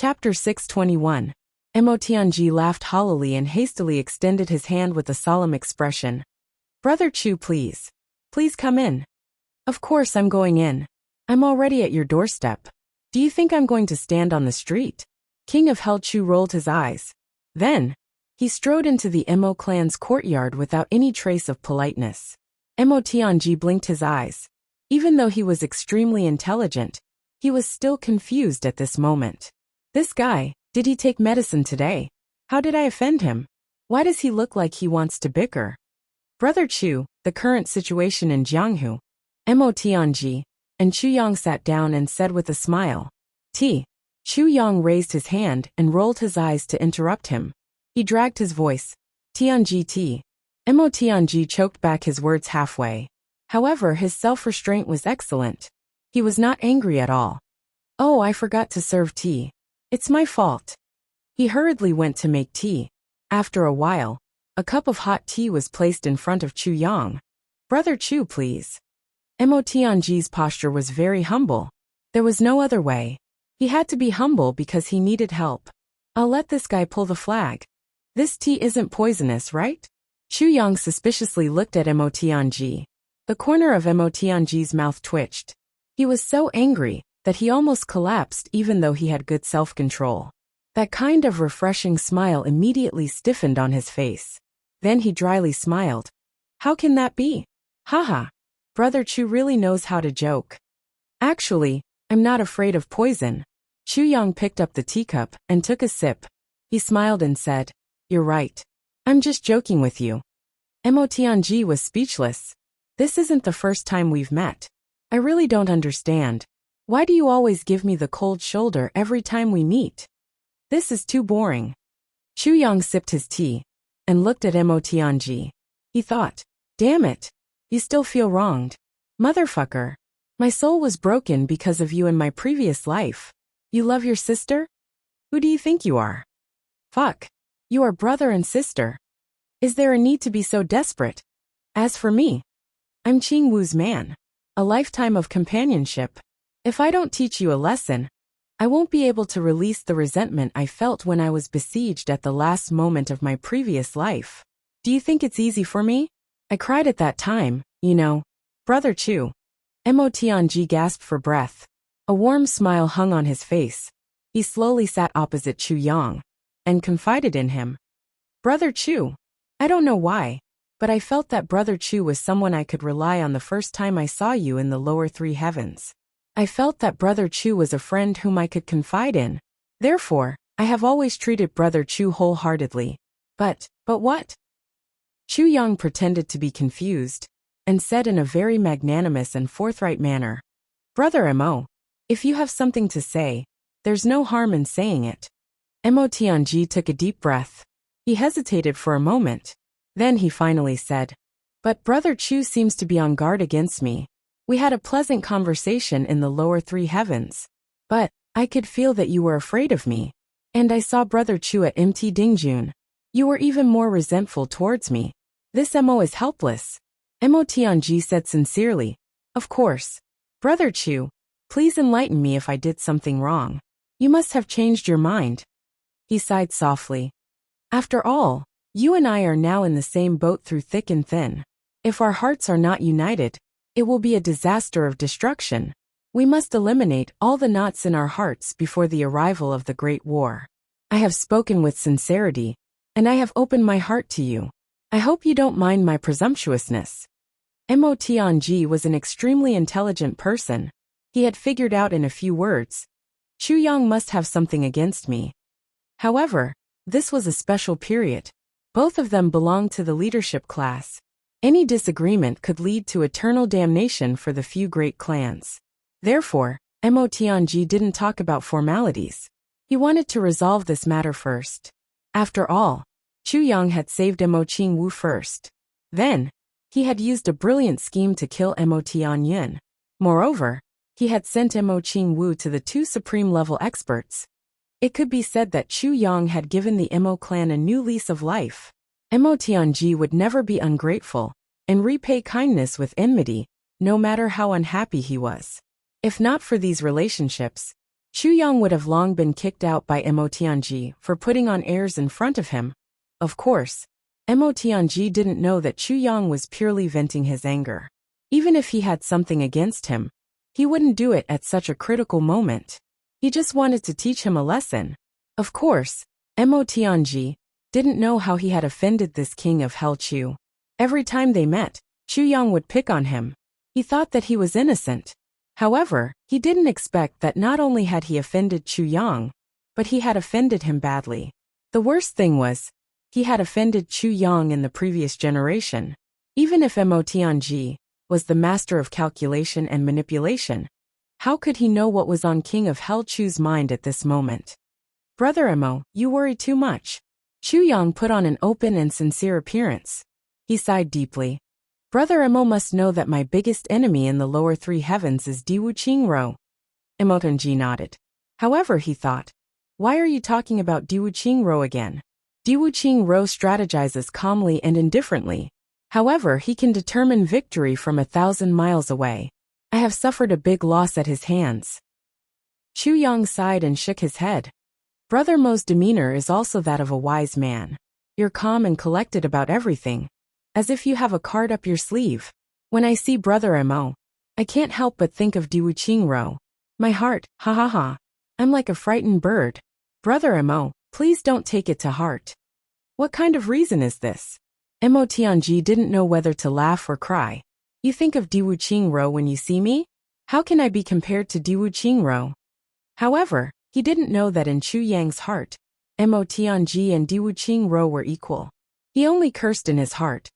Chapter 621. Mo Tianji laughed hollowly and hastily extended his hand with a solemn expression. Brother Chu, please. Please come in. Of course I'm going in. I'm already at your doorstep. Do you think I'm going to stand on the street? King of Hell Chu rolled his eyes. Then, he strode into the Mo clan's courtyard without any trace of politeness. Mo Tianji blinked his eyes. Even though he was extremely intelligent, he was still confused at this moment. This guy, did he take medicine today? How did I offend him? Why does he look like he wants to bicker? Brother Chu, the current situation in Jianghu. Mo Tianji and Chu Yang sat down and said with a smile. Chu Yang raised his hand and rolled his eyes to interrupt him. He dragged his voice. Tianji. Mo Tianji choked back his words halfway. However, his self-restraint was excellent. He was not angry at all. Oh, I forgot to serve tea. It's my fault. He hurriedly went to make tea. After a while, a cup of hot tea was placed in front of Chu Yang. Brother Chu, please. Mo Tianji's posture was very humble. There was no other way. He had to be humble because he needed help. I'll let this guy pull the flag. This tea isn't poisonous, right? Chu Yang suspiciously looked at Mo Tianji. The corner of Mo Tianji's mouth twitched. He was so angry that he almost collapsed even though he had good self-control. That kind of refreshing smile immediately stiffened on his face. Then he dryly smiled. How can that be? Haha. Brother Chu really knows how to joke. Actually, I'm not afraid of poison. Chu Yang picked up the teacup and took a sip. He smiled and said, You're right. I'm just joking with you. Mo Tianji was speechless. This isn't the first time we've met. I really don't understand. Why do you always give me the cold shoulder every time we meet? This is too boring. Chu Yang sipped his tea and looked at Mo Tianji. He thought, damn it. You still feel wronged. Motherfucker. My soul was broken because of you in my previous life. You love your sister? Who do you think you are? Fuck. You are brother and sister. Is there a need to be so desperate? As for me, I'm Qing Wu's man. A lifetime of companionship. If I don't teach you a lesson, I won't be able to release the resentment I felt when I was besieged at the last moment of my previous life. Do you think it's easy for me? I cried at that time, you know. Brother Chu. Mo Tianji gasped for breath. A warm smile hung on his face. He slowly sat opposite Chu Yang and confided in him. Brother Chu. I don't know why, but I felt that Brother Chu was someone I could rely on the first time I saw you in the lower three heavens. I felt that Brother Chu was a friend whom I could confide in. Therefore, I have always treated Brother Chu wholeheartedly. But what? Chu Yang pretended to be confused and said in a very magnanimous and forthright manner, Brother Mo, if you have something to say, there's no harm in saying it. Mo Tianji took a deep breath. He hesitated for a moment. Then he finally said, But Brother Chu seems to be on guard against me. We had a pleasant conversation in the lower three heavens. But I could feel that you were afraid of me. And I saw Brother Chu at MT Dingjun. You were even more resentful towards me. This Mo is helpless. Mo Tianji said sincerely, Of course. Brother Chu, please enlighten me if I did something wrong. You must have changed your mind. He sighed softly. After all, you and I are now in the same boat through thick and thin. If our hearts are not united, it will be a disaster of destruction. We must eliminate all the knots in our hearts before the arrival of the Great War. I have spoken with sincerity, and I have opened my heart to you. I hope you don't mind my presumptuousness. Mo Tianji was an extremely intelligent person. He had figured out in a few words, Chu Yang must have something against me. However, this was a special period. Both of them belonged to the leadership class. Any disagreement could lead to eternal damnation for the few great clans. Therefore, Mo Tianji didn't talk about formalities. He wanted to resolve this matter first. After all, Chu Yang had saved Mo Qing Wu first. Then, he had used a brilliant scheme to kill Mo Tianyun. Moreover, he had sent Mo Qing Wu to the two supreme-level experts. It could be said that Chu Yang had given the Mo clan a new lease of life. Mo Tianji would never be ungrateful and repay kindness with enmity, no matter how unhappy he was. If not for these relationships, Chu Yang would have long been kicked out by Mo Tianji for putting on airs in front of him. Of course, Mo Tianji didn't know that Chu Yang was purely venting his anger. Even if he had something against him, he wouldn't do it at such a critical moment. He just wanted to teach him a lesson. Of course, Mo Tianji didn't know how he had offended this king of Hell Chu. Every time they met, Chu Yang would pick on him. He thought that he was innocent. However, he didn't expect that not only had he offended Chu Yang, but he had offended him badly. The worst thing was, he had offended Chu Yang in the previous generation. Even if Mo Tianji was the master of calculation and manipulation, how could he know what was on King of Hell Chu's mind at this moment? Brother Mo, you worry too much. Chu Yang put on an open and sincere appearance. He sighed deeply. Brother Mo must know that my biggest enemy in the lower three heavens is Diwu Qingro. Mo Tianji nodded. However, he thought, why are you talking about Diwu Qingro again? Diwu Qingro strategizes calmly and indifferently. However, he can determine victory from 1,000 miles away. I have suffered a big loss at his hands. Chu Yang sighed and shook his head. Brother Mo's demeanor is also that of a wise man. You're calm and collected about everything, as if you have a card up your sleeve. When I see Brother Mo, I can't help but think of Diwu Qingro. My heart, ha ha ha. I'm like a frightened bird. Brother Mo, please don't take it to heart. What kind of reason is this? Mo Tianji didn't know whether to laugh or cry. You think of Diwu Qingro when you see me? How can I be compared to Diwu Qingro? However, he didn't know that in Chu Yang's heart, Mo Tianji and Diwu Qingro were equal. He only cursed in his heart.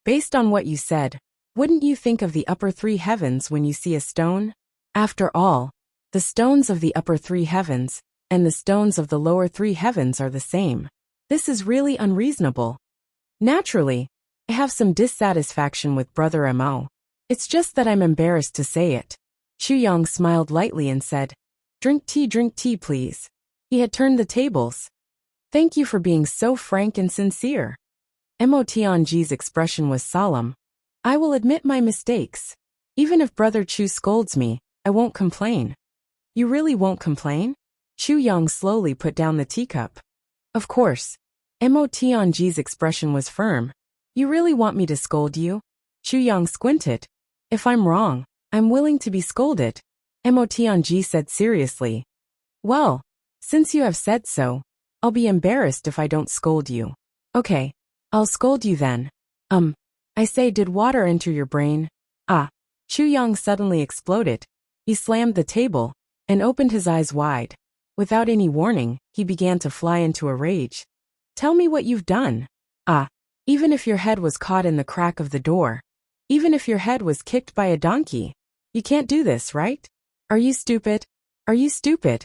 Based on what you said, wouldn't you think of the upper three heavens when you see a stone? After all, the stones of the upper three heavens and the stones of the lower three heavens are the same. This is really unreasonable. Naturally, I have some dissatisfaction with Brother Mo. It's just that I'm embarrassed to say it. Chu Yang smiled lightly and said, drink tea please. He had turned the tables. Thank you for being so frank and sincere. Mo Tianji's expression was solemn. I will admit my mistakes. Even if Brother Chu scolds me, I won't complain. You really won't complain? Chu Yang slowly put down the teacup. Of course. Mo Tianji's expression was firm. You really want me to scold you? Chu Yang squinted. If I'm wrong, I'm willing to be scolded. Mo Tianji said seriously. Well, since you have said so, I'll be embarrassed if I don't scold you. Okay, I'll scold you then. I say, did water enter your brain? Ah. Chu Yang suddenly exploded. He slammed the table and opened his eyes wide. Without any warning, he began to fly into a rage. Tell me what you've done. Ah. Even if your head was caught in the crack of the door, even if your head was kicked by a donkey, you can't do this, right? Are you stupid? Are you stupid?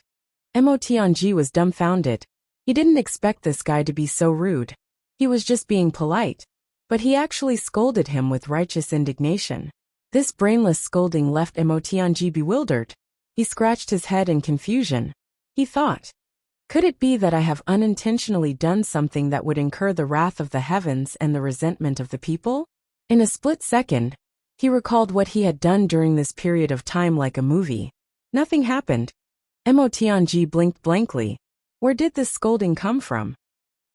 Mo Tianji was dumbfounded. He didn't expect this guy to be so rude. He was just being polite, but he actually scolded him with righteous indignation. This brainless scolding left Mo Tianji bewildered. He scratched his head in confusion. He thought, could it be that I have unintentionally done something that would incur the wrath of the heavens and the resentment of the people? In a split second, he recalled what he had done during this period of time like a movie. Nothing happened. Mo Tianji blinked blankly. Where did this scolding come from?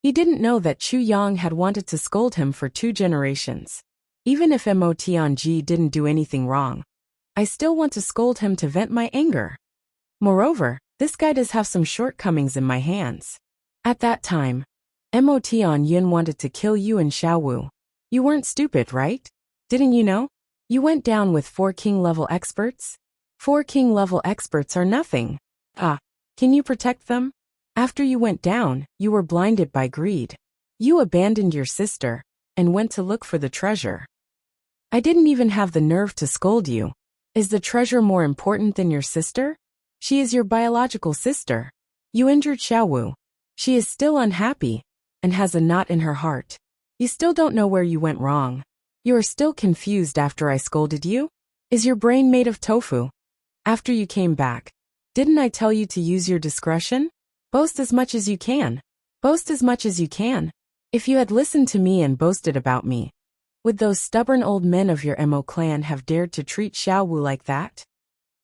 He didn't know that Chu Yang had wanted to scold him for 2 generations. Even if Mo Tianji didn't do anything wrong, I still want to scold him to vent my anger. Moreover, this guy does have some shortcomings in my hands. At that time, Mo Tianyin wanted to kill you and Xiaowu. You weren't stupid, right? Didn't you know? You went down with 4 king-level experts? 4 king-level experts are nothing. Ah, can you protect them? After you went down, you were blinded by greed. You abandoned your sister and went to look for the treasure. I didn't even have the nerve to scold you. Is the treasure more important than your sister? She is your biological sister. You injured Xiaowu. She is still unhappy and has a knot in her heart. You still don't know where you went wrong. You are still confused after I scolded you? Is your brain made of tofu? After you came back, didn't I tell you to use your discretion? Boast as much as you can. Boast as much as you can. If you had listened to me and boasted about me, would those stubborn old men of your Mo clan have dared to treat Xiaowu like that?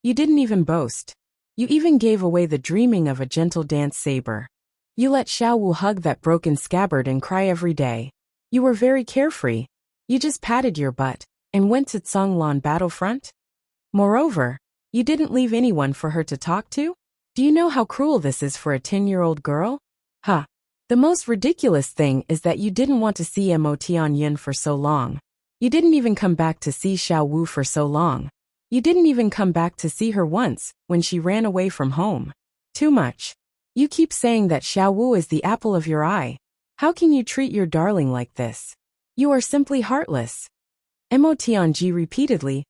You didn't even boast. You even gave away the dreaming of a gentle dance saber. You let Xiao Wu hug that broken scabbard and cry every day. You were very carefree. You just patted your butt and went to Conglan battlefront. Moreover, you didn't leave anyone for her to talk to? Do you know how cruel this is for a 10-year-old girl? Huh. The most ridiculous thing is that you didn't want to see Mo Tianyin for so long. You didn't even come back to see Xiao Wu for so long. You didn't even come back to see her once, when she ran away from home. Too much. You keep saying that Xiao Wu is the apple of your eye. How can you treat your darling like this? You are simply heartless. Mo Tianji repeatedly,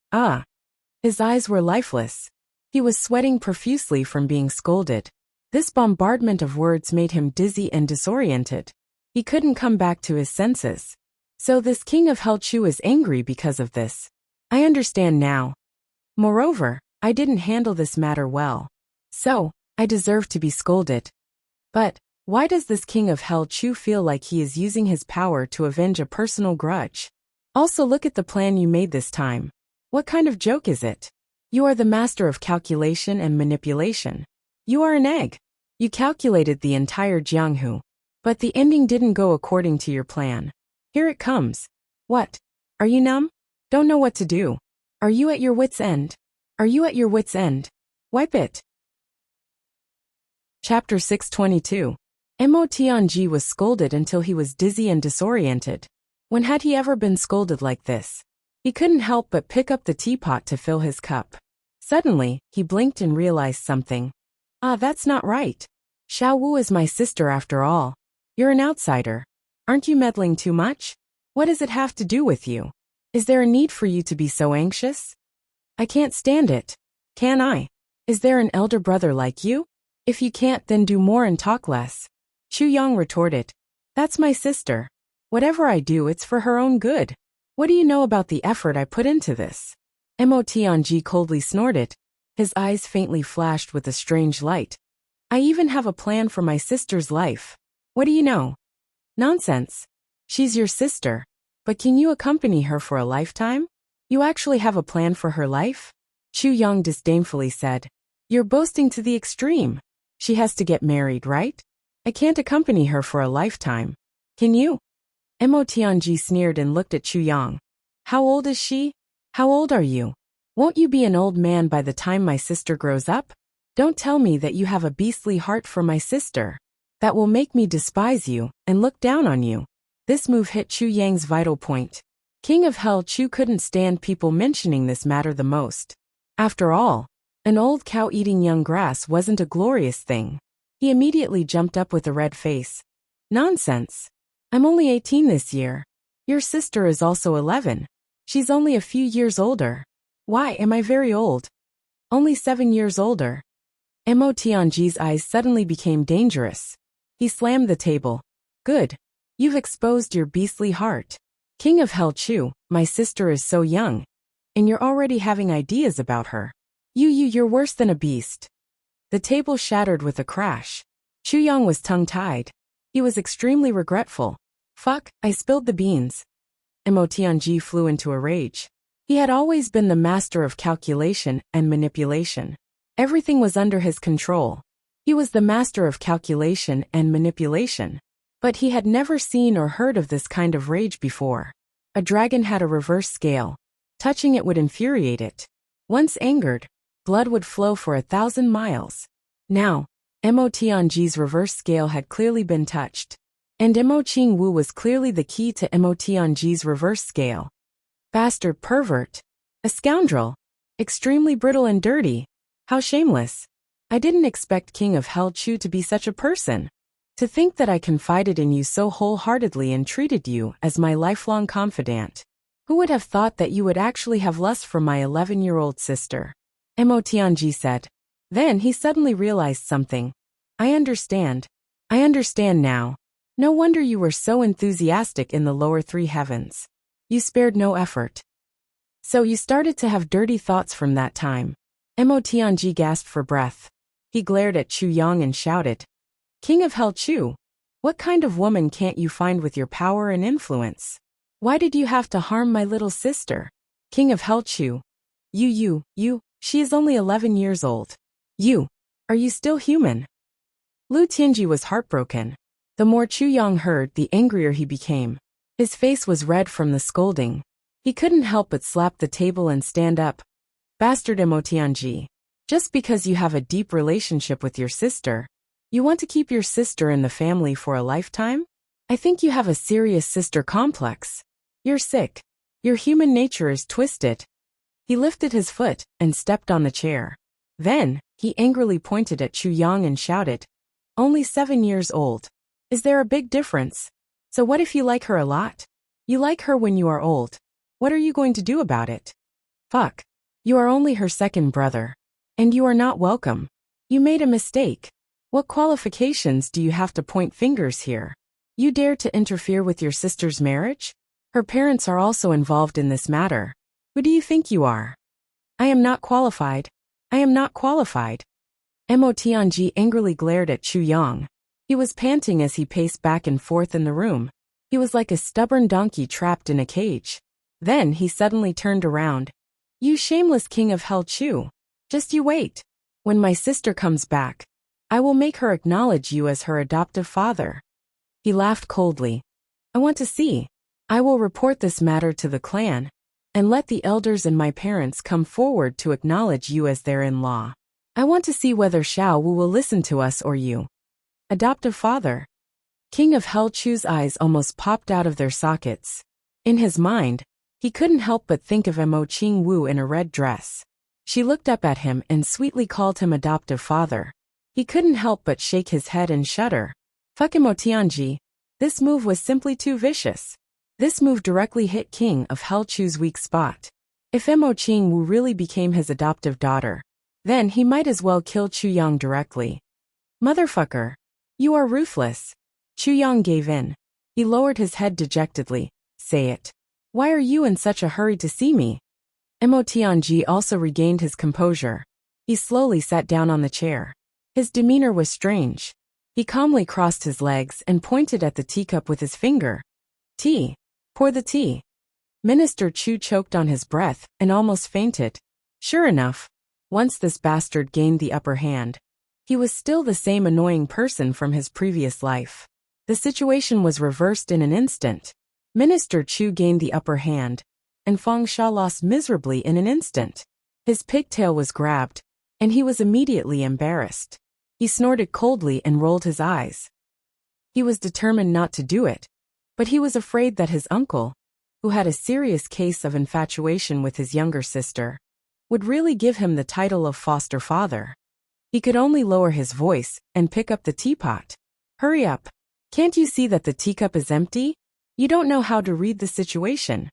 His eyes were lifeless. He was sweating profusely from being scolded. This bombardment of words made him dizzy and disoriented. He couldn't come back to his senses. So this king of Helchu is angry because of this. I understand now. Moreover, I didn't handle this matter well. So, I deserve to be scolded. But, why does this king of Helchu feel like he is using his power to avenge a personal grudge? Also look at the plan you made this time. What kind of joke is it? You are the master of calculation and manipulation. You are an egg. You calculated the entire Jianghu. But the ending didn't go according to your plan. Here it comes. What? Are you numb? Don't know what to do? Are you at your wit's end? Are you at your wit's end? Wipe it. Chapter 622. Mo Tianji was scolded until he was dizzy and disoriented. When had he ever been scolded like this? He couldn't help but pick up the teapot to fill his cup. Suddenly, he blinked and realized something. That's not right. Xiao Wu is my sister after all. You're an outsider. Aren't you meddling too much? What does it have to do with you? Is there a need for you to be so anxious? I can't stand it. Can I? Is there an elder brother like you? If you can't, then do more and talk less. Chu Yang retorted. That's my sister. Whatever I do, it's for her own good. What do you know about the effort I put into this? Mo Tianji coldly snorted. His eyes faintly flashed with a strange light. I even have a plan for my sister's life. What do you know? Nonsense. She's your sister. But can you accompany her for a lifetime? You actually have a plan for her life? Chu Yang disdainfully said. You're boasting to the extreme. She has to get married, right? I can't accompany her for a lifetime. Can you? Mo Tianji sneered and looked at Chu Yang. How old is she? How old are you? Won't you be an old man by the time my sister grows up? Don't tell me that you have a beastly heart for my sister. That will make me despise you and look down on you. This move hit Chu Yang's vital point. King of Hell Chu couldn't stand people mentioning this matter the most. After all, an old cow eating young grass wasn't a glorious thing. He immediately jumped up with a red face. Nonsense. I'm only 18 this year. Your sister is also 11. She's only a few years older. Why am I very old? Only 7 years older. Mo Tianji's eyes suddenly became dangerous. He slammed the table. Good. You've exposed your beastly heart. King of Hell Chu, my sister is so young. And you're already having ideas about her. You're worse than a beast. The table shattered with a crash. Chu Yang was tongue-tied. He was extremely regretful. Fuck, I spilled the beans. Mo Tianji flew into a rage. He had always been the master of calculation and manipulation. Everything was under his control. He was the master of calculation and manipulation. But he had never seen or heard of this kind of rage before. A dragon had a reverse scale. Touching it would infuriate it. Once angered, blood would flow for 1,000 miles. Now, Mo Tianji's reverse scale had clearly been touched. And Mo Qingwu was clearly the key to Mo Tianji's reverse scale. Bastard pervert. A scoundrel. Extremely brittle and dirty. How shameless. I didn't expect King of Hell Chu to be such a person. To think that I confided in you so wholeheartedly and treated you as my lifelong confidant. Who would have thought that you would actually have lust for my 11-year-old sister? Mo Tianji said. Then he suddenly realized something. I understand. I understand now. No wonder you were so enthusiastic in the lower 3 heavens. You spared no effort. So you started to have dirty thoughts from that time. Mo Tianji gasped for breath. He glared at Chu Yang and shouted. King of Hell Chu, what kind of woman can't you find with your power and influence? Why did you have to harm my little sister? King of Hell Chu. You, she is only 11 years old. You, Are you still human? Lu Tianji was heartbroken. The more Chu Yang heard, the angrier he became. His face was red from the scolding. He couldn't help but slap the table and stand up. Bastard Mo Tianji. Just because you have a deep relationship with your sister, you want to keep your sister in the family for a lifetime? I think you have a serious sister complex. You're sick. Your human nature is twisted. He lifted his foot and stepped on the chair. Then, he angrily pointed at Chu Yang and shouted, "Only 7 years old. Is there a big difference? So what if you like her a lot? You like her when you are old. What are you going to do about it? Fuck. You are only her second brother. And you are not welcome. You made a mistake. What qualifications do you have to point fingers here? You dare to interfere with your sister's marriage? Her parents are also involved in this matter. Who do you think you are? I am not qualified. I am not qualified." Mo Tianji angrily glared at Chu Yang. He was panting as he paced back and forth in the room. He was like a stubborn donkey trapped in a cage. Then he suddenly turned around. "You shameless king of Hell Chu. Just you wait. When my sister comes back, I will make her acknowledge you as her adoptive father." He laughed coldly. "I want to see. I will report this matter to the clan, and let the elders and my parents come forward to acknowledge you as their in-law. I want to see whether Xiao Wu will listen to us or you. Adoptive father." King of Hell Chu's eyes almost popped out of their sockets. In his mind, he couldn't help but think of Mo Qing Wu in a red dress. She looked up at him and sweetly called him adoptive father. He couldn't help but shake his head and shudder. Fuck Mo Tianji. This move was simply too vicious. This move directly hit King of Hell Chu's weak spot. If Mo Qing Wu really became his adoptive daughter, then he might as well kill Chu Yang directly. Motherfucker. You are ruthless. Chu Yang gave in. He lowered his head dejectedly. Say it. Why are you in such a hurry to see me? Mo Tianji also regained his composure. He slowly sat down on the chair. His demeanor was strange. He calmly crossed his legs and pointed at the teacup with his finger. Tea. Pour the tea. Minister Chu choked on his breath and almost fainted. Sure enough, once this bastard gained the upper hand, he was still the same annoying person from his previous life. The situation was reversed in an instant. Minister Chu gained the upper hand, and Feng Sha lost miserably in an instant. His pigtail was grabbed, and he was immediately embarrassed. He snorted coldly and rolled his eyes. He was determined not to do it, but he was afraid that his uncle, who had a serious case of infatuation with his younger sister, would really give him the title of foster father. He could only lower his voice and pick up the teapot. Hurry up. Can't you see that the teacup is empty? You don't know how to read the situation.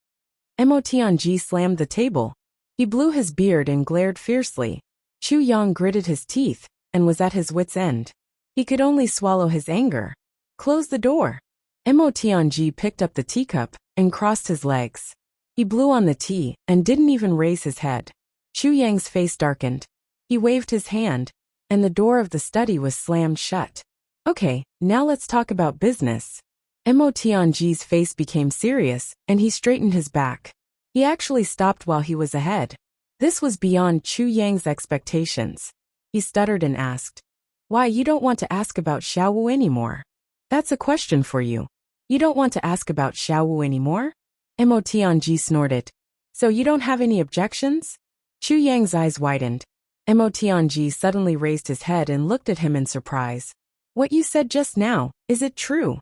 Mo Tianji slammed the table. He blew his beard and glared fiercely. Chu Yang gritted his teeth and was at his wit's end. He could only swallow his anger. Close the door. Mo Tianji picked up the teacup and crossed his legs. He blew on the tea and didn't even raise his head. Chu Yang's face darkened. He waved his hand, and the door of the study was slammed shut. Okay, now let's talk about business. Mo Tianji's face became serious, and he straightened his back. He actually stopped while he was ahead. This was beyond Chu Yang's expectations. He stuttered and asked, "Why, you don't want to ask about Xiao Wu anymore? That's a question for you. You don't want to ask about Xiao Wu anymore?" Mo Tianji snorted. "So you don't have any objections?" Chu Yang's eyes widened. Mo Tianji suddenly raised his head and looked at him in surprise. "What you said just now, is it true?"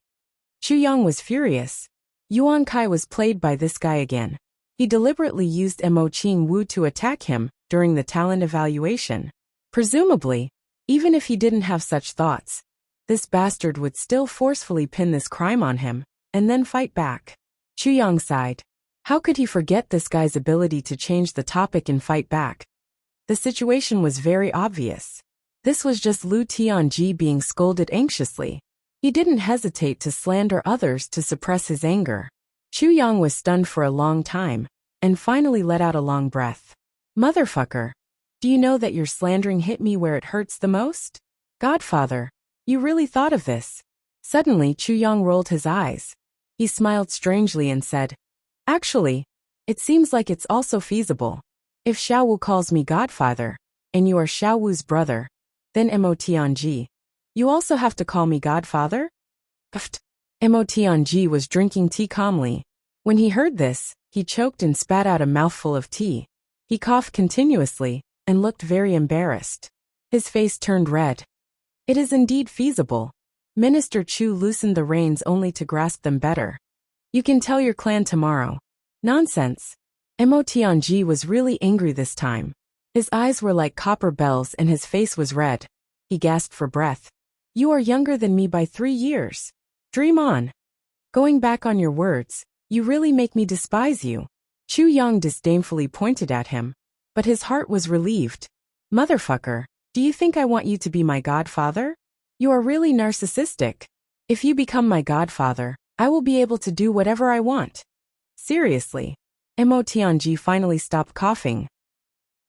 Chu Yang was furious. Yuan Kai was played by this guy again. He deliberately used Mo Qing Wu to attack him during the talent evaluation. Presumably, even if he didn't have such thoughts, this bastard would still forcefully pin this crime on him, and then fight back. Chu Yang sighed. How could he forget this guy's ability to change the topic and fight back? The situation was very obvious. This was just Lu Tianji being scolded anxiously. He didn't hesitate to slander others to suppress his anger. Chu Yang was stunned for a long time, and finally let out a long breath. Motherfucker. Do you know that your slandering hit me where it hurts the most? Godfather, you really thought of this? Suddenly Chu Yang rolled his eyes. He smiled strangely and said, Actually, it seems like it's also feasible. If Xiao Wu calls me Godfather, and you are Xiao Wu's brother, Then Motianji. You also have to call me godfather? Pft. Motianji was drinking tea calmly. When he heard this, he choked and spat out a mouthful of tea. He coughed continuously, and looked very embarrassed. His face turned red. It is indeed feasible. Minister Chu loosened the reins only to grasp them better. You can tell your clan tomorrow. Nonsense. Motianji was really angry this time. His eyes were like copper bells and his face was red. He gasped for breath. You are younger than me by 3 years. Dream on. Going back on your words, you really make me despise you. Chu Yang disdainfully pointed at him, but his heart was relieved. Motherfucker, do you think I want you to be my godfather? You are really narcissistic. If you become my godfather, I will be able to do whatever I want. Seriously. Motianji finally stopped coughing.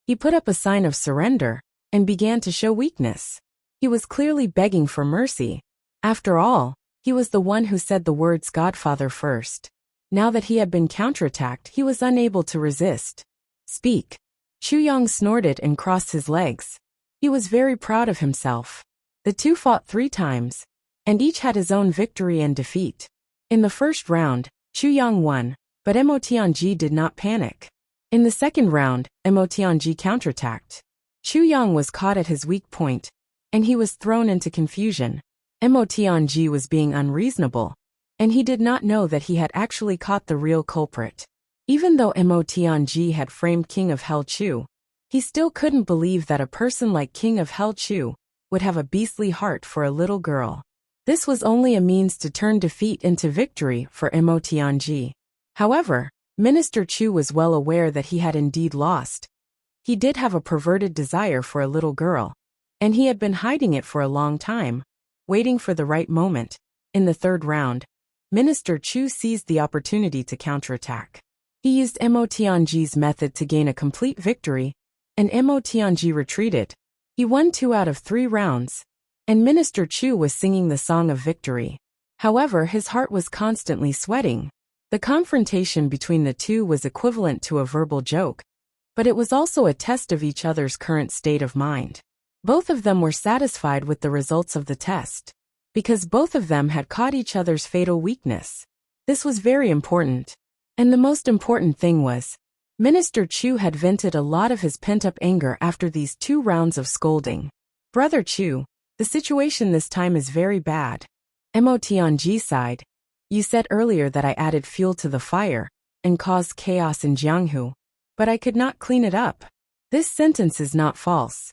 He put up a sign of surrender and began to show weakness. He was clearly begging for mercy. After all, he was the one who said the words godfather first. Now that he had been counterattacked, he was unable to resist. Speak. Chu Yang snorted and crossed his legs. He was very proud of himself. The two fought 3 times, and each had his own victory and defeat. In the first round, Chu Yang won, but Motianji did not panic. In the second round, Motianji counterattacked. Chu Yang was caught at his weak point, and he was thrown into confusion. Motianji was being unreasonable, and he did not know that he had actually caught the real culprit. Even though Motianji had framed King of Hell Chu, he still couldn't believe that a person like King of Hell Chu would have a beastly heart for a little girl. This was only a means to turn defeat into victory for Motianji. However, Minister Chu was well aware that he had indeed lost. He did have a perverted desire for a little girl, and he had been hiding it for a long time, waiting for the right moment. In the third round, Minister Chu seized the opportunity to counterattack. He used Motianji's method to gain a complete victory, and Motianji retreated. He won 2 out of 3 rounds, and Minister Chu was singing the song of victory. However, his heart was constantly sweating. The confrontation between the two was equivalent to a verbal joke, but it was also a test of each other's current state of mind. Both of them were satisfied with the results of the test, because both of them had caught each other's fatal weakness. This was very important. And the most important thing was, Minister Chu had vented a lot of his pent-up anger after these 2 rounds of scolding. Brother Chu, the situation this time is very bad. Motianji sighed. You said earlier that I added fuel to the fire and caused chaos in Jianghu, but I could not clean it up. This sentence is not false.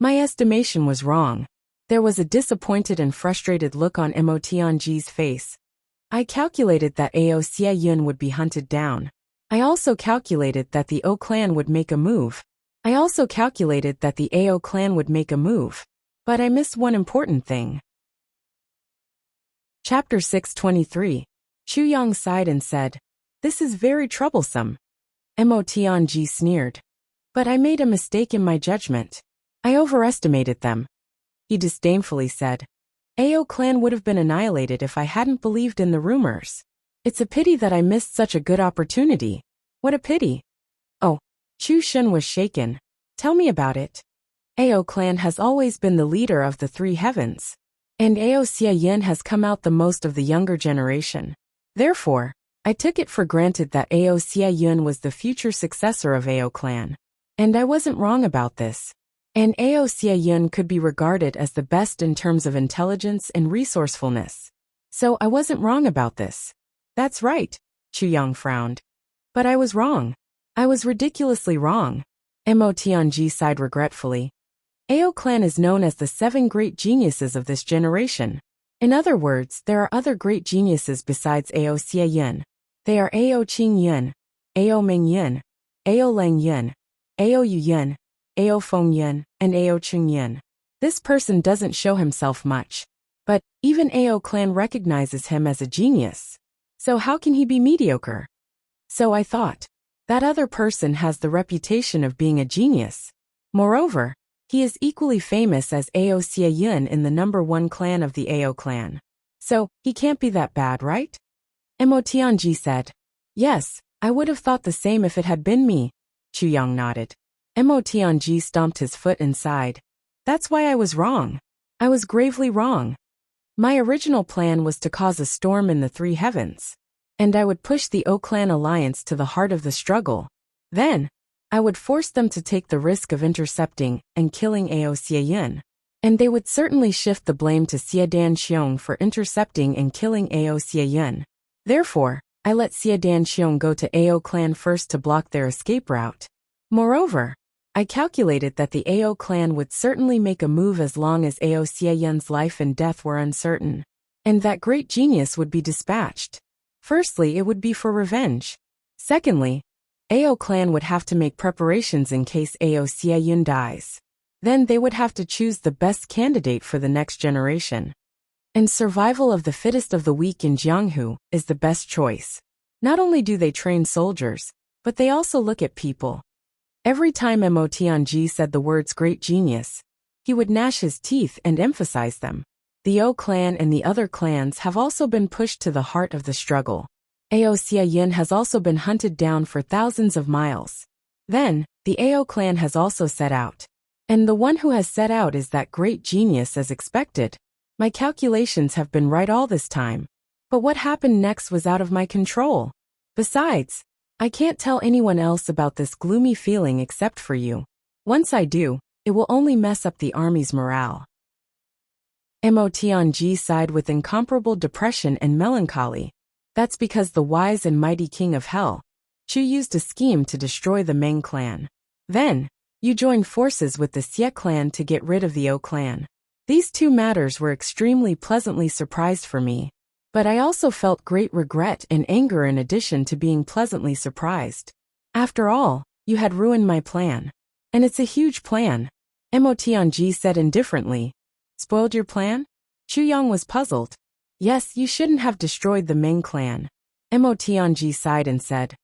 My estimation was wrong. There was a disappointed and frustrated look on Motianji's face. I calculated that Ao Xie Yun would be hunted down. I also calculated that the O clan would make a move. But I missed one important thing. Chapter 623. Chu Yang sighed and said, This is very troublesome. Motianji sneered. But I made a mistake in my judgment. I overestimated them. He disdainfully said, Ao clan would have been annihilated if I hadn't believed in the rumors. It's a pity that I missed such a good opportunity. What a pity. Oh, Chu Shun was shaken. Tell me about it. Ao clan has always been the leader of the 3 heavens, and Ao Xie Yin has come out the most of the younger generation. Therefore, I took it for granted that Ao Xie Yun was the future successor of Ao clan. And I wasn't wrong about this. And Ao Xie Yun could be regarded as the best in terms of intelligence and resourcefulness. So I wasn't wrong about this. That's right, Chu Yang frowned. But I was wrong. I was ridiculously wrong. Motianji sighed regretfully. Ao clan is known as the 7 great geniuses of this generation. In other words, there are other great geniuses besides Ao Xie Yin. They are Ao Qing Yin, Ao Ming Yin, Ao Lang Yin, Ao Yu Yin, Ao Feng Yin, and Ao Chung Yin. This person doesn't show himself much, but even Ao clan recognizes him as a genius. So how can he be mediocre? So I thought. That other person has the reputation of being a genius. Moreover, he is equally famous as Ao Xie Yun in the number 1 clan of the Ao clan. So, he can't be that bad, right? Motianji said. Yes, I would have thought the same if it had been me. Chu Yang nodded. Motianji stomped his foot and sighed. That's why I was wrong. I was gravely wrong. My original plan was to cause a storm in the three heavens. And I would push the O Clan alliance to the heart of the struggle. Then, I would force them to take the risk of intercepting and killing Ao Xieyun. And they would certainly shift the blame to Xie Danxiong for intercepting and killing Ao Xieyun. Therefore, I let Xie Danxiong go to Ao Clan first to block their escape route. Moreover, I calculated that the Ao Clan would certainly make a move as long as Ao Xieyun's life and death were uncertain. And that great genius would be dispatched. Firstly, it would be for revenge. Secondly, Ao Clan would have to make preparations in case Ao Xieyun dies. Then they would have to choose the best candidate for the next generation. And survival of the fittest of the weak in Jianghu is the best choice. Not only do they train soldiers, but they also look at people. Every time Mo Tianji said the words great genius, he would gnash his teeth and emphasize them. The O Clan and the other clans have also been pushed to the heart of the struggle. Ao Xieyun has also been hunted down for thousands of miles. Then, the Ao Clan has also set out. And the one who has set out is that great genius as expected. My calculations have been right all this time. But what happened next was out of my control. Besides, I can't tell anyone else about this gloomy feeling except for you. Once I do, it will only mess up the army's morale. Mo Tianji sighed with incomparable depression and melancholy. That's because the wise and mighty king of hell, Chu, used a scheme to destroy the Meng clan. Then, you joined forces with the Xie clan to get rid of the O clan. These two matters were extremely pleasantly surprised for me. But I also felt great regret and anger in addition to being pleasantly surprised. After all, you had ruined my plan. And it's a huge plan. Mo Tianji said indifferently. Spoiled your plan? Chu Yang was puzzled. Yes, you shouldn't have destroyed the Meng clan. Mo Tianji sighed and said.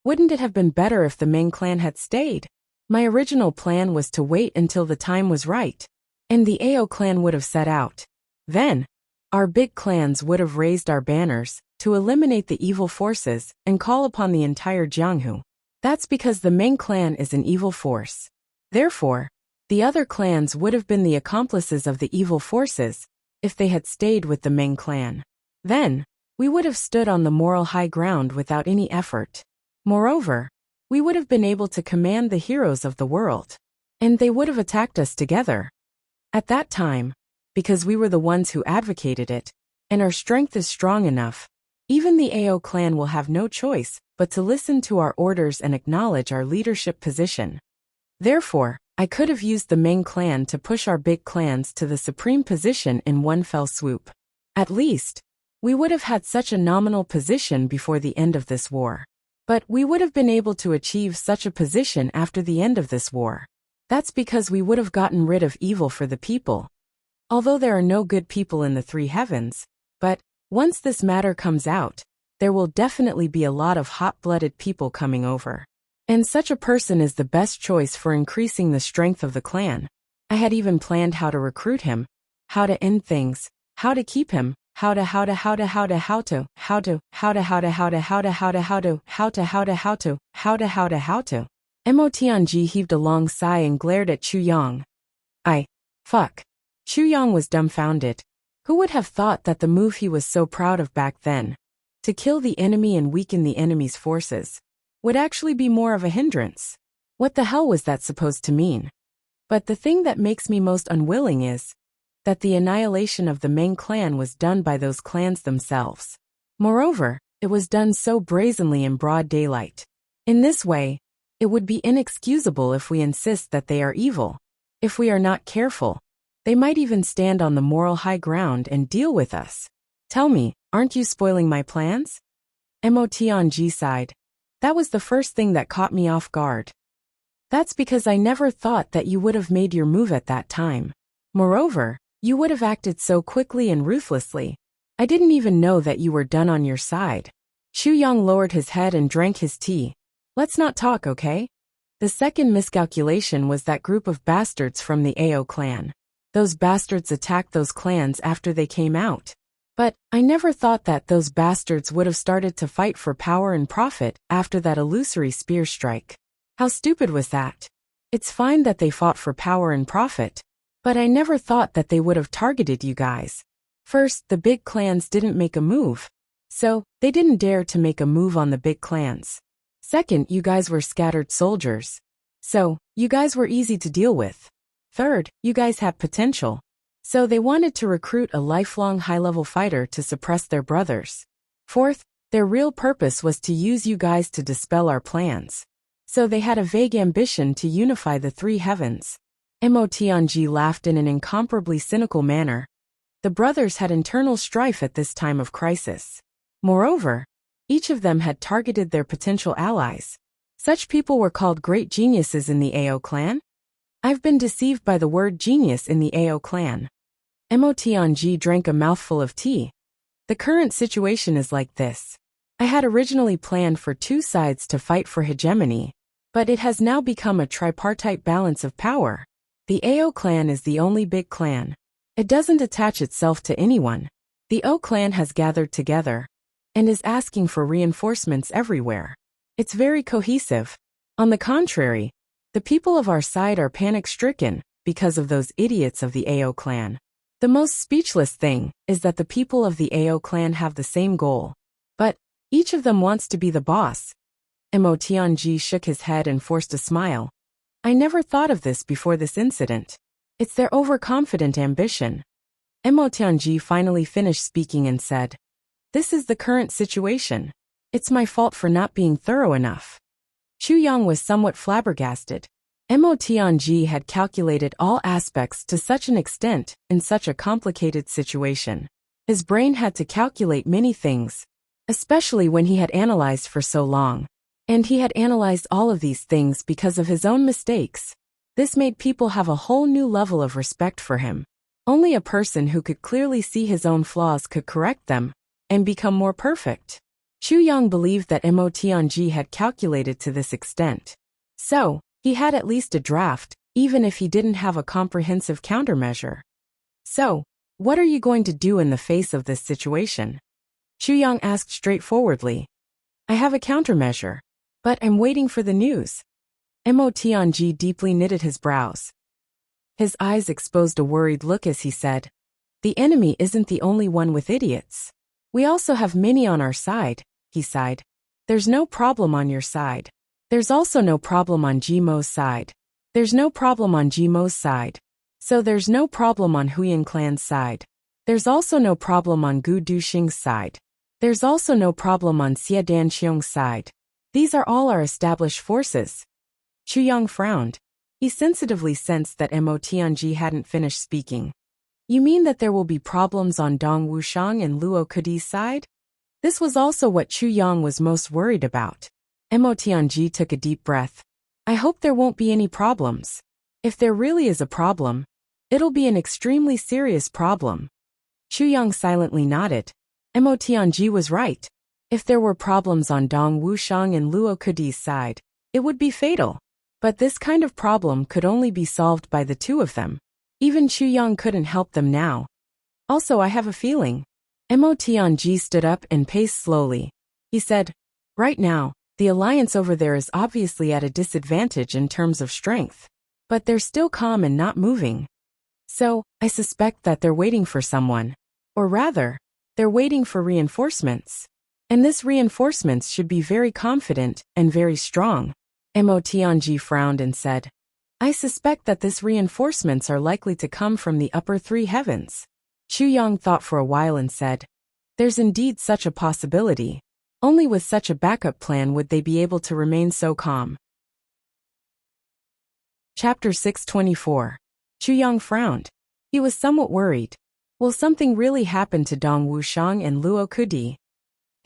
Wouldn't it have been better if the Meng clan had stayed? My original plan was to wait until the time was right. And the Ao clan would have set out. Then, our big clans would have raised our banners to eliminate the evil forces and call upon the entire Jianghu. That's because the Meng clan is an evil force. Therefore, the other clans would have been the accomplices of the evil forces if they had stayed with the Meng clan. Then, we would have stood on the moral high ground without any effort. Moreover, we would have been able to command the heroes of the world. And they would have attacked us together. At that time, because we were the ones who advocated it, and our strength is strong enough, even the Ao clan will have no choice but to listen to our orders and acknowledge our leadership position. Therefore, I could have used the Meng clan to push our big clans to the supreme position in one fell swoop. At least, we would have had such a nominal position before the end of this war. But we would have been able to achieve such a position after the end of this war. That's because we would have gotten rid of evil for the people. Although there are no good people in the three heavens, but once this matter comes out, there will definitely be a lot of hot-blooded people coming over. And such a person is the best choice for increasing the strength of the clan. I had even planned how to recruit him, how to end things, how to keep him, Mo Tianji heaved a long sigh and glared at Chu Yang. Fuck. Chu Yang was dumbfounded. Who would have thought that the move he was so proud of back then, to kill the enemy and weaken the enemy's forces, would actually be more of a hindrance? What the hell was that supposed to mean? But the thing that makes me most unwilling is that the annihilation of the Meng clan was done by those clans themselves. Moreover, it was done so brazenly in broad daylight. In this way, it would be inexcusable if we insist that they are evil. If we are not careful, they might even stand on the moral high ground and deal with us. Tell me, aren't you spoiling my plans? Mo Tianji sighed. That was the first thing that caught me off guard. That's because I never thought that you would have made your move at that time. Moreover, you would have acted so quickly and ruthlessly. I didn't even know that you were done on your side. Chu Yang lowered his head and drank his tea. Let's not talk, okay? The second miscalculation was that group of bastards from the Ao clan. Those bastards attacked those clans after they came out. But I never thought that those bastards would have started to fight for power and profit after that illusory spear strike. How stupid was that? It's fine that they fought for power and profit. But I never thought that they would have targeted you guys. First, the big clans didn't make a move. So, they didn't dare to make a move on the big clans. Second, you guys were scattered soldiers. So, you guys were easy to deal with. Third, you guys had potential. So they wanted to recruit a lifelong high-level fighter to suppress their brothers. Fourth, their real purpose was to use you guys to dispel our plans. So they had a vague ambition to unify the three heavens. Motianji laughed in an incomparably cynical manner. The brothers had internal strife at this time of crisis. Moreover, each of them had targeted their potential allies. Such people were called great geniuses in the Ao clan? I've been deceived by the word genius in the Ao clan. Motianji drank a mouthful of tea. The current situation is like this. I had originally planned for two sides to fight for hegemony, but it has now become a tripartite balance of power. The Ao clan is the only big clan. It doesn't attach itself to anyone. The O clan has gathered together and is asking for reinforcements everywhere. It's very cohesive. On the contrary, the people of our side are panic-stricken because of those idiots of the Ao clan. The most speechless thing is that the people of the Ao clan have the same goal. But each of them wants to be the boss. Motianji shook his head and forced a smile. I never thought of this before this incident. It's their overconfident ambition. Motianji finally finished speaking and said, This is the current situation. It's my fault for not being thorough enough. Chu Yang was somewhat flabbergasted. Motianji had calculated all aspects to such an extent in such a complicated situation. His brain had to calculate many things, especially when he had analyzed for so long. And he had analyzed all of these things because of his own mistakes. This made people have a whole new level of respect for him. Only a person who could clearly see his own flaws could correct them and become more perfect. Chu Yang believed that Motianji had calculated to this extent. So, he had at least a draft, even if he didn't have a comprehensive countermeasure. So, what are you going to do in the face of this situation? Chu Yang asked straightforwardly. I have a countermeasure, but I'm waiting for the news. Motianji deeply knitted his brows. His eyes exposed a worried look as he said, The enemy isn't the only one with idiots. We also have many on our side, he sighed. There's no problem on your side. There's also no problem on Jimo's side. There's no problem on Jimo's side. So there's no problem on Huyan clan's side. There's also no problem on Gu Duxing's side. There's also no problem on Xie Danxiong's side. These are all our established forces. Chu Yang frowned. He sensitively sensed that Motianji hadn't finished speaking. You mean that there will be problems on Dong Wushang and Luo Kudi's side? This was also what Chu Yang was most worried about. Motianji took a deep breath. I hope there won't be any problems. If there really is a problem, it'll be an extremely serious problem. Chu Yang silently nodded. Motianji was right. If there were problems on Dong Wushang and Luo Kudi's side, it would be fatal. But this kind of problem could only be solved by the two of them. Even Chu Yang couldn't help them now. Also, I have a feeling. Motianji stood up and paced slowly. He said, Right now, the alliance over there is obviously at a disadvantage in terms of strength. But they're still calm and not moving. So, I suspect that they're waiting for someone. Or rather, they're waiting for reinforcements. And this reinforcements should be very confident and very strong. Motianji frowned and said, I suspect that this reinforcements are likely to come from the upper three heavens. Chu Yang thought for a while and said, There's indeed such a possibility. Only with such a backup plan would they be able to remain so calm. Chapter 624. Chu Yang frowned. He was somewhat worried. Will something really happen to Dong Wushang and Luo Kudi?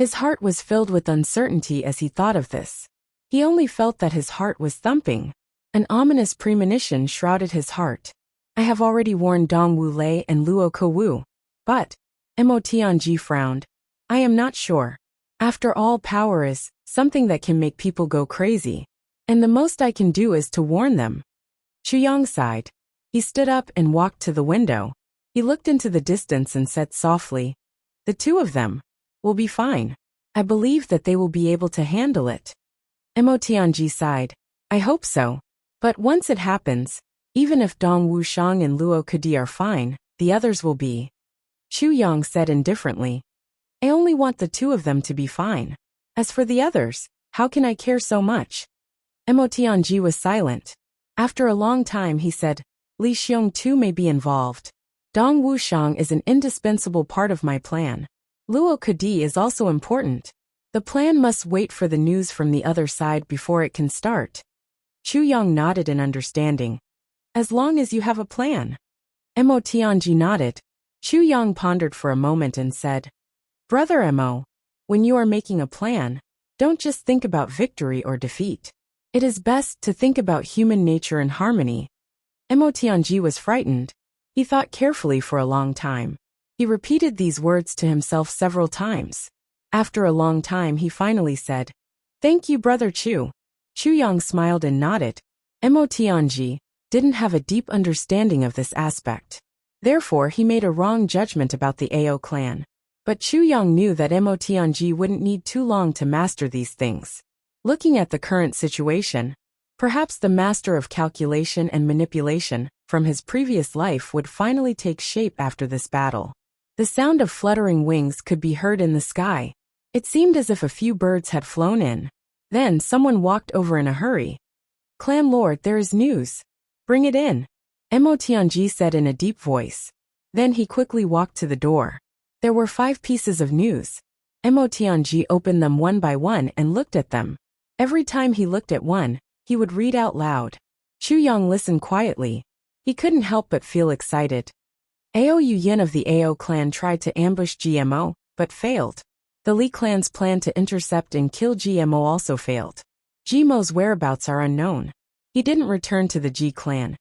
His heart was filled with uncertainty as he thought of this. He only felt that his heart was thumping. An ominous premonition shrouded his heart. I have already warned Dong Wu Lei and Luo Kowu. But, Motianji frowned. I am not sure. After all, power is something that can make people go crazy. And the most I can do is to warn them. Chu Yang sighed. He stood up and walked to the window. He looked into the distance and said softly, The two of them will be fine. I believe that they will be able to handle it. Motianji sighed. I hope so. But once it happens, Even if Dong Wuxiang and Luo Kedi are fine, the others will be. Chu Yang said indifferently. I only want the two of them to be fine. As for the others, how can I care so much? Mo Tianji was silent. After a long time he said, Li Xiong too may be involved. Dong Wuxiang is an indispensable part of my plan. Luo Kedi is also important. The plan must wait for the news from the other side before it can start. Chu Yang nodded in understanding. As long as you have a plan. Mo Tianji nodded. Chu Yang pondered for a moment and said, Brother Mo, when you are making a plan, don't just think about victory or defeat. It is best to think about human nature and harmony. Mo Tianji was frightened. He thought carefully for a long time. He repeated these words to himself several times. After a long time he finally said, Thank you, Brother Chu. Chu Yang smiled and nodded. Mo Tianji didn't have a deep understanding of this aspect. Therefore he made a wrong judgment about the Ao clan. But Chu Yang knew that Mo Tianji wouldn't need too long to master these things. Looking at the current situation, perhaps the master of calculation and manipulation from his previous life would finally take shape after this battle. The sound of fluttering wings could be heard in the sky. It seemed as if a few birds had flown in. Then someone walked over in a hurry. Clan Lord, there is news. Bring it in. Mo Tianji said in a deep voice. Then he quickly walked to the door. There were 5 pieces of news. Mo Tianji opened them one by one and looked at them. Every time he looked at one, he would read out loud. Chu Yang listened quietly. He couldn't help but feel excited. Ao Yin of the Ao clan tried to ambush GMO, but failed. The Li clan's plan to intercept and kill GMO also failed. GMO's whereabouts are unknown. He didn't return to the G clan.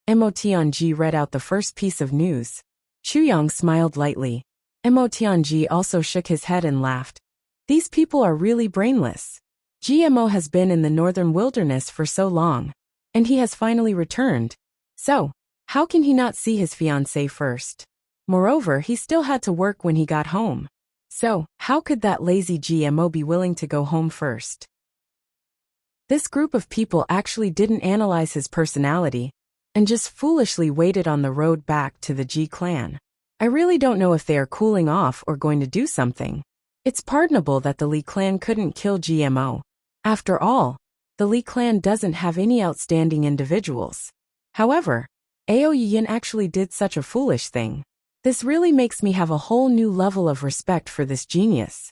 Mo Tianji read out the first piece of news. Chu Yang smiled lightly. Mo Tianji also shook his head and laughed. These people are really brainless. GMO has been in the northern wilderness for so long. And he has finally returned. So, how can he not see his fiancée first? Moreover, he still had to work when he got home. So, how could that lazy GMO be willing to go home first? This group of people actually didn't analyze his personality, and just foolishly waited on the road back to the G clan. I really don't know if they are cooling off or going to do something. It's pardonable that the Li clan couldn't kill GMO. After all, the Li clan doesn't have any outstanding individuals. However, Ao Yin actually did such a foolish thing. This really makes me have a whole new level of respect for this genius.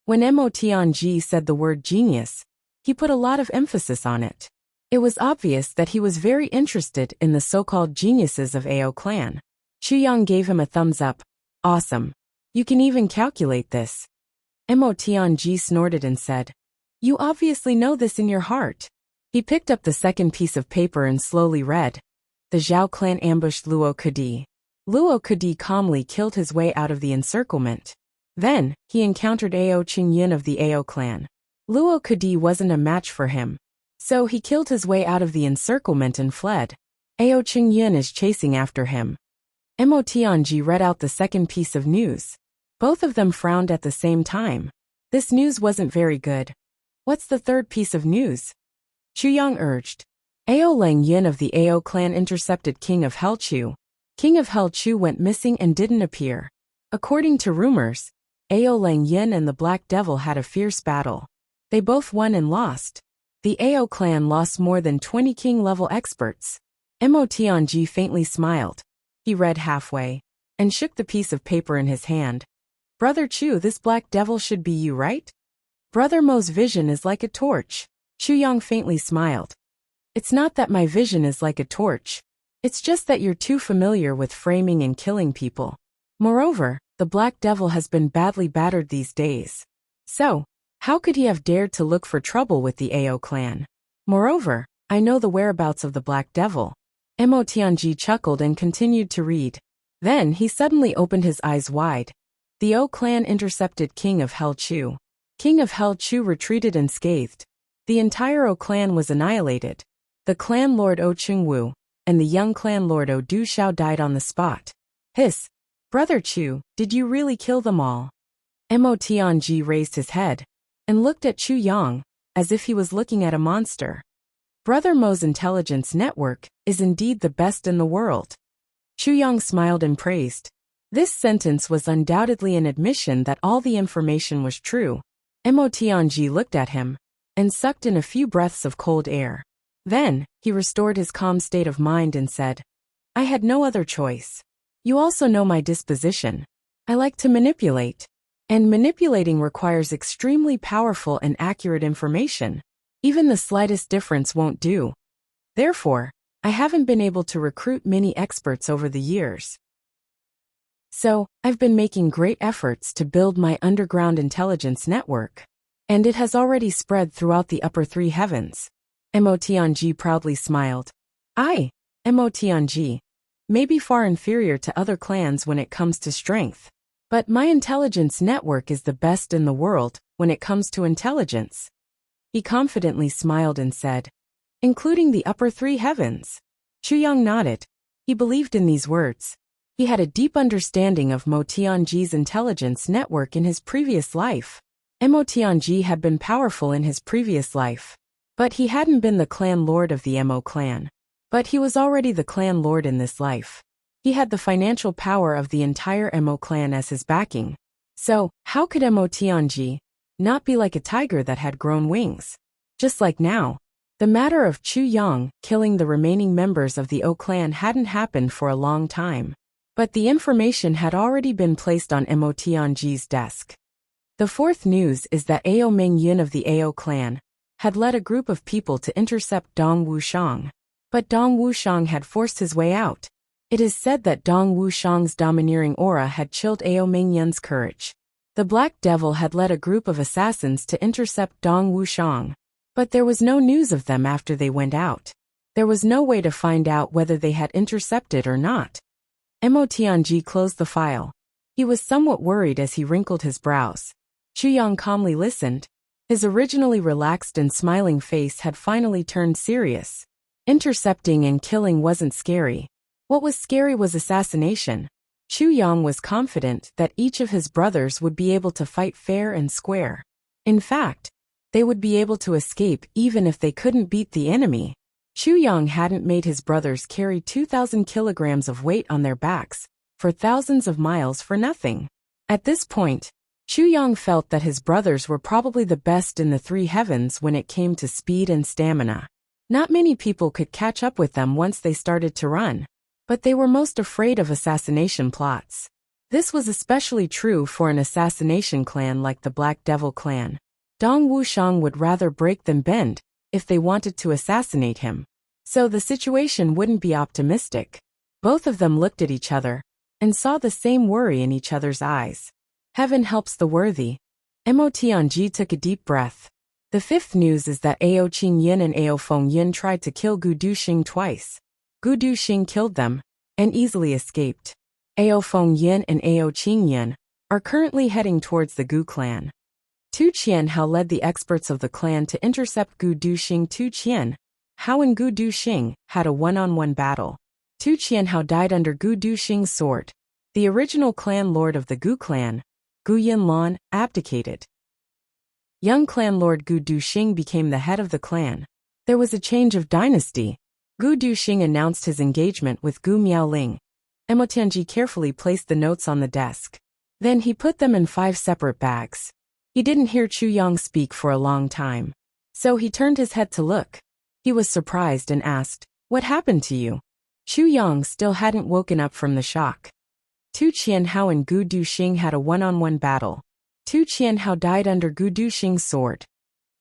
When Mo Tianji said the word genius, he put a lot of emphasis on it. It was obvious that he was very interested in the so-called geniuses of Ao clan. Chu Yang gave him a thumbs up. Awesome. You can even calculate this. Mo Tianji snorted and said, You obviously know this in your heart. He picked up the second piece of paper and slowly read. The Zhao clan ambushed Luo Kedi. Luo Kedi calmly killed his way out of the encirclement. Then, he encountered Ao Qingyin of the Ao clan. Luo Kedi wasn't a match for him. So he killed his way out of the encirclement and fled. Ao Qingyin is chasing after him. Mo Tianji read out the second piece of news. Both of them frowned at the same time. This news wasn't very good. What's the third piece of news? Chu Yang urged. Ao Lang Yin of the Ao clan intercepted King of Helchu. King of Helchu went missing and didn't appear. According to rumors, Ao Lang Yin and the Black Devil had a fierce battle. They both won and lost. The Ao clan lost more than 20 king-level experts. Mo Tianji faintly smiled. He read halfway, and shook the piece of paper in his hand. Brother Chu, this Black Devil should be you, right? Brother Mo's vision is like a torch. Chu Yang faintly smiled. It's not that my vision is like a torch. It's just that you're too familiar with framing and killing people. Moreover, the Black Devil has been badly battered these days. So, how could he have dared to look for trouble with the Ao clan? Moreover, I know the whereabouts of the Black Devil. Mo Tianji chuckled and continued to read. Then he suddenly opened his eyes wide. The O clan intercepted King of Helchu. King of Helchu retreated unscathed. The entire O clan was annihilated. The clan lord O Chungwu and the young clan lord O Du Xiao died on the spot. Hiss! Brother Chu, did you really kill them all? Mo Tianji raised his head and looked at Chu Yang, as if he was looking at a monster. Brother Mo's intelligence network is indeed the best in the world. Chu Yang smiled and praised. This sentence was undoubtedly an admission that all the information was true. Mo Tianji looked at him and sucked in a few breaths of cold air. Then, he restored his calm state of mind and said, I had no other choice. You also know my disposition. I like to manipulate. And manipulating requires extremely powerful and accurate information. Even the slightest difference won't do. Therefore, I haven't been able to recruit many experts over the years. So, I've been making great efforts to build my underground intelligence network. And it has already spread throughout the upper three heavens. Mo Tianji proudly smiled. Mo Tianji, may be far inferior to other clans when it comes to strength. But my intelligence network is the best in the world when it comes to intelligence. He confidently smiled and said, including the upper three heavens. Chu Yang nodded. He believed in these words. He had a deep understanding of Mo Tianji's intelligence network in his previous life. Mo Tianji had been powerful in his previous life. But he hadn't been the clan lord of the Mo clan. But he was already the clan lord in this life. He had the financial power of the entire Mo clan as his backing. So, how could Mo Tianji not be like a tiger that had grown wings? Just like now. The matter of Chu Yang killing the remaining members of the O clan hadn't happened for a long time. But the information had already been placed on Mo Tianji's desk. The fourth news is that Ao Mingyun of the Ao clan had led a group of people to intercept Dong Wuxiang. But Dong Wuxiang had forced his way out. It is said that Dong Wuxiang's domineering aura had chilled Ao Mingyun's courage. The Black Devil had led a group of assassins to intercept Dong Wuxiang. But there was no news of them after they went out. There was no way to find out whether they had intercepted or not. Mo Tianji closed the file. He was somewhat worried as he wrinkled his brows. Chu Yang calmly listened. His originally relaxed and smiling face had finally turned serious. Intercepting and killing wasn't scary. What was scary was assassination. Chu Yang was confident that each of his brothers would be able to fight fair and square. In fact, they would be able to escape even if they couldn't beat the enemy. Chu Yang hadn't made his brothers carry 2,000 kilograms of weight on their backs for thousands of miles for nothing. At this point, Chu Yang felt that his brothers were probably the best in the three heavens when it came to speed and stamina. Not many people could catch up with them once they started to run. But they were most afraid of assassination plots. This was especially true for an assassination clan like the Black Devil clan. Dong Wuxiang would rather break than bend if they wanted to assassinate him. So the situation wouldn't be optimistic. Both of them looked at each other and saw the same worry in each other's eyes. Heaven helps the worthy. Mo Tianji took a deep breath. The fifth news is that Ao Qingyin and Ao Fengyin tried to kill Gu Duxing twice. Gu Duxing killed them and easily escaped. Ao Fengyin and Ao Qingyin are currently heading towards the Gu clan. Tu Qianhao led the experts of the clan to intercept Gu Duxing. Tu Qianhao and Gu Duxing had a one-on-one battle. Tu Qianhao died under Gu Duxing's sword. The original clan lord of the Gu clan, Gu Yinlan, abdicated. Young clan lord Gu Duxing became the head of the clan. There was a change of dynasty. Gu Duxing announced his engagement with Gu Miaoling. Mo Tianji carefully placed the notes on the desk. Then he put them in 5 separate bags. He didn't hear Chu Yang speak for a long time. So he turned his head to look. He was surprised and asked, "What happened to you?" Chu Yang still hadn't woken up from the shock. Tu Qianhao and Gu Duxing had a one-on-one battle. Tu Qianhao died under Gu Duxing's sword.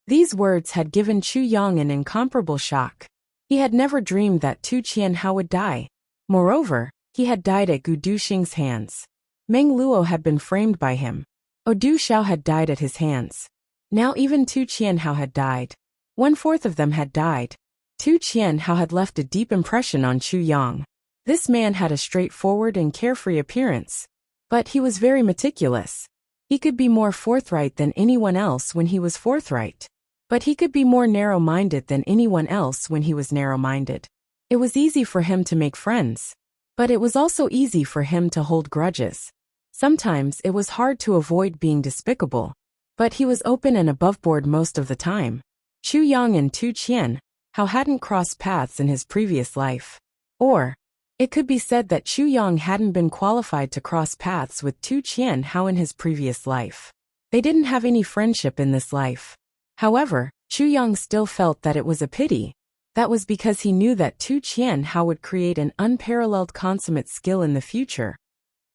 These words had given Chu Yang an incomparable shock. He had never dreamed that Tu Qianhao would die. Moreover, he had died at Gu Duxing's hands. Meng Luo had been framed by him. Du Xiao had died at his hands. Now even Tu Qianhao had died. 1/4 of them had died. Tu Qianhao had left a deep impression on Chu Yang. This man had a straightforward and carefree appearance. But he was very meticulous. He could be more forthright than anyone else when he was forthright. But he could be more narrow-minded than anyone else when he was narrow-minded. It was easy for him to make friends. But it was also easy for him to hold grudges. Sometimes it was hard to avoid being despicable. But he was open and aboveboard most of the time. Chu Yang and Tu Qian Hao hadn't crossed paths in his previous life. Or, it could be said that Chu Yang hadn't been qualified to cross paths with Tu Qian Hao in his previous life. They didn't have any friendship in this life. However, Chu Yang still felt that it was a pity. That was because he knew that Tu Qian Hao would create an unparalleled consummate skill in the future.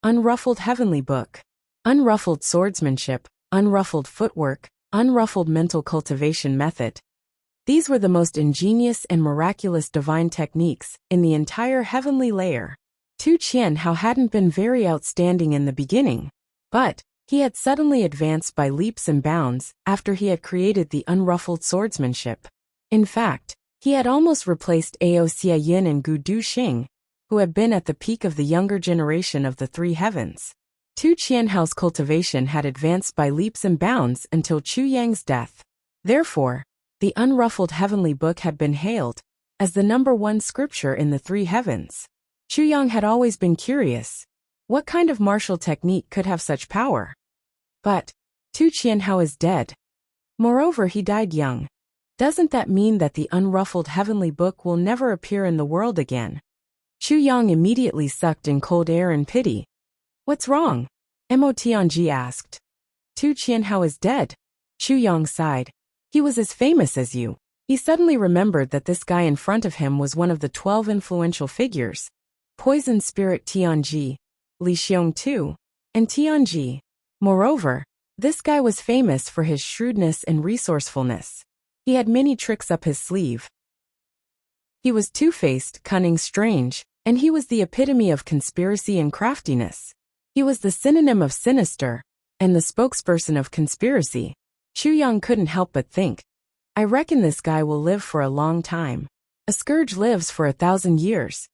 Unruffled heavenly book. Unruffled swordsmanship, unruffled footwork, unruffled mental cultivation method. These were the most ingenious and miraculous divine techniques in the entire heavenly layer. Tu Qian Hao hadn't been very outstanding in the beginning, but he had suddenly advanced by leaps and bounds after he had created the unruffled swordsmanship. In fact, he had almost replaced Ao Xia Yin and Gu Du Xing, who had been at the peak of the younger generation of the three heavens. Tu Qian Hao's cultivation had advanced by leaps and bounds until Chu Yang's death. Therefore, the unruffled heavenly book had been hailed as the #1 scripture in the three heavens. Chu Yang had always been curious. What kind of martial technique could have such power? But Tu Qian Hao is dead. Moreover, he died young. Doesn't that mean that the unruffled heavenly book will never appear in the world again? Chu Yang immediately sucked in cold air in pity. What's wrong? Mo Tianji asked. Tu Qian Hao is dead. Chu Yang sighed. He was as famous as you. He suddenly remembered that this guy in front of him was one of the 12 influential figures. Poison Spirit Tianji, Li Xiong too, and Tianji. Moreover, this guy was famous for his shrewdness and resourcefulness. He had many tricks up his sleeve. He was two-faced, cunning, strange, and he was the epitome of conspiracy and craftiness. He was the synonym of sinister, and the spokesperson of conspiracy. Chu Yang couldn't help but think, I reckon this guy will live for a long time. A scourge lives for 1,000 years.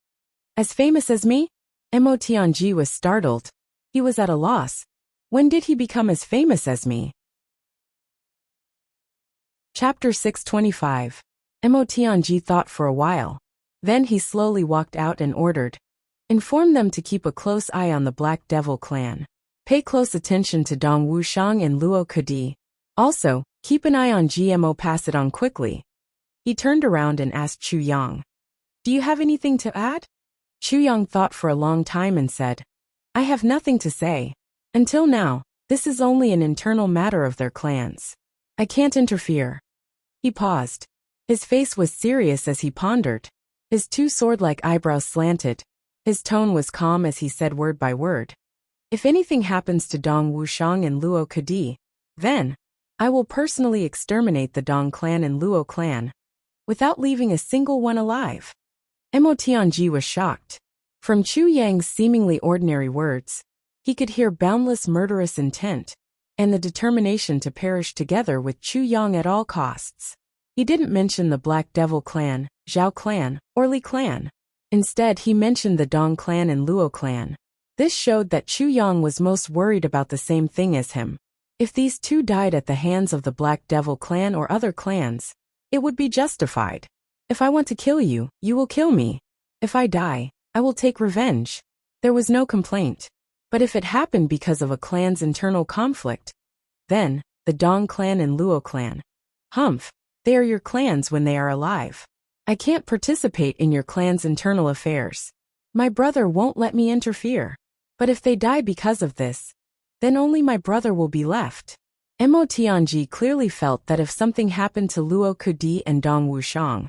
As famous as me? Mo Tianji was startled. He was at a loss. When did he become as famous as me? Chapter 625. Mo Tianji thought for a while. Then he slowly walked out and ordered, inform them to keep a close eye on the Black Devil clan. Pay close attention to Dong Wushang and Luo Kudi. Also, keep an eye on GMO, pass it on quickly. He turned around and asked Chu Yang, do you have anything to add? Chu Yang thought for a long time and said, I have nothing to say. Until now, this is only an internal matter of their clans. I can't interfere. He paused. His face was serious as he pondered. His two sword-like eyebrows slanted. His tone was calm as he said word by word. If anything happens to Dong Wushang and Luo Kudi, then I will personally exterminate the Dong clan and Luo clan, without leaving a single one alive. Mo Tianji was shocked. From Chu Yang's seemingly ordinary words, he could hear boundless murderous intent, and the determination to perish together with Chu Yang at all costs. He didn't mention the Black Devil clan, Zhao clan, or Li clan. Instead, he mentioned the Dong clan and Luo clan. This showed that Chu Yang was most worried about the same thing as him. If these two died at the hands of the Black Devil clan or other clans, it would be justified. If I want to kill you, you will kill me. If I die, I will take revenge. There was no complaint. But if it happened because of a clan's internal conflict, then, the Dong clan and Luo clan. Humph, they are your clans when they are alive. I can't participate in your clan's internal affairs. My brother won't let me interfere. But if they die because of this, then only my brother will be left. Mo Tianji clearly felt that if something happened to Luo Kudi and Dong Wushang,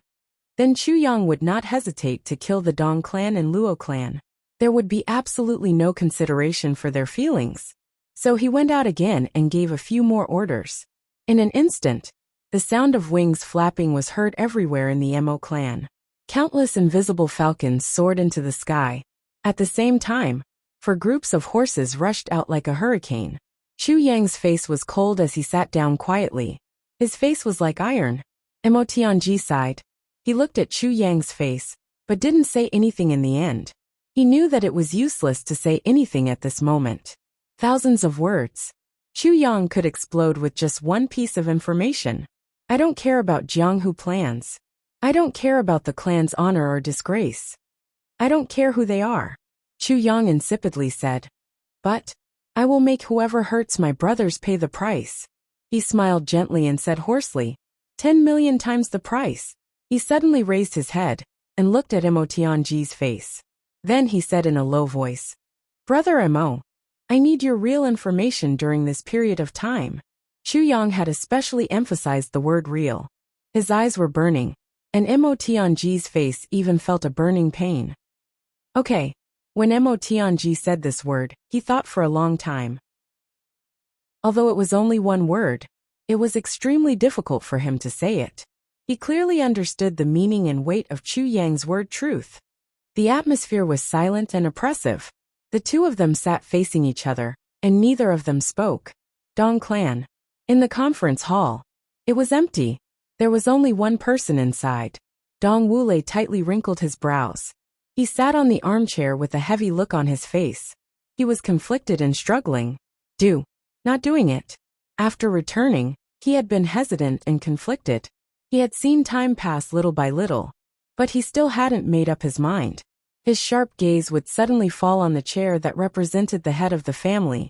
then Chu Yang would not hesitate to kill the Dong clan and Luo clan. There would be absolutely no consideration for their feelings. So he went out again and gave a few more orders. In an instant, the sound of wings flapping was heard everywhere in the Mo clan. Countless invisible falcons soared into the sky. At the same time, for groups of horses rushed out like a hurricane. Chu Yang's face was cold as he sat down quietly. His face was like iron. Mo Tianji sighed. He looked at Chu Yang's face, but didn't say anything in the end. He knew that it was useless to say anything at this moment. Thousands of words. Chu Yang could explode with just one piece of information. I don't care about Jianghu plans. I don't care about the clan's honor or disgrace. I don't care who they are. Chu Yang insipidly said. But I will make whoever hurts my brothers pay the price. He smiled gently and said hoarsely, 10 million times the price. He suddenly raised his head and looked at Mo Tianji's face. Then he said in a low voice, "Brother Mo, I need your real information during this period of time." Chu Yang had especially emphasized the word real. His eyes were burning, and Mo Tianji's face even felt a burning pain. Okay. When Mo Tianji said this word, he thought for a long time. Although it was only one word, it was extremely difficult for him to say it. He clearly understood the meaning and weight of Chu Yang's word truth. The atmosphere was silent and oppressive. The two of them sat facing each other, and neither of them spoke. Dong Clan. In the conference hall. It was empty. There was only one person inside. Dong Wulei tightly wrinkled his brows. He sat on the armchair with a heavy look on his face. He was conflicted and struggling. Not doing it. After returning, he had been hesitant and conflicted. He had seen time pass little by little. But he still hadn't made up his mind. His sharp gaze would suddenly fall on the chair that represented the head of the family,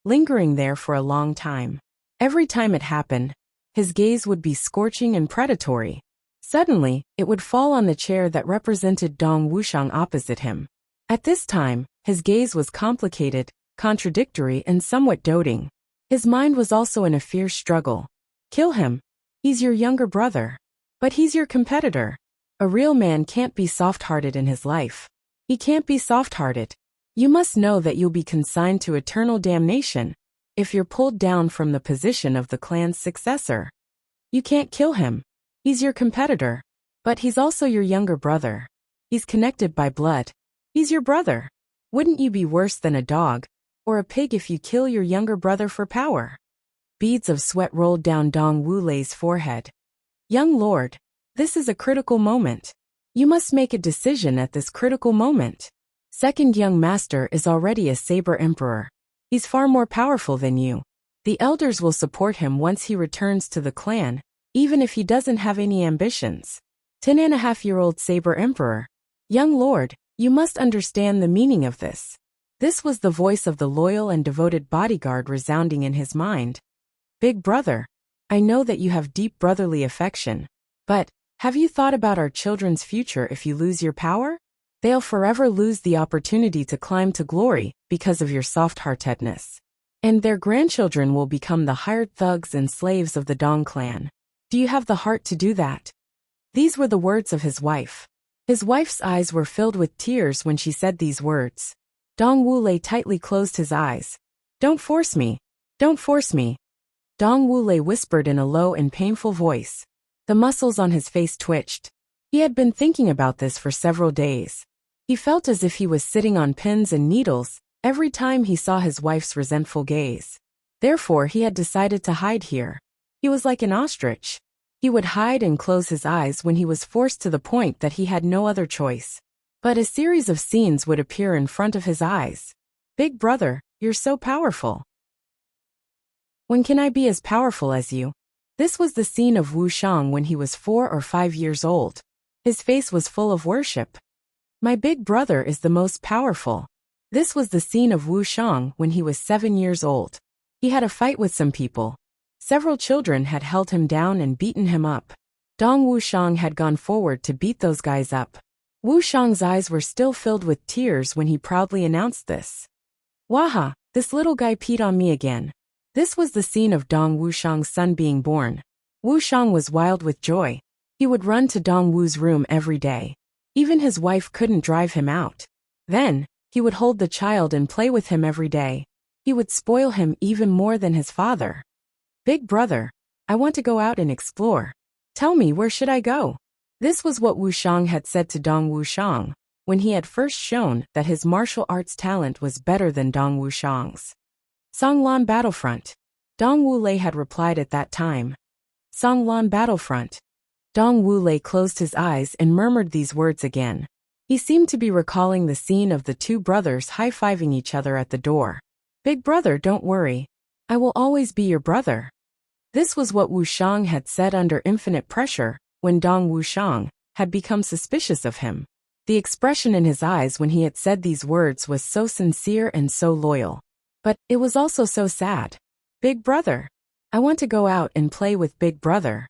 lingering there for a long time. Every time it happened, his gaze would be scorching and predatory. Suddenly, it would fall on the chair that represented Dong Wuxiang opposite him. At this time, his gaze was complicated, contradictory, and somewhat doting. His mind was also in a fierce struggle. Kill him. He's your younger brother. But he's your competitor. A real man can't be soft-hearted in his life. He can't be soft-hearted. You must know that you'll be consigned to eternal damnation if you're pulled down from the position of the clan's successor. You can't kill him. He's your competitor. But he's also your younger brother. He's connected by blood. He's your brother. Wouldn't you be worse than a dog or a pig if you kill your younger brother for power? Beads of sweat rolled down Dong Wulei's forehead. Young lord, this is a critical moment. You must make a decision at this critical moment. Second young master is already a saber emperor. He's far more powerful than you. The elders will support him once he returns to the clan, even if he doesn't have any ambitions. 10.5-year-old saber emperor. Young lord, you must understand the meaning of this. This was the voice of the loyal and devoted bodyguard resounding in his mind. Big brother, I know that you have deep brotherly affection. But, have you thought about our children's future if you lose your power? They'll forever lose the opportunity to climb to glory because of your soft-heartedness. And their grandchildren will become the hired thugs and slaves of the Dong clan. Do you have the heart to do that? These were the words of his wife. His wife's eyes were filled with tears when she said these words. Dong Wulei tightly closed his eyes. Don't force me. Don't force me. Dong Wulei whispered in a low and painful voice. The muscles on his face twitched. He had been thinking about this for several days. He felt as if he was sitting on pins and needles every time he saw his wife's resentful gaze. Therefore, he had decided to hide here. He was like an ostrich. He would hide and close his eyes when he was forced to the point that he had no other choice. But a series of scenes would appear in front of his eyes. Big brother, you're so powerful. When can I be as powerful as you? This was the scene of Wuxiang when he was 4 or 5 years old. His face was full of worship. My big brother is the most powerful. This was the scene of Wuxiang when he was 7 years old. He had a fight with some people. Several children had held him down and beaten him up. Dong Wuxiang had gone forward to beat those guys up. Wuxiang's eyes were still filled with tears when he proudly announced this. Waha, this little guy peed on me again. This was the scene of Dong Wuxiang's son being born. Wuxiang was wild with joy. He would run to Dong Wu's room every day. Even his wife couldn't drive him out. Then, he would hold the child and play with him every day. He would spoil him even more than his father. Big brother, I want to go out and explore. Tell me, where should I go? This was what Wuxiang had said to Dong Wuxiang when he had first shown that his martial arts talent was better than Dong Wuxiang's. Songlan Battlefront. Dong Wulei had replied at that time. Songlan Battlefront. Dong Wulei closed his eyes and murmured these words again. He seemed to be recalling the scene of the two brothers high-fiving each other at the door. Big brother, don't worry. I will always be your brother. This was what Wuxiang had said under infinite pressure when Dong Wuxiang had become suspicious of him. The expression in his eyes when he had said these words was so sincere and so loyal. But it was also so sad. Big brother. I want to go out and play with big brother.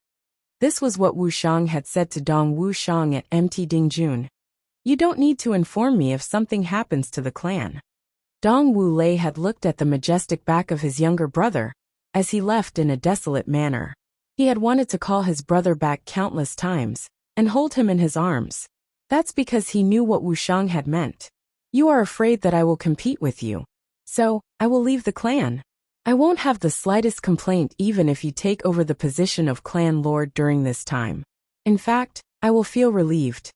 This was what Wu Shang had said to Dong Wu Shang at Mt Dingjun. You don't need to inform me if something happens to the clan. Dong Wu Lei had looked at the majestic back of his younger brother, as he left in a desolate manner. He had wanted to call his brother back countless times, and hold him in his arms. That's because he knew what Wu Shang had meant. You are afraid that I will compete with you. So, I will leave the clan. I won't have the slightest complaint even if you take over the position of clan lord during this time. In fact, I will feel relieved.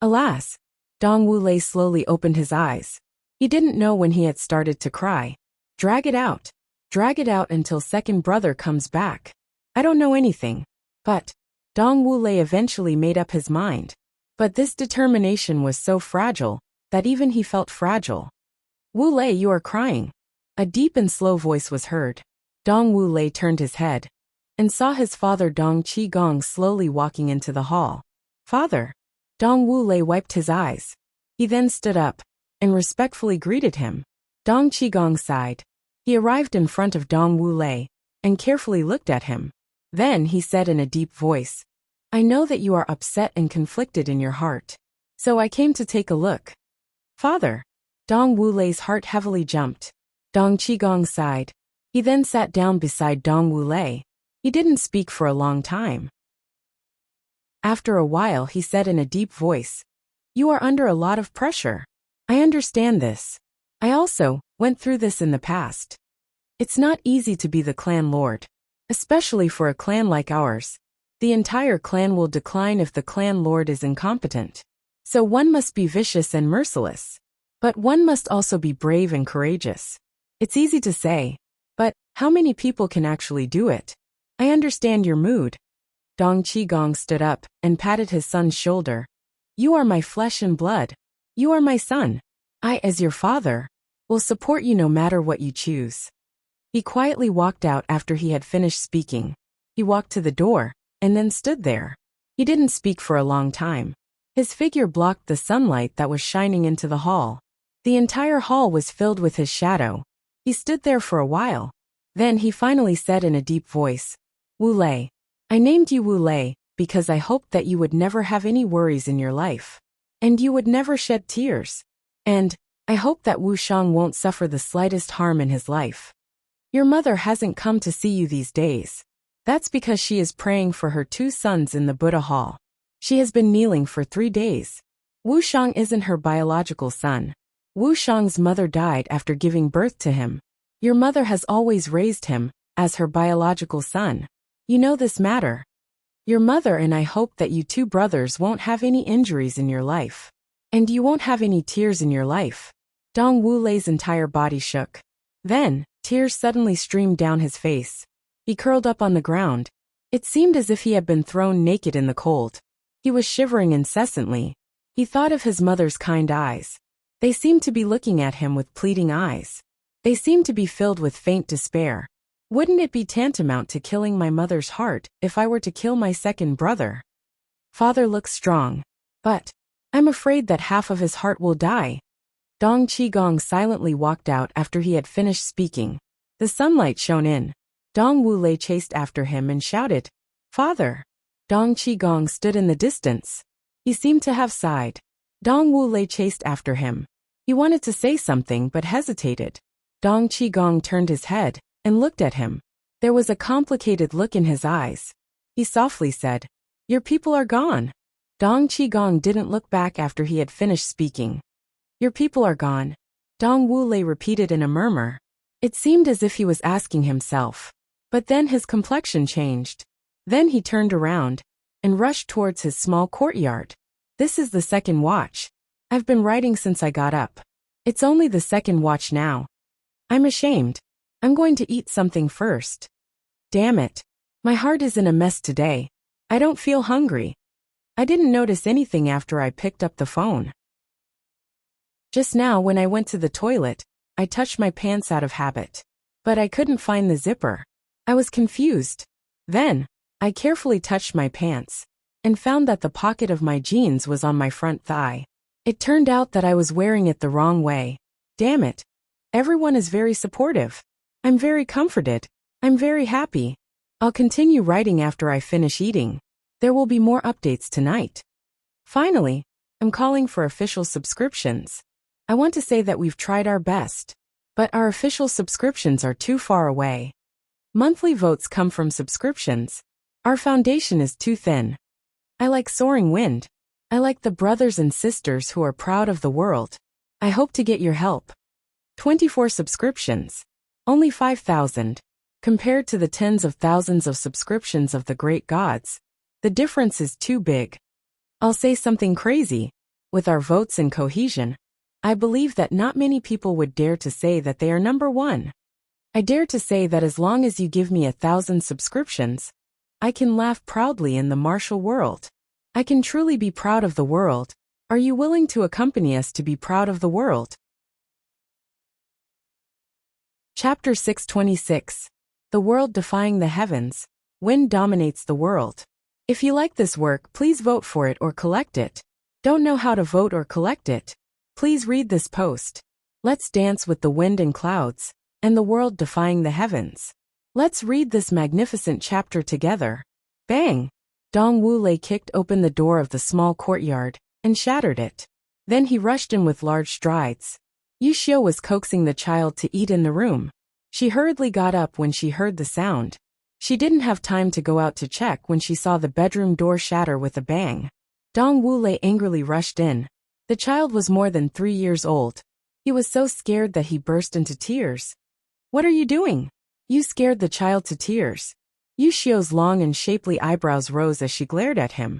Alas! Dong Wu Lei slowly opened his eyes. He didn't know when he had started to cry. Drag it out. Drag it out until second brother comes back. I don't know anything. But, Dong Wu Lei eventually made up his mind. But this determination was so fragile, that even he felt fragile. Wu Lei, you are crying. A deep and slow voice was heard. Dong Wu Lei turned his head, and saw his father Dong Qigong slowly walking into the hall. Father! Dong Wu Lei wiped his eyes. He then stood up, and respectfully greeted him. Dong Qigong sighed. He arrived in front of Dong Wu Lei, and carefully looked at him. Then he said in a deep voice, I know that you are upset and conflicted in your heart. So I came to take a look. Father! Dong Wu Lei's heart heavily jumped. Dong Qigong sighed. He then sat down beside Dong Wu Lei. He didn't speak for a long time. After a while he said in a deep voice, You are under a lot of pressure. I understand this. I also went through this in the past. It's not easy to be the clan lord. Especially for a clan like ours. The entire clan will decline if the clan lord is incompetent. So one must be vicious and merciless. But one must also be brave and courageous. It's easy to say. But, how many people can actually do it? I understand your mood. Dong Qigong stood up, and patted his son's shoulder. You are my flesh and blood. You are my son. I, as your father, will support you no matter what you choose. He quietly walked out after he had finished speaking. He walked to the door, and then stood there. He didn't speak for a long time. His figure blocked the sunlight that was shining into the hall. The entire hall was filled with his shadow. He stood there for a while. Then he finally said in a deep voice, Wu Lei. I named you Wu Lei because I hoped that you would never have any worries in your life. And you would never shed tears. And, I hope that Wu Shang won't suffer the slightest harm in his life. Your mother hasn't come to see you these days. That's because she is praying for her 2 sons in the Buddha Hall. She has been kneeling for 3 days. Wu Shang isn't her biological son. Wu Shang's mother died after giving birth to him. Your mother has always raised him as her biological son. You know this matter. Your mother and I hope that you 2 brothers won't have any injuries in your life. And you won't have any tears in your life. Dong Wu Lei's entire body shook. Then, tears suddenly streamed down his face. He curled up on the ground. It seemed as if he had been thrown naked in the cold. He was shivering incessantly. He thought of his mother's kind eyes. They seemed to be looking at him with pleading eyes. They seemed to be filled with faint despair. Wouldn't it be tantamount to killing my mother's heart if I were to kill my second brother? Father looks strong. But, I'm afraid that half of his heart will die. Dong Qigong silently walked out after he had finished speaking. The sunlight shone in. Dong Wu Lei chased after him and shouted, Father! Dong Qigong stood in the distance. He seemed to have sighed. Dong Wu Lei chased after him. He wanted to say something but hesitated. Dong Qigong turned his head and looked at him. There was a complicated look in his eyes. He softly said, Your people are gone. Dong Qigong didn't look back after he had finished speaking. Your people are gone. Dong Wu Lei repeated in a murmur. It seemed as if he was asking himself. But then his complexion changed. Then he turned around and rushed towards his small courtyard. This is the second watch. I've been writing since I got up. It's only the second watch now. I'm ashamed. I'm going to eat something first. Damn it. My heart is in a mess today. I don't feel hungry. I didn't notice anything after I picked up the phone. Just now when I went to the toilet, I touched my pants out of habit. But I couldn't find the zipper. I was confused. Then, I carefully touched my pants, and found that the pocket of my jeans was on my front thigh. It turned out that I was wearing it the wrong way. Damn it. Everyone is very supportive. I'm very comforted. I'm very happy. I'll continue writing after I finish eating. There will be more updates tonight. Finally, I'm calling for official subscriptions. I want to say that we've tried our best, but our official subscriptions are too far away. Monthly votes come from subscriptions. Our foundation is too thin. I like soaring wind. I like the brothers and sisters who are proud of the world. I hope to get your help. 24 subscriptions. Only 5,000. Compared to the tens of thousands of subscriptions of the great gods, the difference is too big. I'll say something crazy. With our votes and cohesion, I believe that not many people would dare to say that they are number one. I dare to say that as long as you give me 1,000 subscriptions, I can laugh proudly in the martial world. I can truly be proud of the world. Are you willing to accompany us to be proud of the world? Chapter 626. The World Defying the Heavens. Wind Dominates the World. If you like this work, please vote for it or collect it. Don't know how to vote or collect it? Please read this post. Let's dance with the wind and clouds, and the world defying the heavens. Let's read this magnificent chapter together. Bang! Dong Wulei kicked open the door of the small courtyard and shattered it. Then he rushed in with large strides. Wuxia was coaxing the child to eat in the room. She hurriedly got up when she heard the sound. She didn't have time to go out to check when she saw the bedroom door shatter with a bang. Dong Wulei angrily rushed in. The child was more than 3 years old. He was so scared that he burst into tears. What are you doing? You scared the child to tears. Wuxia's long and shapely eyebrows rose as she glared at him.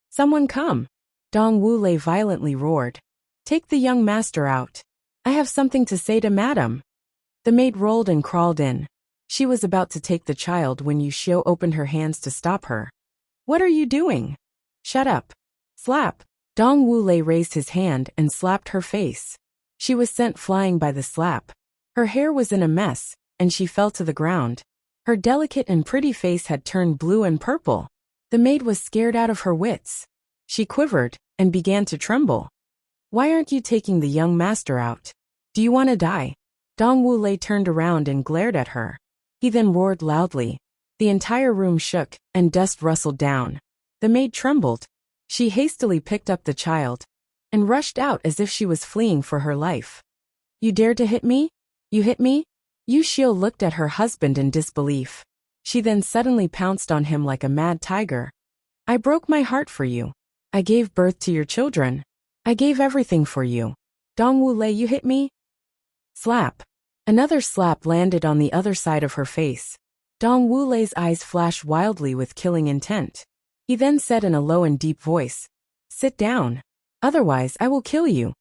Someone come! Dong Wulei violently roared. Take the young master out. I have something to say to madam. The maid rolled and crawled in. She was about to take the child when Wuxia opened her hands to stop her. What are you doing? Shut up. Slap. Dong Wulei raised his hand and slapped her face. She was sent flying by the slap. Her hair was in a mess, and she fell to the ground. Her delicate and pretty face had turned blue and purple. The maid was scared out of her wits. She quivered and began to tremble. Why aren't you taking the young master out? Do you want to die? Dong Wulei turned around and glared at her. He then roared loudly. The entire room shook, and dust rustled down. The maid trembled. She hastily picked up the child and rushed out as if she was fleeing for her life. You dared to hit me? You hit me? Wuxia looked at her husband in disbelief. She then suddenly pounced on him like a mad tiger. I broke my heart for you. I gave birth to your children. I gave everything for you. Dong Wulei, you hit me? Slap. Another slap landed on the other side of her face. Dong Wulei's eyes flashed wildly with killing intent. He then said in a low and deep voice, Sit down. Otherwise I will kill you.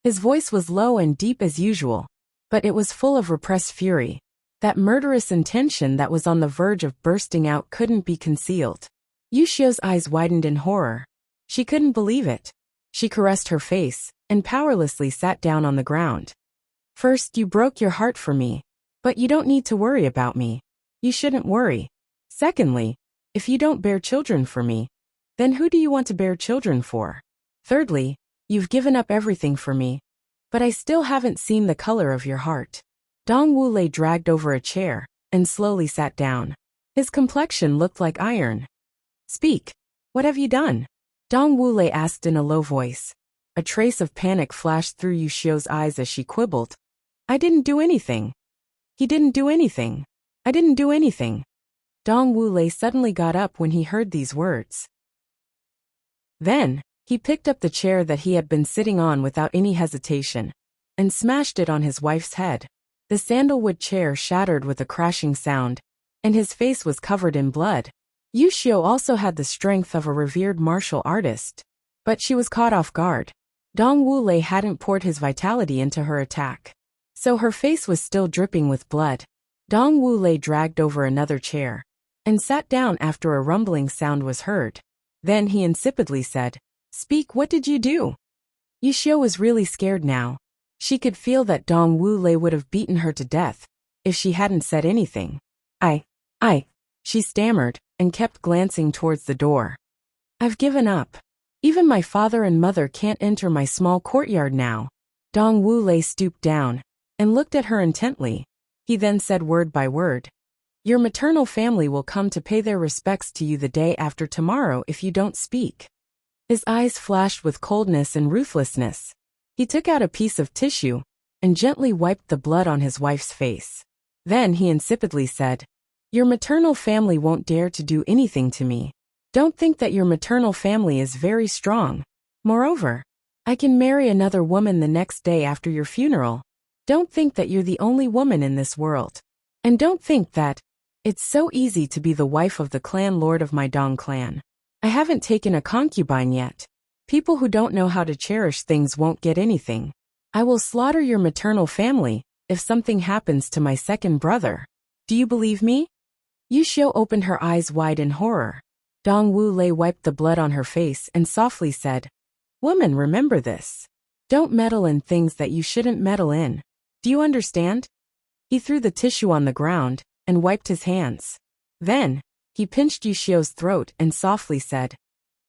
His voice was low and deep as usual, but it was full of repressed fury. That murderous intention that was on the verge of bursting out couldn't be concealed. Wuxia's eyes widened in horror. She couldn't believe it. She caressed her face and powerlessly sat down on the ground. First, you broke your heart for me, but you don't need to worry about me. You shouldn't worry. Secondly, if you don't bear children for me, then who do you want to bear children for? Thirdly, you've given up everything for me, but I still haven't seen the color of your heart. Dong Wulei dragged over a chair and slowly sat down. His complexion looked like iron. Speak. What have you done? Dong Wulei asked in a low voice. A trace of panic flashed through Wuxia's eyes as she quibbled. I didn't do anything. He didn't do anything. I didn't do anything. Dong Wulei suddenly got up when he heard these words. Then, he picked up the chair that he had been sitting on without any hesitation and smashed it on his wife's head. The sandalwood chair shattered with a crashing sound, and his face was covered in blood. Wuxia also had the strength of a revered martial artist, but she was caught off guard. Dong Wulei hadn't poured his vitality into her attack, so her face was still dripping with blood. Dong Wulei dragged over another chair and sat down after a rumbling sound was heard. Then he insipidly said, Speak, what did you do? Wuxia was really scared now. She could feel that Dong Wulei would have beaten her to death if she hadn't said anything. She stammered and kept glancing towards the door. I've given up. Even my father and mother can't enter my small courtyard now. Dong Wulei stooped down and looked at her intently. He then said word by word, Your maternal family will come to pay their respects to you the day after tomorrow if you don't speak. His eyes flashed with coldness and ruthlessness. He took out a piece of tissue and gently wiped the blood on his wife's face. Then he insipidly said, "Your maternal family won't dare to do anything to me. Don't think that your maternal family is very strong. Moreover, I can marry another woman the next day after your funeral. Don't think that you're the only woman in this world. And don't think that it's so easy to be the wife of the clan lord of my Dong clan. I haven't taken a concubine yet. People who don't know how to cherish things won't get anything. I will slaughter your maternal family if something happens to my second brother. Do you believe me?" Yu Xiu opened her eyes wide in horror. Dong Wu Lei wiped the blood on her face and softly said, "Woman, remember this. Don't meddle in things that you shouldn't meddle in. Do you understand?" He threw the tissue on the ground and wiped his hands. Then, he pinched Yu Xiu's throat and softly said,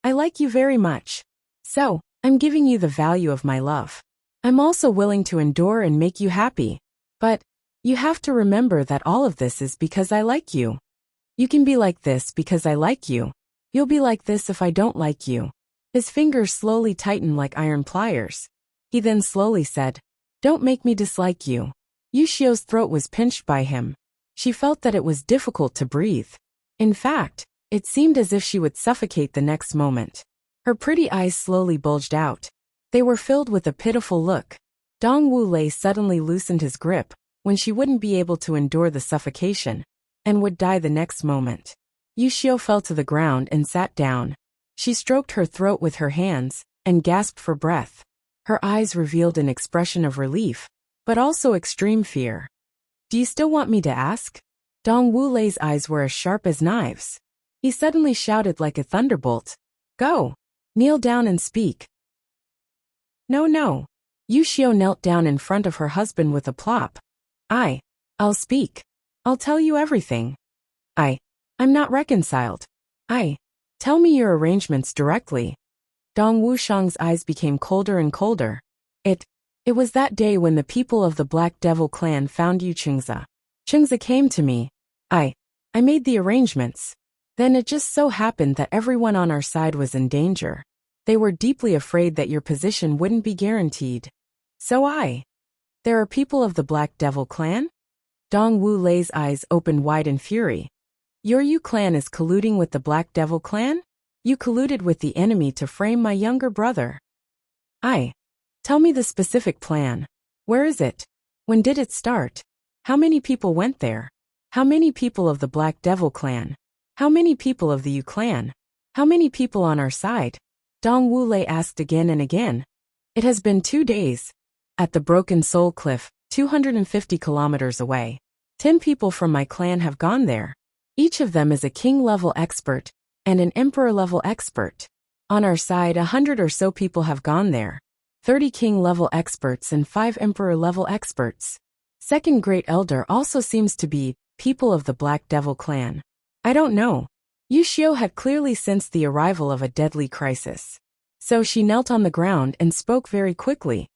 "I like you very much. So, I'm giving you the value of my love. I'm also willing to endure and make you happy. But, you have to remember that all of this is because I like you. You can be like this because I like you. You'll be like this if I don't like you." His fingers slowly tightened like iron pliers. He then slowly said, "Don't make me dislike you." Yu Xiu's throat was pinched by him. She felt that it was difficult to breathe. In fact, it seemed as if she would suffocate the next moment. Her pretty eyes slowly bulged out. They were filled with a pitiful look. Dong Wu Lei suddenly loosened his grip when she wouldn't be able to endure the suffocation and would die the next moment. Yu Xiu fell to the ground and sat down. She stroked her throat with her hands and gasped for breath. Her eyes revealed an expression of relief, but also extreme fear. "Do you still want me to ask?" Dong Wu Lei's eyes were as sharp as knives. He suddenly shouted like a thunderbolt, "Go! Kneel down and speak." "No, no." Yu Xiu knelt down in front of her husband with a plop. I'll speak. I'll tell you everything. I'm not reconciled. Tell me your arrangements directly." Dong Wushang's eyes became colder and colder. It was that day when the people of the Black Devil clan found you, Chengza. Chengza came to me. I made the arrangements. Then it just so happened that everyone on our side was in danger. They were deeply afraid that your position wouldn't be guaranteed. So There are people of the Black Devil clan? Dong Wu Lei's eyes opened wide in fury. Your Yu clan is colluding with the Black Devil clan? You colluded with the enemy to frame my younger brother. Tell me the specific plan. Where is it? When did it start? How many people went there? How many people of the Black Devil clan? How many people of the Yu clan? How many people on our side? Dong Wu Lei asked again and again. It has been 2 days. At the Broken Soul Cliff, 250 kilometers away. 10 people from my clan have gone there. Each of them is a king-level expert and an emperor-level expert. On our side, 100 or so people have gone there. 30 king-level experts and 5 emperor-level experts. Second Great Elder also seems to be people of the Black Devil clan. I don't know. Yu Xiu had clearly sensed the arrival of a deadly crisis. So she knelt on the ground and spoke very quickly.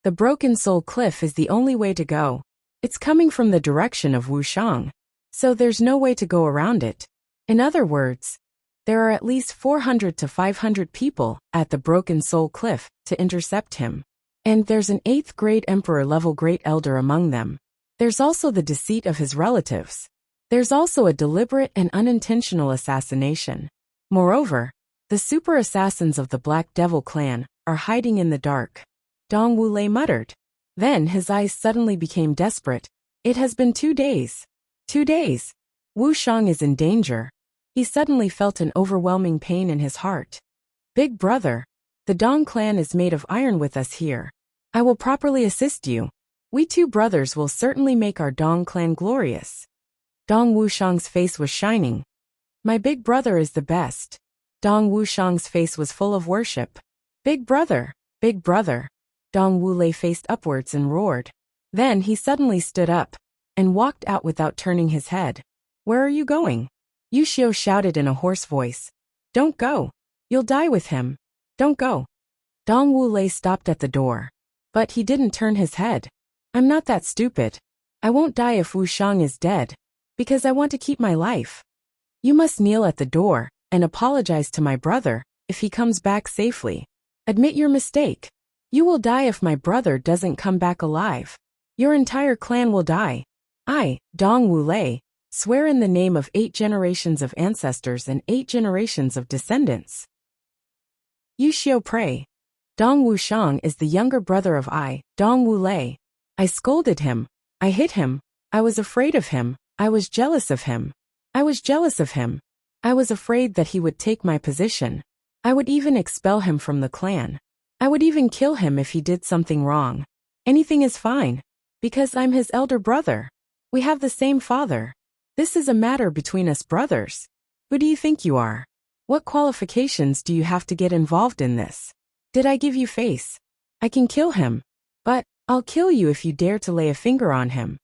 The Broken Soul Cliff is the only way to go. It's coming from the direction of Wushang. So there's no way to go around it. In other words, there are at least 400 to 500 people at the Broken Soul Cliff to intercept him. And there's an 8th grade emperor-level Great Elder among them. There's also the deceit of his relatives. There's also a deliberate and unintentional assassination. Moreover, the super assassins of the Black Devil clan are hiding in the dark. Dong Wu Lei muttered. Then his eyes suddenly became desperate. It has been 2 days. 2 days. Wu Shang is in danger. He suddenly felt an overwhelming pain in his heart. Big brother, the Dong clan is made of iron with us here. I will properly assist you. We 2 brothers will certainly make our Dong clan glorious. Dong Wushang's face was shining. My big brother is the best. Dong Wushang's face was full of worship. Big brother, Big brother. Dong Wu Lei faced upwards and roared. Then he suddenly stood up and walked out without turning his head. Where are you going? Yu Xiu shouted in a hoarse voice. Don't go. You'll die with him. Don't go. Dong Wu Lei stopped at the door. But he didn't turn his head. I'm not that stupid. I won't die if Wu Shang is dead. Because I want to keep my life. You must kneel at the door and apologize to my brother if he comes back safely. Admit your mistake. You will die if my brother doesn't come back alive. Your entire clan will die. I, Dong Wulei, swear in the name of 8 generations of ancestors and 8 generations of descendants. Yu Xiu pray. Dong Wushang is the younger brother of I, Dong Wulei. I scolded him. I hit him. I was afraid of him. I was jealous of him. I was jealous of him. I was afraid that he would take my position. I would even expel him from the clan. I would even kill him if he did something wrong. Anything is fine. Because I'm his elder brother. We have the same father. This is a matter between us brothers. Who do you think you are? What qualifications do you have to get involved in this? Did I give you face? I can kill him. But I'll kill you if you dare to lay a finger on him.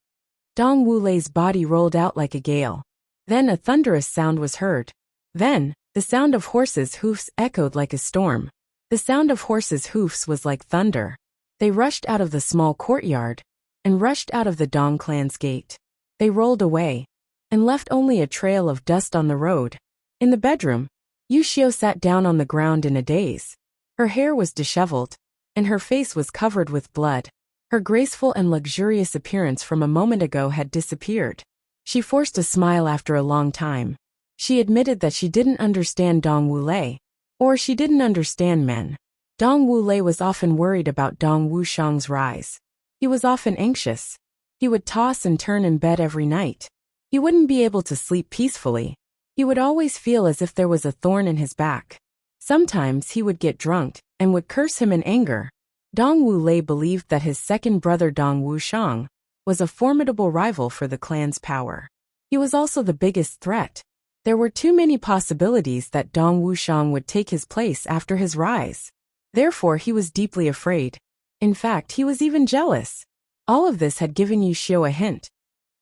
Dong Wulei's body rolled out like a gale. Then a thunderous sound was heard. Then, the sound of horses' hoofs echoed like a storm. The sound of horses' hoofs was like thunder. They rushed out of the small courtyard, and rushed out of the Dong clan's gate. They rolled away, and left only a trail of dust on the road. In the bedroom, Yu Xiu sat down on the ground in a daze. Her hair was disheveled, and her face was covered with blood. Her graceful and luxurious appearance from a moment ago had disappeared. She forced a smile after a long time. She admitted that she didn't understand Dong Wulei, or she didn't understand men. Dong Wulei was often worried about Dong Wushang's rise. He was often anxious. He would toss and turn in bed every night. He wouldn't be able to sleep peacefully. He would always feel as if there was a thorn in his back. Sometimes he would get drunk and would curse him in anger. Dong Wulei believed that his second brother Dong Wushang was a formidable rival for the clan's power. He was also the biggest threat. There were too many possibilities that Dong Wushang would take his place after his rise. Therefore he was deeply afraid. In fact, he was even jealous. All of this had given Yu Xiu a hint.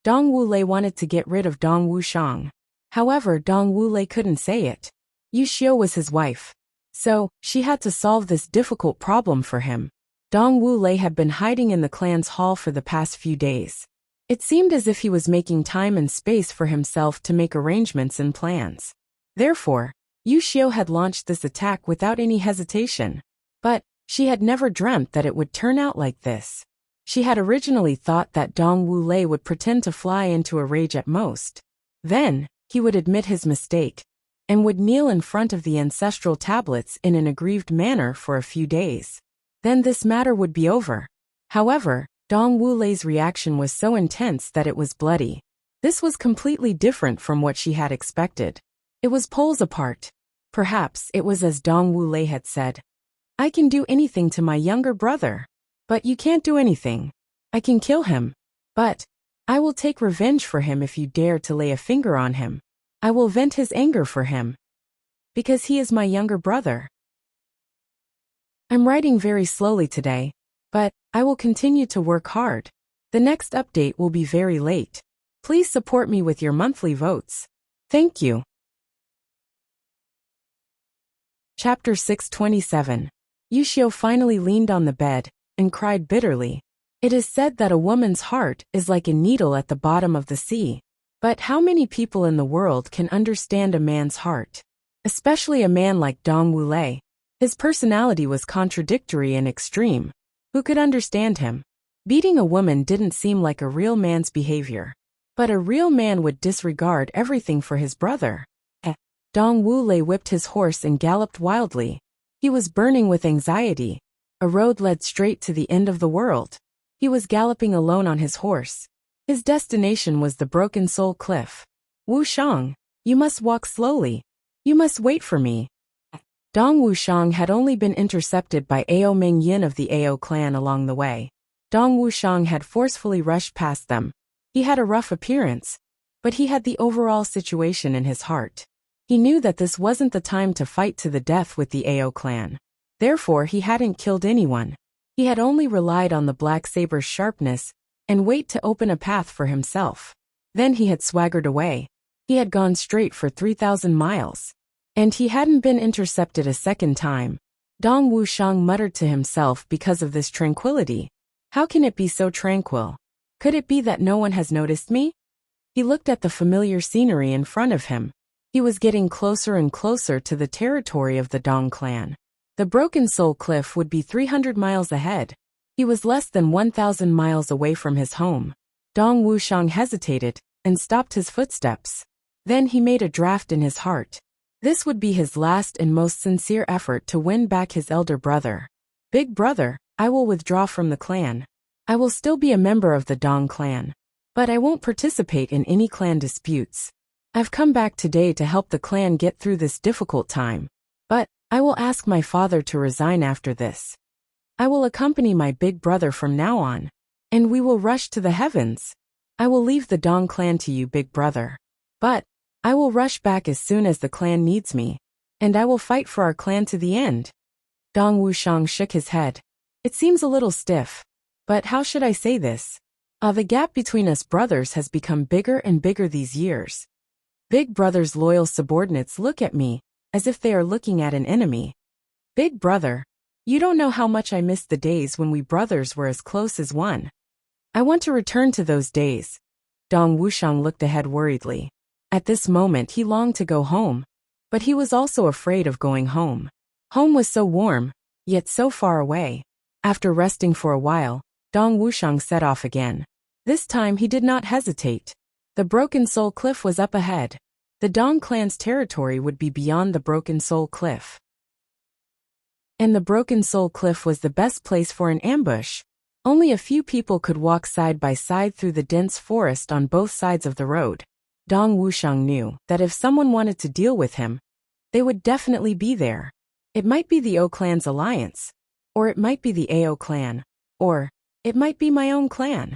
Dong Wulei wanted to get rid of Dong Wushang. However, Dong Wulei couldn't say it. Yu Xiu was his wife. So, she had to solve this difficult problem for him. Dong Wulei had been hiding in the clan's hall for the past few days. It seemed as if he was making time and space for himself to make arrangements and plans. Therefore, Yu Xiu had launched this attack without any hesitation. But, she had never dreamt that it would turn out like this. She had originally thought that Dong Wulei would pretend to fly into a rage at most. Then, he would admit his mistake, and would kneel in front of the ancestral tablets in an aggrieved manner for a few days. Then this matter would be over. However, Dong Wulei's reaction was so intense that it was bloody. This was completely different from what she had expected. It was poles apart. Perhaps it was as Dong Wulei had said. I can do anything to my younger brother. But you can't do anything. I can kill him. But I will take revenge for him if you dare to lay a finger on him. I will vent his anger for him. Because he is my younger brother. I'm writing very slowly today, but I will continue to work hard. The next update will be very late. Please support me with your monthly votes. Thank you. Chapter 627. Yu Xiu finally leaned on the bed and cried bitterly. It is said that a woman's heart is like a needle at the bottom of the sea. But how many people in the world can understand a man's heart? Especially a man like Dong Wulei. His personality was contradictory and extreme. Who could understand him? Beating a woman didn't seem like a real man's behavior. But a real man would disregard everything for his brother. Dong Wulei whipped his horse and galloped wildly. He was burning with anxiety. A road led straight to the end of the world. He was galloping alone on his horse. His destination was the Broken Soul Cliff. Wushang, you must walk slowly. You must wait for me. Dong Wushang had only been intercepted by Ao Mengyin of the Ao clan along the way. Dong Wushang had forcefully rushed past them. He had a rough appearance, but he had the overall situation in his heart. He knew that this wasn't the time to fight to the death with the Ao clan. Therefore he hadn't killed anyone. He had only relied on the black saber's sharpness and weight to open a path for himself. Then he had swaggered away. He had gone straight for 3,000 miles. And he hadn't been intercepted a second time. Dong Wushang muttered to himself because of this tranquility. How can it be so tranquil? Could it be that no one has noticed me? He looked at the familiar scenery in front of him. He was getting closer and closer to the territory of the Dong clan. The Broken Soul Cliff would be 300 miles ahead. He was less than 1,000 miles away from his home. Dong Wuxiang hesitated and stopped his footsteps. Then he made a draft in his heart. This would be his last and most sincere effort to win back his elder brother. Big brother, I will withdraw from the clan. I will still be a member of the Dong clan. But I won't participate in any clan disputes. I've come back today to help the clan get through this difficult time. But I will ask my father to resign after this. I will accompany my big brother from now on. And we will rush to the heavens. I will leave the Dong clan to you, big brother. But I will rush back as soon as the clan needs me. And I will fight for our clan to the end. Dong Wuxiang shook his head. It seems a little stiff. But how should I say this? The gap between us brothers has become bigger and bigger these years. Big brother's loyal subordinates look at me, as if they are looking at an enemy. Big brother, you don't know how much I miss the days when we brothers were as close as one. I want to return to those days. Dong Wuxiang looked ahead worriedly. At this moment he longed to go home. But he was also afraid of going home. Home was so warm, yet so far away. After resting for a while, Dong Wuxiang set off again. This time he did not hesitate. The Broken Soul Cliff was up ahead. The Dong clan's territory would be beyond the Broken Soul Cliff. And the Broken Soul Cliff was the best place for an ambush. Only a few people could walk side by side through the dense forest on both sides of the road. Dong Wuxiang knew that if someone wanted to deal with him, they would definitely be there. It might be the O clan's alliance, or it might be the AO clan, or it might be my own clan.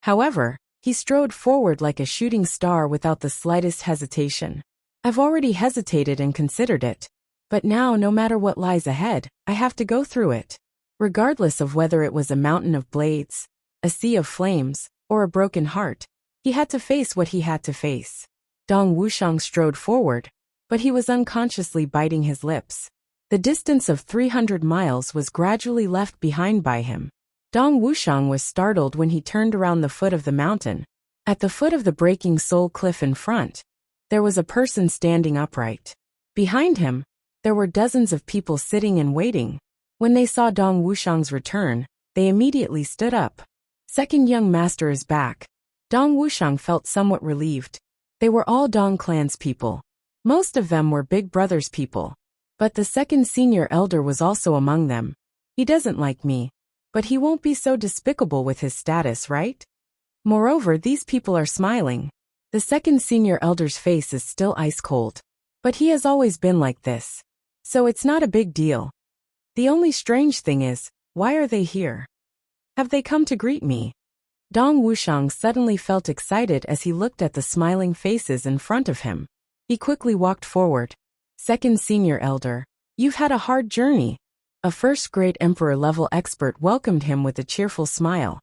However, he strode forward like a shooting star without the slightest hesitation. I've already hesitated and considered it. But now no matter what lies ahead, I have to go through it. Regardless of whether it was a mountain of blades, a sea of flames, or a broken heart, he had to face what he had to face. Dong Wuxiang strode forward, but he was unconsciously biting his lips. The distance of 300 miles was gradually left behind by him. Dong Wuxiang was startled when he turned around the foot of the mountain. At the foot of the Breaking Soul Cliff in front, there was a person standing upright. Behind him, there were dozens of people sitting and waiting. When they saw Dong Wuxiang's return, they immediately stood up. Second young master is back. Dong Wuxiang felt somewhat relieved. They were all Dong clan's people. Most of them were Big Brother's people. But the second senior elder was also among them. He doesn't like me. But he won't be so despicable with his status, right? Moreover, these people are smiling. The second senior elder's face is still ice cold. But he has always been like this. So it's not a big deal. The only strange thing is, why are they here? Have they come to greet me? Dong Wuxiang suddenly felt excited as he looked at the smiling faces in front of him. He quickly walked forward. Second senior elder, you've had a hard journey. A first-grade emperor-level expert welcomed him with a cheerful smile.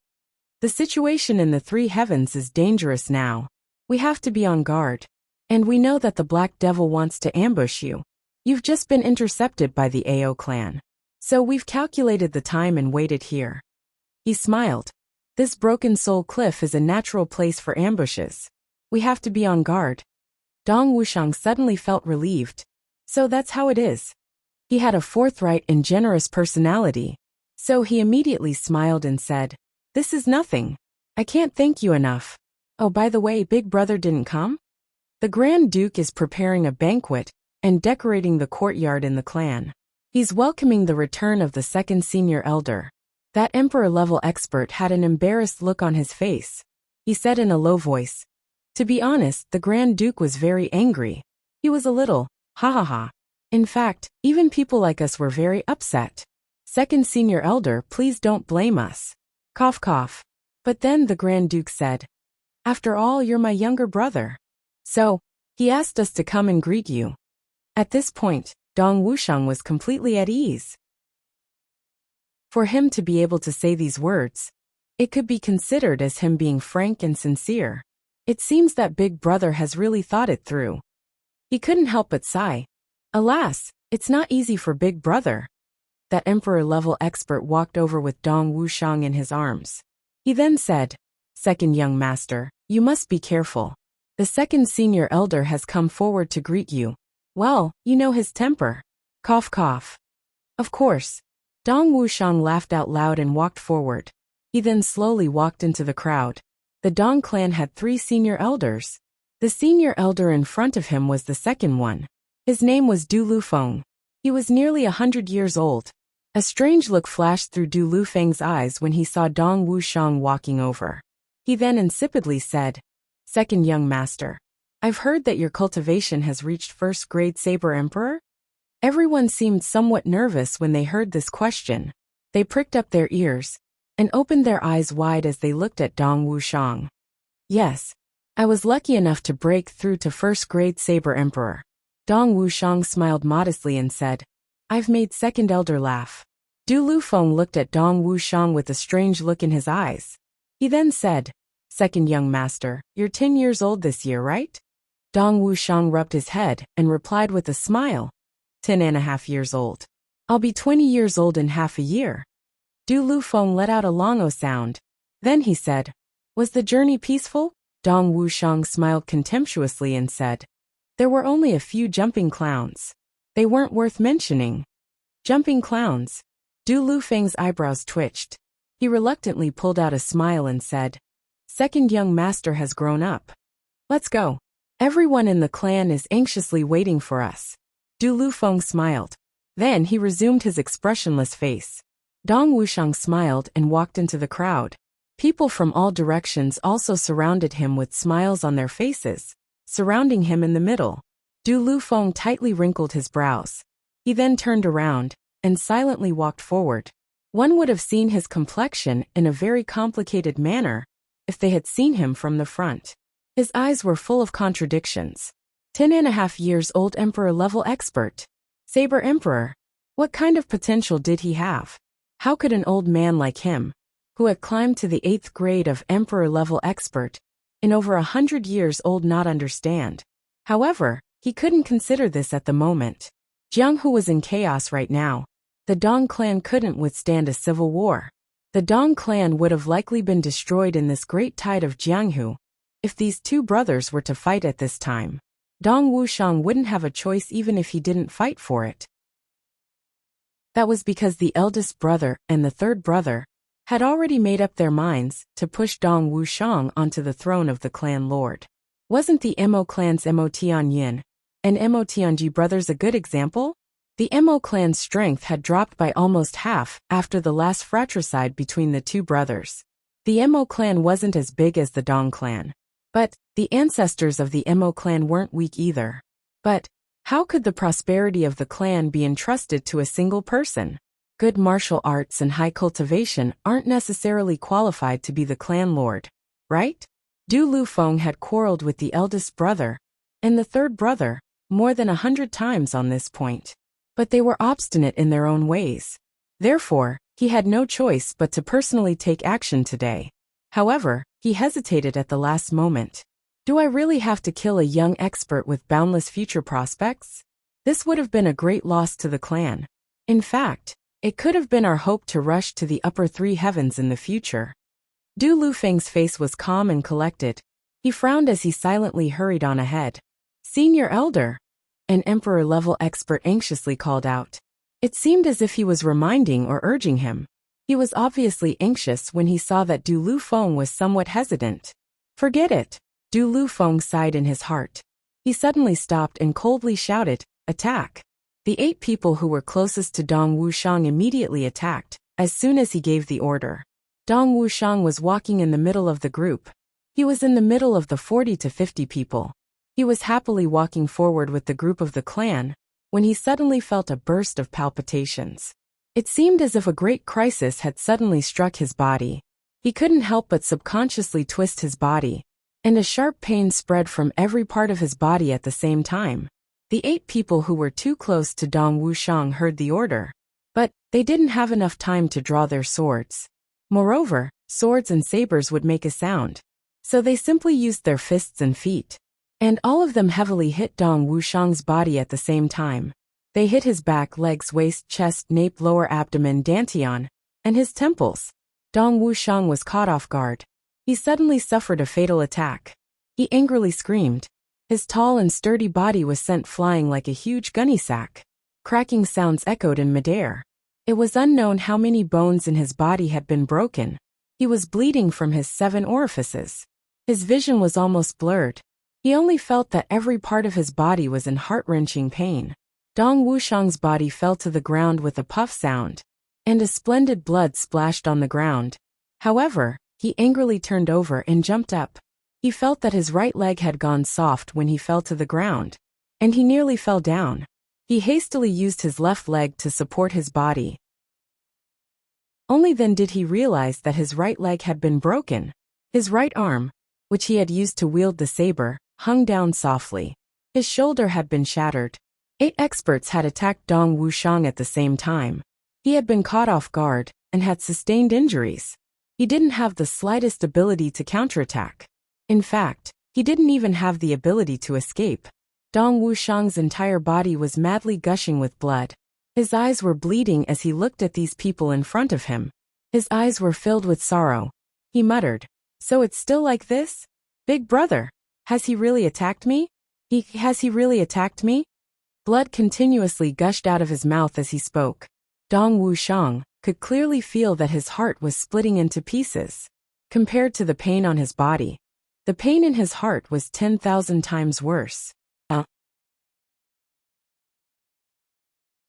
The situation in the three heavens is dangerous now. We have to be on guard. And we know that the Black Devil wants to ambush you. You've just been intercepted by the AO clan. So we've calculated the time and waited here. He smiled. This Broken Soul Cliff is a natural place for ambushes. We have to be on guard. Dong Wuxiang suddenly felt relieved. So that's how it is. He had a forthright and generous personality. So he immediately smiled and said, "This is nothing. I can't thank you enough. Oh, by the way, Big Brother didn't come? The Grand Duke is preparing a banquet and decorating the courtyard in the clan. He's welcoming the return of the second senior elder." That emperor-level expert had an embarrassed look on his face. He said in a low voice, "To be honest, the Grand Duke was very angry. He was a little, ha ha ha. In fact, even people like us were very upset. Second senior elder, please don't blame us. Cough cough." But then the Grand Duke said, "After all, you're my younger brother. So, he asked us to come and greet you." At this point, Dong Wuxiang was completely at ease. For him to be able to say these words, it could be considered as him being frank and sincere. It seems that Big Brother has really thought it through. He couldn't help but sigh. Alas, it's not easy for Big Brother. That emperor-level expert walked over with Dong Wuxiang in his arms. He then said, "Second young master, you must be careful. The second senior elder has come forward to greet you. Well, you know his temper. Cough cough. Of course. Dong Wuxiang laughed out loud and walked forward. He then slowly walked into the crowd. The Dong clan had 3 senior elders. The senior elder in front of him was the second one. His name was Du Lufeng. He was nearly 100 years old. A strange look flashed through Du Lufeng's eyes when he saw Dong Wuxiang walking over. He then insipidly said, "Second young master, I've heard that your cultivation has reached first grade Saber Emperor?" Everyone seemed somewhat nervous when they heard this question. They pricked up their ears and opened their eyes wide as they looked at Dong Wuxiang. "Yes, I was lucky enough to break through to first grade Saber Emperor." Dong Wuxiang smiled modestly and said, "I've made second elder laugh." Du Lufeng looked at Dong Wuxiang with a strange look in his eyes. He then said, "Second young master, you're 10 years old this year, right?" Dong Wuxiang rubbed his head and replied with a smile, 10.5 years old. I'll be 20 years old in half a year." Du Lufeng let out a long "oh" sound. Then he said, "Was the journey peaceful?" Dong Wuxiang smiled contemptuously and said, "There were only a few jumping clowns. They weren't worth mentioning." Jumping clowns? Du Lufeng's eyebrows twitched. He reluctantly pulled out a smile and said, "Second young master has grown up. Let's go. Everyone in the clan is anxiously waiting for us." Du Lufeng smiled. Then he resumed his expressionless face. Dong Wuxiang smiled and walked into the crowd. People from all directions also surrounded him with smiles on their faces. Surrounding him in the middle, Du Lufeng tightly wrinkled his brows. He then turned around and silently walked forward. One would have seen his complexion in a very complicated manner if they had seen him from the front. His eyes were full of contradictions. 10.5 years old Emperor-level expert. Saber Emperor. What kind of potential did he have? How could an old man like him, who had climbed to the 8th grade of Emperor-level expert, in over 100 years old, not understand? However, he couldn't consider this at the moment. Jianghu was in chaos right now. The Dong clan couldn't withstand a civil war. The Dong clan would have likely been destroyed in this great tide of Jianghu if these 2 brothers were to fight at this time. Dong Wuxiang wouldn't have a choice even if he didn't fight for it. That was because the eldest brother and the third brother had already made up their minds to push Dong Wuxiang onto the throne of the clan lord. Wasn't the Mo clan's Mo Tianyin and Mo Tianji brothers a good example? The Mo clan's strength had dropped by almost half after the last fratricide between the 2 brothers. The Mo clan wasn't as big as the Dong clan. But the ancestors of the Mo clan weren't weak either. But how could the prosperity of the clan be entrusted to a single person? Good martial arts and high cultivation aren't necessarily qualified to be the clan lord, right? Du Lufeng had quarreled with the eldest brother and the third brother more than 100 times on this point. But they were obstinate in their own ways. Therefore, he had no choice but to personally take action today. However, he hesitated at the last moment. Do I really have to kill a young expert with boundless future prospects? This would have been a great loss to the clan. In fact, it could have been our hope to rush to the upper 3 heavens in the future. Du Lufeng's face was calm and collected. He frowned as he silently hurried on ahead. "Senior elder," an emperor-level expert anxiously called out. It seemed as if he was reminding or urging him. He was obviously anxious when he saw that Du Lufeng was somewhat hesitant. "Forget it." Du Lufeng sighed in his heart. He suddenly stopped and coldly shouted, "Attack!" The 8 people who were closest to Dong Wuxiang immediately attacked as soon as he gave the order. Dong Wuxiang was walking in the middle of the group. He was in the middle of the 40 to 50 people. He was happily walking forward with the group of the clan when he suddenly felt a burst of palpitations. It seemed as if a great crisis had suddenly struck his body. He couldn't help but subconsciously twist his body, and a sharp pain spread from every part of his body at the same time. The 8 people who were too close to Dong Wuxiang heard the order, but they didn't have enough time to draw their swords. Moreover, swords and sabers would make a sound, so they simply used their fists and feet. And all of them heavily hit Dong Wuxiang's body at the same time. They hit his back, legs, waist, chest, nape, lower abdomen, dantian, and his temples. Dong Wuxiang was caught off guard. He suddenly suffered a fatal attack. He angrily screamed. His tall and sturdy body was sent flying like a huge gunny sack. Cracking sounds echoed in midair. It was unknown how many bones in his body had been broken. He was bleeding from his 7 orifices. His vision was almost blurred. He only felt that every part of his body was in heart-wrenching pain. Dong Wuxiang's body fell to the ground with a puff sound, and a splendid blood splashed on the ground. However, he angrily turned over and jumped up. He felt that his right leg had gone soft when he fell to the ground, and he nearly fell down. He hastily used his left leg to support his body. Only then did he realize that his right leg had been broken. His right arm, which he had used to wield the saber, hung down softly. His shoulder had been shattered. 8 experts had attacked Dong Wuxiang at the same time. He had been caught off guard and had sustained injuries. He didn't have the slightest ability to counterattack. In fact, he didn't even have the ability to escape. Dong Wuxiang's entire body was madly gushing with blood. His eyes were bleeding as he looked at these people in front of him. His eyes were filled with sorrow. He muttered, "So it's still like this? Big brother, has he really attacked me? Has he really attacked me?" Blood continuously gushed out of his mouth as he spoke. Dong Wuxiang could clearly feel that his heart was splitting into pieces. Compared to the pain on his body, the pain in his heart was 10,000 times worse.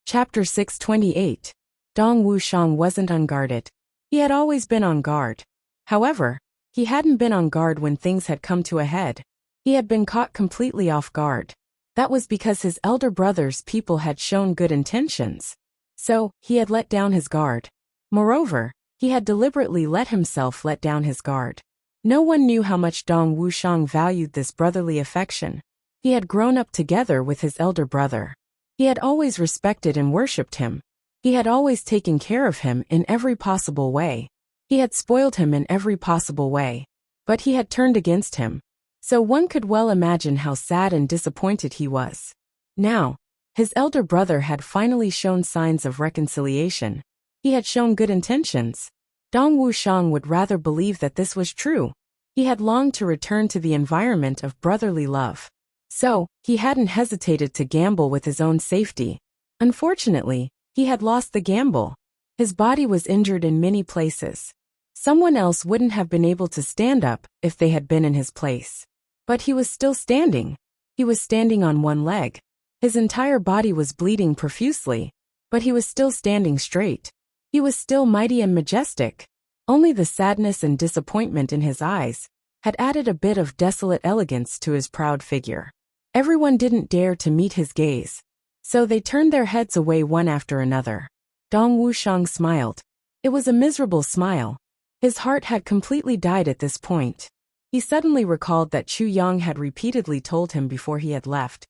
Chapter 628. Dong Wuxiang wasn't unguarded. He had always been on guard. However, he hadn't been on guard when things had come to a head. He had been caught completely off guard. That was because his elder brother's people had shown good intentions. So, he had let down his guard. Moreover, he had deliberately let himself let down his guard. No one knew how much Dong Wuxiang valued this brotherly affection. He had grown up together with his elder brother. He had always respected and worshipped him. He had always taken care of him in every possible way. He had spoiled him in every possible way. But he had turned against him. So one could well imagine how sad and disappointed he was. Now, his elder brother had finally shown signs of reconciliation. He had shown good intentions. Dong Wuxiang would rather believe that this was true. He had longed to return to the environment of brotherly love. So, he hadn't hesitated to gamble with his own safety. Unfortunately, he had lost the gamble. His body was injured in many places. Someone else wouldn't have been able to stand up if they had been in his place. But he was still standing. He was standing on one leg. His entire body was bleeding profusely, but he was still standing straight. He was still mighty and majestic. Only the sadness and disappointment in his eyes had added a bit of desolate elegance to his proud figure. Everyone didn't dare to meet his gaze, so they turned their heads away one after another. Dong Wuxiang smiled. It was a miserable smile. His heart had completely died at this point. He suddenly recalled that Chu Yang had repeatedly told him before he had left,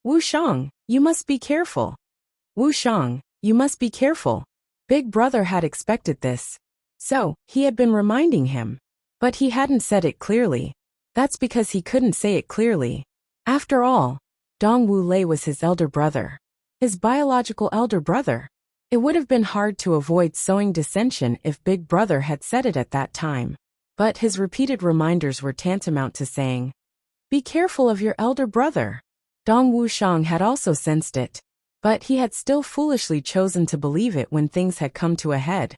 "Wuxiang, you must be careful. Wuxiang, you must be careful." Big brother had expected this. So, he had been reminding him. But he hadn't said it clearly. That's because he couldn't say it clearly. After all, Dong Wu Lei was his elder brother. His biological elder brother. It would have been hard to avoid sowing dissension if Big Brother had said it at that time. But his repeated reminders were tantamount to saying, "Be careful of your elder brother." Dong Wuxiang had also sensed it. But he had still foolishly chosen to believe it when things had come to a head.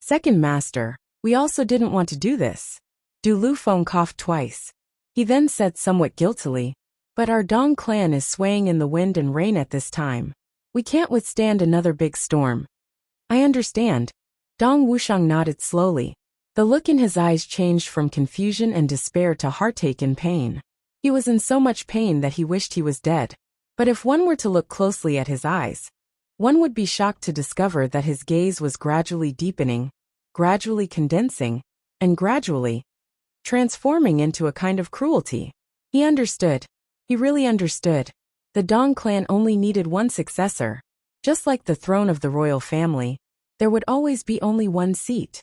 "Second master, we also didn't want to do this." Du Lufeng coughed twice. He then said somewhat guiltily, "But our Dong clan is swaying in the wind and rain at this time. We can't withstand another big storm." "I understand." Dong Wuxiang nodded slowly. The look in his eyes changed from confusion and despair to heartache and pain. He was in so much pain that he wished he was dead. But if one were to look closely at his eyes, one would be shocked to discover that his gaze was gradually deepening, gradually condensing, and gradually transforming into a kind of cruelty. He understood. He really understood. The Dong clan only needed one successor. Just like the throne of the royal family, there would always be only one seat.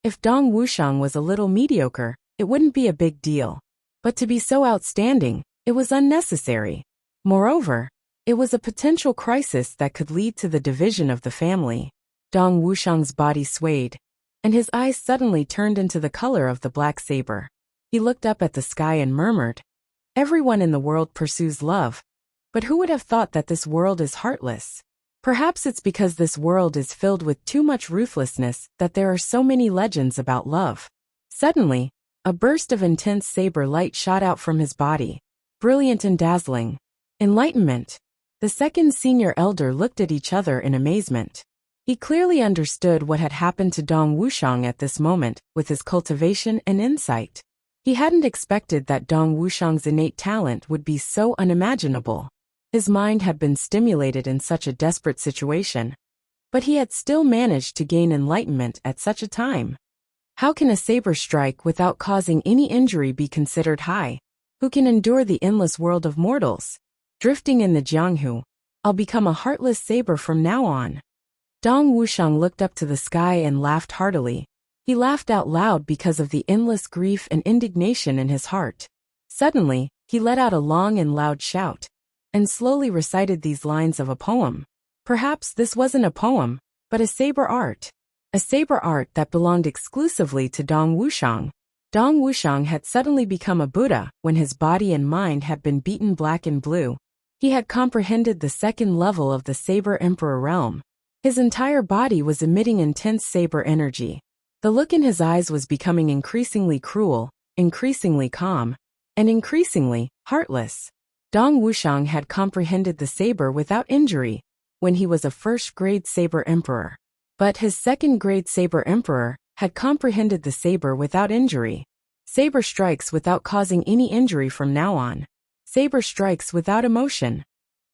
If Dong Wuxiang was a little mediocre, it wouldn't be a big deal. But to be so outstanding, it was unnecessary. Moreover, it was a potential crisis that could lead to the division of the family. Dong Wuxiang's body swayed, and his eyes suddenly turned into the color of the black saber. He looked up at the sky and murmured, "Everyone in the world pursues love. But who would have thought that this world is heartless? Perhaps it's because this world is filled with too much ruthlessness that there are so many legends about love." Suddenly, a burst of intense saber light shot out from his body, brilliant and dazzling. Enlightenment. The second senior elder looked at each other in amazement. He clearly understood what had happened to Dong Wuxiang at this moment with his cultivation and insight. He hadn't expected that Dong Wuxiang's innate talent would be so unimaginable. His mind had been stimulated in such a desperate situation, but he had still managed to gain enlightenment at such a time. How can a saber strike without causing any injury be considered high? Who can endure the endless world of mortals? Drifting in the Jianghu, I'll become a heartless saber from now on. Dong Wuxiang looked up to the sky and laughed heartily. He laughed out loud because of the endless grief and indignation in his heart. Suddenly, he let out a long and loud shout, and slowly recited these lines of a poem. Perhaps this wasn't a poem, but a saber art. A saber art that belonged exclusively to Dong Wuxiang. Dong Wuxiang had suddenly become a Buddha when his body and mind had been beaten black and blue. He had comprehended the second level of the Saber Emperor realm. His entire body was emitting intense saber energy. The look in his eyes was becoming increasingly cruel, increasingly calm, and increasingly heartless. Dong Wuxiang had comprehended the saber without injury when he was a first-grade Saber Emperor. But his second-grade Saber Emperor had comprehended the saber without injury. Saber strikes without causing any injury from now on. Saber strikes without emotion.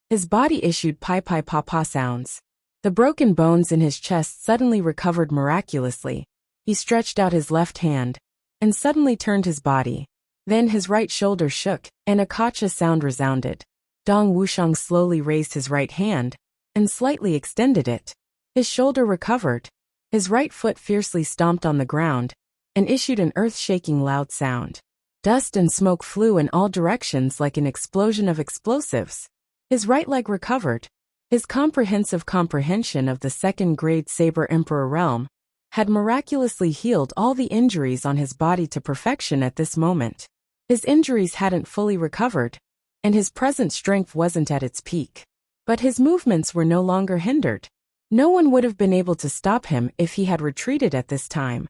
His body issued pi-pi-pa-pa sounds. The broken bones in his chest suddenly recovered miraculously. He stretched out his left hand and suddenly turned his body. Then his right shoulder shook, and a kacha sound resounded. Dong Wuxiang slowly raised his right hand and slightly extended it. His shoulder recovered. His right foot fiercely stomped on the ground and issued an earth-shaking loud sound. Dust and smoke flew in all directions like an explosion of explosives. His right leg recovered. His comprehensive comprehension of the second-grade Saber Emperor realm had miraculously healed all the injuries on his body to perfection at this moment. His injuries hadn't fully recovered, and his present strength wasn't at its peak. But his movements were no longer hindered. No one would have been able to stop him if he had retreated at this time,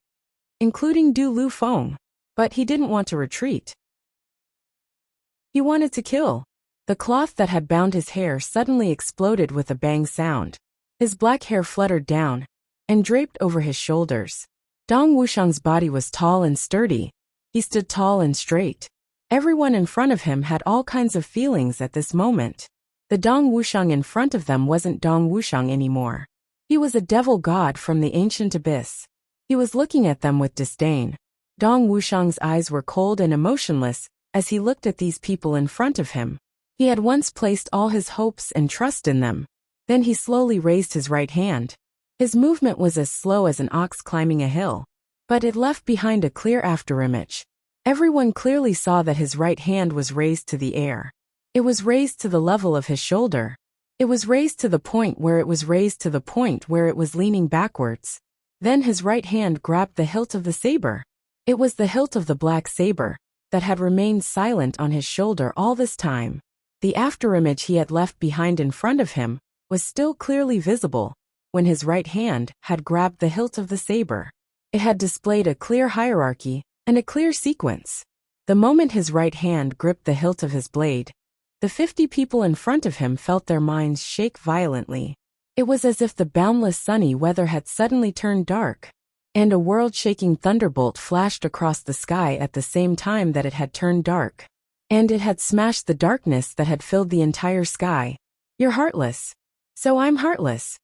including Du Lu Feng. But he didn't want to retreat. He wanted to kill. The cloth that had bound his hair suddenly exploded with a bang sound. His black hair fluttered down and draped over his shoulders. Dong Wuxiang's body was tall and sturdy. He stood tall and straight. Everyone in front of him had all kinds of feelings at this moment. The Dong Wuxiang in front of them wasn't Dong Wuxiang anymore. He was a devil god from the ancient abyss. He was looking at them with disdain. Dong Wuxiang's eyes were cold and emotionless as he looked at these people in front of him. He had once placed all his hopes and trust in them. Then he slowly raised his right hand. His movement was as slow as an ox climbing a hill, but it left behind a clear afterimage. Everyone clearly saw that his right hand was raised to the air. It was raised to the level of his shoulder. It was raised to the point where it was raised to the point where it was leaning backwards. Then his right hand grabbed the hilt of the saber. It was the hilt of the black saber that had remained silent on his shoulder all this time. The afterimage he had left behind in front of him was still clearly visible when his right hand had grabbed the hilt of the saber. It had displayed a clear hierarchy and a clear sequence. The moment his right hand gripped the hilt of his blade, the 50 people in front of him felt their minds shake violently. It was as if the boundless sunny weather had suddenly turned dark, and a world-shaking thunderbolt flashed across the sky at the same time that it had turned dark. And it had smashed the darkness that had filled the entire sky. "You're heartless. So I'm heartless,"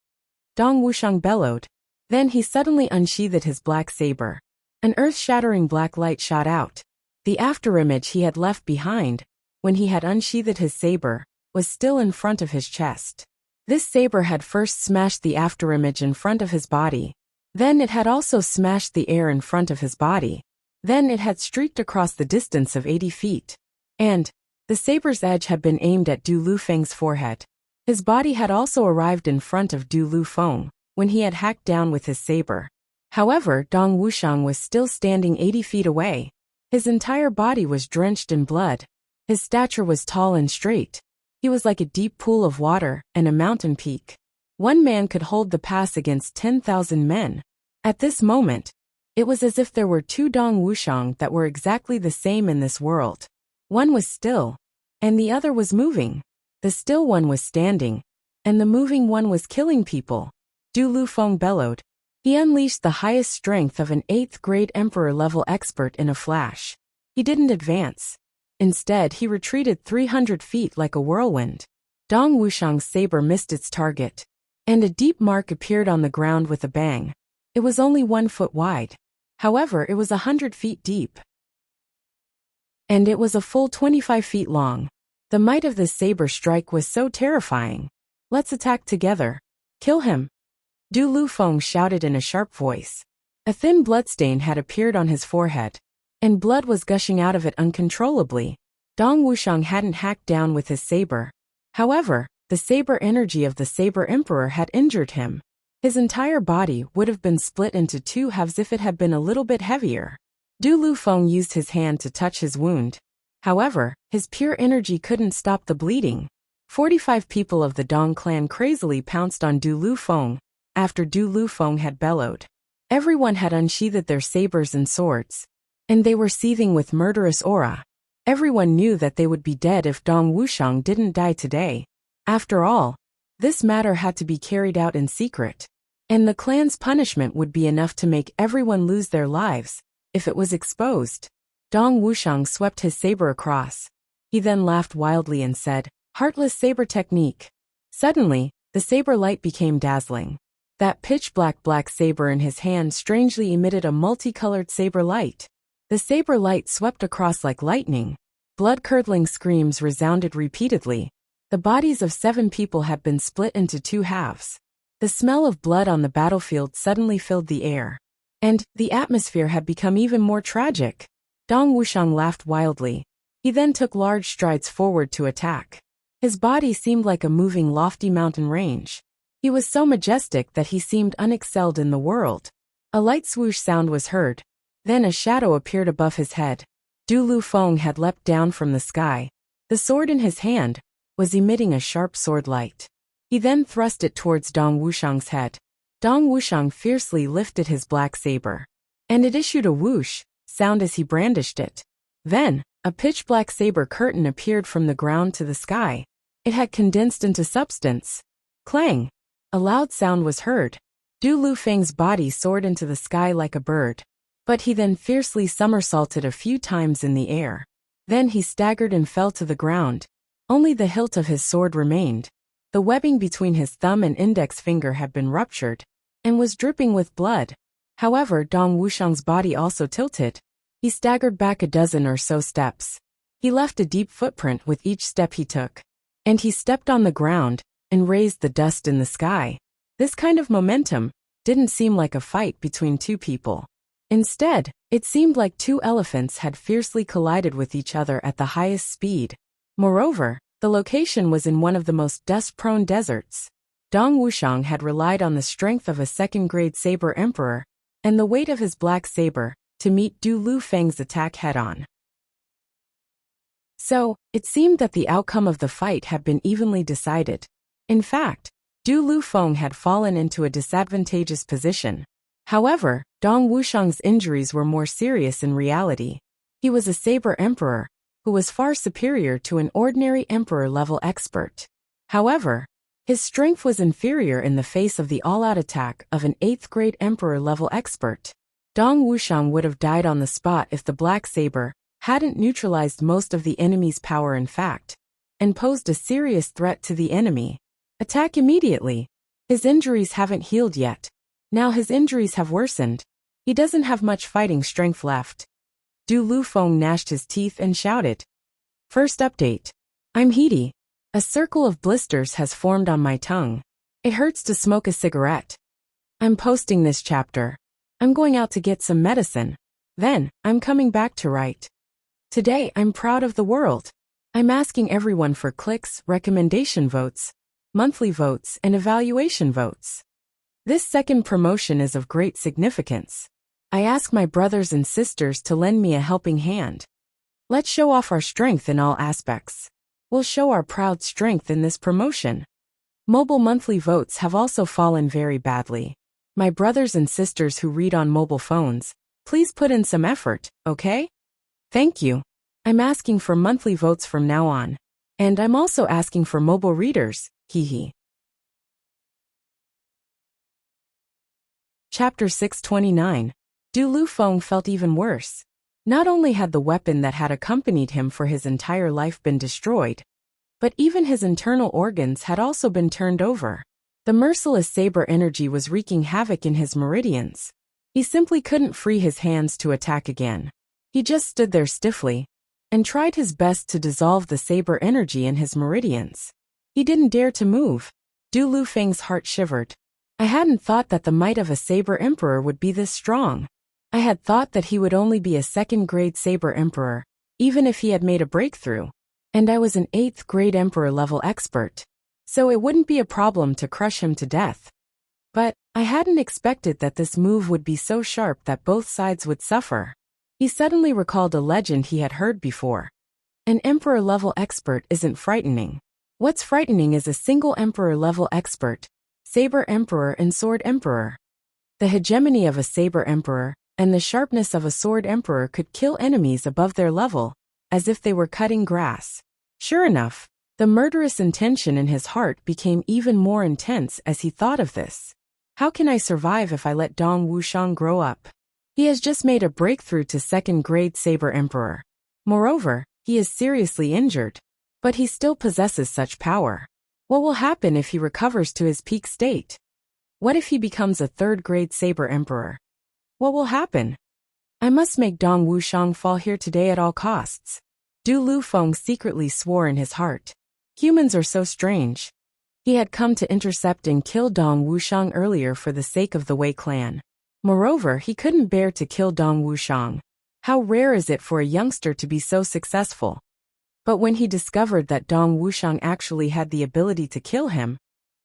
Dong Wuxiang bellowed. Then he suddenly unsheathed his black saber. An earth-shattering black light shot out. The afterimage he had left behind, when he had unsheathed his saber, was still in front of his chest. This saber had first smashed the afterimage in front of his body. Then it had also smashed the air in front of his body. Then it had streaked across the distance of 80 feet. And the saber's edge had been aimed at Du Lu Feng's forehead. His body had also arrived in front of Du Lu Feng when he had hacked down with his saber. However, Dong Wuxiang was still standing 80 feet away. His entire body was drenched in blood. His stature was tall and straight. He was like a deep pool of water and a mountain peak. One man could hold the pass against 10,000 men. At this moment, it was as if there were two Dong Wuxiang that were exactly the same in this world. One was still, and the other was moving. The still one was standing, and the moving one was killing people. Du Lufeng bellowed. He unleashed the highest strength of an 8th grade emperor-level expert in a flash. He didn't advance. Instead, he retreated 300 feet like a whirlwind. Dong Wuxiang's saber missed its target, and a deep mark appeared on the ground with a bang. It was only 1 foot wide. However, it was 100 feet deep. And it was a full 25 feet long. The might of this saber strike was so terrifying. Let's attack together. Kill him. Du Lufeng shouted in a sharp voice. A thin bloodstain had appeared on his forehead, and blood was gushing out of it uncontrollably. Dong Wuxiang hadn't hacked down with his saber. However, the saber energy of the Saber Emperor had injured him. His entire body would have been split into 2 halves if it had been a little bit heavier. Du Lufeng used his hand to touch his wound. However, his pure energy couldn't stop the bleeding. 45 people of the Dong clan crazily pounced on Du Lufeng after Du Lufeng had bellowed. Everyone had unsheathed their sabers and swords, and they were seething with murderous aura. Everyone knew that they would be dead if Dong Wuxiang didn't die today. After all, this matter had to be carried out in secret, and the clan's punishment would be enough to make everyone lose their lives if it was exposed. Dong Wuxiang swept his saber across. He then laughed wildly and said, "Heartless saber technique." Suddenly, the saber light became dazzling. That pitch-black saber in his hand strangely emitted a multicolored saber light. The saber light swept across like lightning. Blood-curdling screams resounded repeatedly. The bodies of 7 people had been split into 2 halves. The smell of blood on the battlefield suddenly filled the air, and the atmosphere had become even more tragic. Dong Wuxiang laughed wildly. He then took large strides forward to attack. His body seemed like a moving lofty mountain range. He was so majestic that he seemed unexcelled in the world. A light swoosh sound was heard. Then a shadow appeared above his head. Du Lufeng had leapt down from the sky. The sword in his hand was emitting a sharp sword light. He then thrust it towards Dong Wuxiang's head. Dong Wuxiang fiercely lifted his black saber, and it issued a whoosh sound as he brandished it. Then, a pitch-black saber curtain appeared from the ground to the sky. It had condensed into substance. Clang! A loud sound was heard. Du Lufeng's body soared into the sky like a bird, but he then fiercely somersaulted a few times in the air. Then he staggered and fell to the ground. Only the hilt of his sword remained. The webbing between his thumb and index finger had been ruptured and was dripping with blood. However, Dong Wuxiang's body also tilted. He staggered back a dozen or so steps. He left a deep footprint with each step he took, and he stepped on the ground and raised the dust in the sky. This kind of momentum didn't seem like a fight between 2 people. Instead, it seemed like 2 elephants had fiercely collided with each other at the highest speed. Moreover, the location was in one of the most dust-prone deserts. Dong Wuxiang had relied on the strength of a 2nd-grade saber emperor and the weight of his black saber to meet Du Lufeng's attack head-on. So, it seemed that the outcome of the fight had been evenly decided. In fact, Du Lufeng had fallen into a disadvantageous position. However, Dong Wuxiang's injuries were more serious in reality. He was a saber emperor, who was far superior to an ordinary emperor-level expert. However, his strength was inferior in the face of the all-out attack of an 8th-grade emperor-level expert. Dong Wuxiang would have died on the spot if the black saber hadn't neutralized most of the enemy's power in fact, and posed a serious threat to the enemy. Attack immediately. His injuries haven't healed yet. Now his injuries have worsened. He doesn't have much fighting strength left. Du Lufeng gnashed his teeth and shouted. First update. I'm heaty. A circle of blisters has formed on my tongue. It hurts to smoke a cigarette. I'm posting this chapter. I'm going out to get some medicine. Then, I'm coming back to write. Today, I'm proud of the world. I'm asking everyone for clicks, recommendation votes, monthly votes, and evaluation votes. This second promotion is of great significance. I ask my brothers and sisters to lend me a helping hand. Let's show off our strength in all aspects. We'll show our proud strength in this promotion. Mobile monthly votes have also fallen very badly. My brothers and sisters who read on mobile phones, please put in some effort, okay? Thank you. I'm asking for monthly votes from now on. And I'm also asking for mobile readers, hee. Chapter 629. Du Lufeng felt even worse. Not only had the weapon that had accompanied him for his entire life been destroyed, but even his internal organs had also been turned over. The merciless saber energy was wreaking havoc in his meridians. He simply couldn't free his hands to attack again. He just stood there stiffly and tried his best to dissolve the saber energy in his meridians. He didn't dare to move. Du Lufeng's heart shivered. I hadn't thought that the might of a saber emperor would be this strong. I had thought that he would only be a second-grade saber emperor, even if he had made a breakthrough. And I was an 8th-grade emperor-level expert, so it wouldn't be a problem to crush him to death. But I hadn't expected that this move would be so sharp that both sides would suffer. He suddenly recalled a legend he had heard before. An emperor-level expert isn't frightening. What's frightening is a single emperor-level expert, saber emperor and sword emperor. The hegemony of a saber emperor and the sharpness of a sword emperor could kill enemies above their level, as if they were cutting grass. Sure enough, the murderous intention in his heart became even more intense as he thought of this. How can I survive if I let Dong Wuxiang grow up? He has just made a breakthrough to second-grade saber emperor. Moreover, he is seriously injured, but he still possesses such power. What will happen if he recovers to his peak state? What if he becomes a third-grade saber emperor? What will happen? I must make Dong Wuxiang fall here today at all costs. Du Lufeng secretly swore in his heart. Humans are so strange. He had come to intercept and kill Dong Wuxiang earlier for the sake of the Wei clan. Moreover, he couldn't bear to kill Dong Wuxiang. How rare is it for a youngster to be so successful? But when he discovered that Dong Wuxiang actually had the ability to kill him,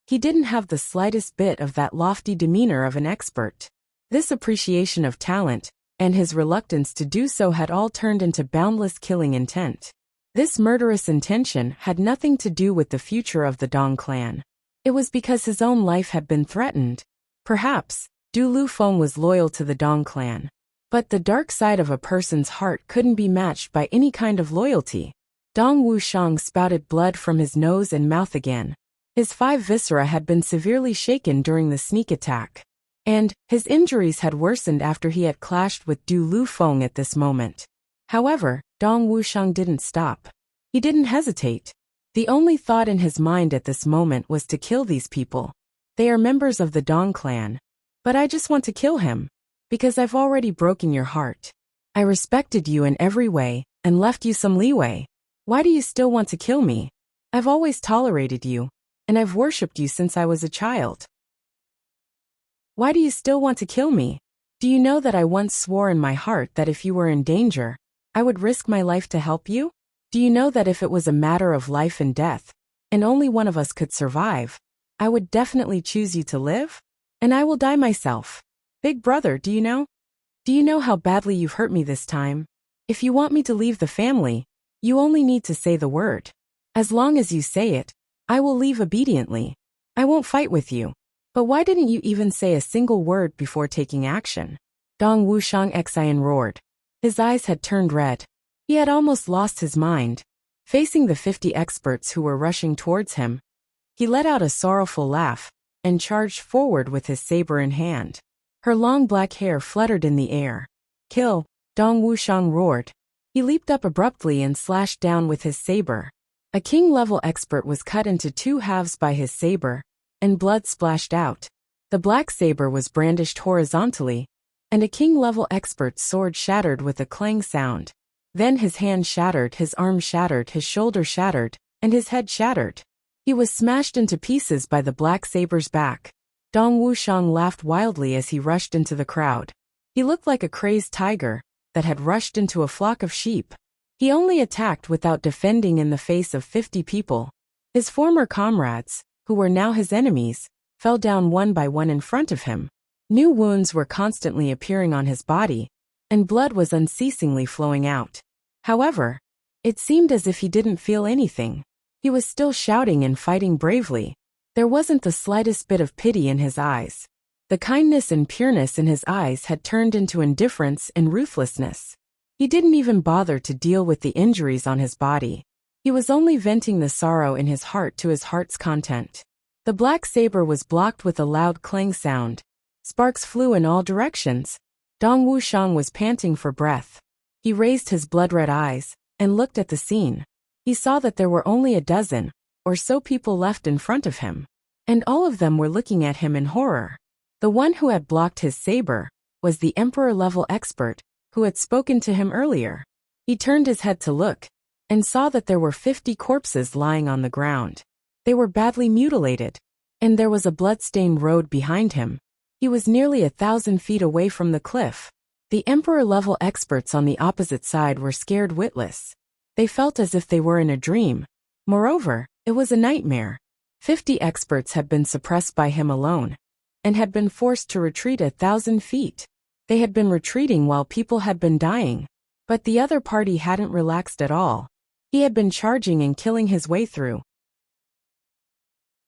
he didn't have the slightest bit of that lofty demeanor of an expert. This appreciation of talent, and his reluctance to do so had all turned into boundless killing intent. This murderous intention had nothing to do with the future of the Dong clan. It was because his own life had been threatened. Perhaps, Du Lufeng was loyal to the Dong clan. But the dark side of a person's heart couldn't be matched by any kind of loyalty. Dong Wuxiang spouted blood from his nose and mouth again. His 5 viscera had been severely shaken during the sneak attack. And his injuries had worsened after he had clashed with Du Lufeng at this moment. However, Dong Wuxiang didn't stop. He didn't hesitate. The only thought in his mind at this moment was to kill these people. They are members of the Dong clan. But I just want to kill him. Because I've already broken your heart. I respected you in every way, and left you some leeway. Why do you still want to kill me? I've always tolerated you, and I've worshipped you since I was a child. Why do you still want to kill me? Do you know that I once swore in my heart that if you were in danger, I would risk my life to help you? Do you know that if it was a matter of life and death, and only one of us could survive, I would definitely choose you to live? And I will die myself. Big brother, do you know? Do you know how badly you've hurt me this time? If you want me to leave the family, you only need to say the word. As long as you say it, I will leave obediently. I won't fight with you. But why didn't you even say a single word before taking action? Dong Wuxiang Xian roared. His eyes had turned red. He had almost lost his mind. Facing the 50 experts who were rushing towards him, he let out a sorrowful laugh and charged forward with his saber in hand. Her long black hair fluttered in the air. Kill, Dong Wuxiang roared. He leaped up abruptly and slashed down with his saber. A king-level expert was cut into 2 halves by his saber, and blood splashed out. The black saber was brandished horizontally, and a king-level expert's sword shattered with a clang sound. Then his hand shattered, his arm shattered, his shoulder shattered, and his head shattered. He was smashed into pieces by the black saber's back. Dong Wuxiang laughed wildly as he rushed into the crowd. He looked like a crazed tiger that had rushed into a flock of sheep. He only attacked without defending in the face of 50 people. His former comrades, who were now his enemies, fell down one by one in front of him. New wounds were constantly appearing on his body, and blood was unceasingly flowing out. However, it seemed as if he didn't feel anything. He was still shouting and fighting bravely. There wasn't the slightest bit of pity in his eyes. The kindness and pureness in his eyes had turned into indifference and ruthlessness. He didn't even bother to deal with the injuries on his body. He was only venting the sorrow in his heart to his heart's content. The black saber was blocked with a loud clang sound. Sparks flew in all directions. Dong Wuxiang was panting for breath. He raised his blood-red eyes and looked at the scene. He saw that there were only a dozen or so people left in front of him, and all of them were looking at him in horror. The one who had blocked his saber was the emperor-level expert who had spoken to him earlier. He turned his head to look and saw that there were 50 corpses lying on the ground. They were badly mutilated, and there was a blood-stained road behind him. He was nearly 1,000 feet away from the cliff. The emperor-level experts on the opposite side were scared witless. They felt as if they were in a dream. Moreover, it was a nightmare. 50 experts had been suppressed by him alone, and had been forced to retreat 1,000 feet. They had been retreating while people had been dying, but the other party hadn't relaxed at all. He had been charging and killing his way through.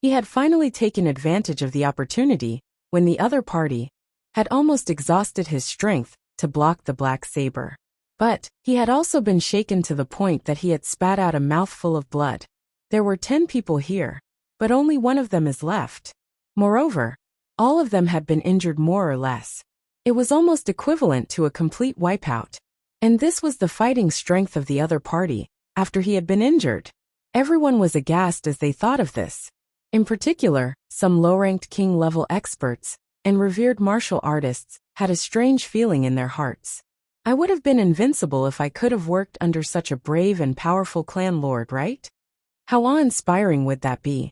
He had finally taken advantage of the opportunity when the other party had almost exhausted his strength to block the black saber. But he had also been shaken to the point that he had spat out a mouthful of blood. There were 10 people here, but only one of them is left. Moreover, all of them had been injured more or less. It was almost equivalent to a complete wipeout. And this was the fighting strength of the other party after he had been injured. Everyone was aghast as they thought of this. In particular, some low-ranked king-level experts and revered martial artists had a strange feeling in their hearts. I would have been invincible if I could have worked under such a brave and powerful clan lord, right? How awe-inspiring would that be?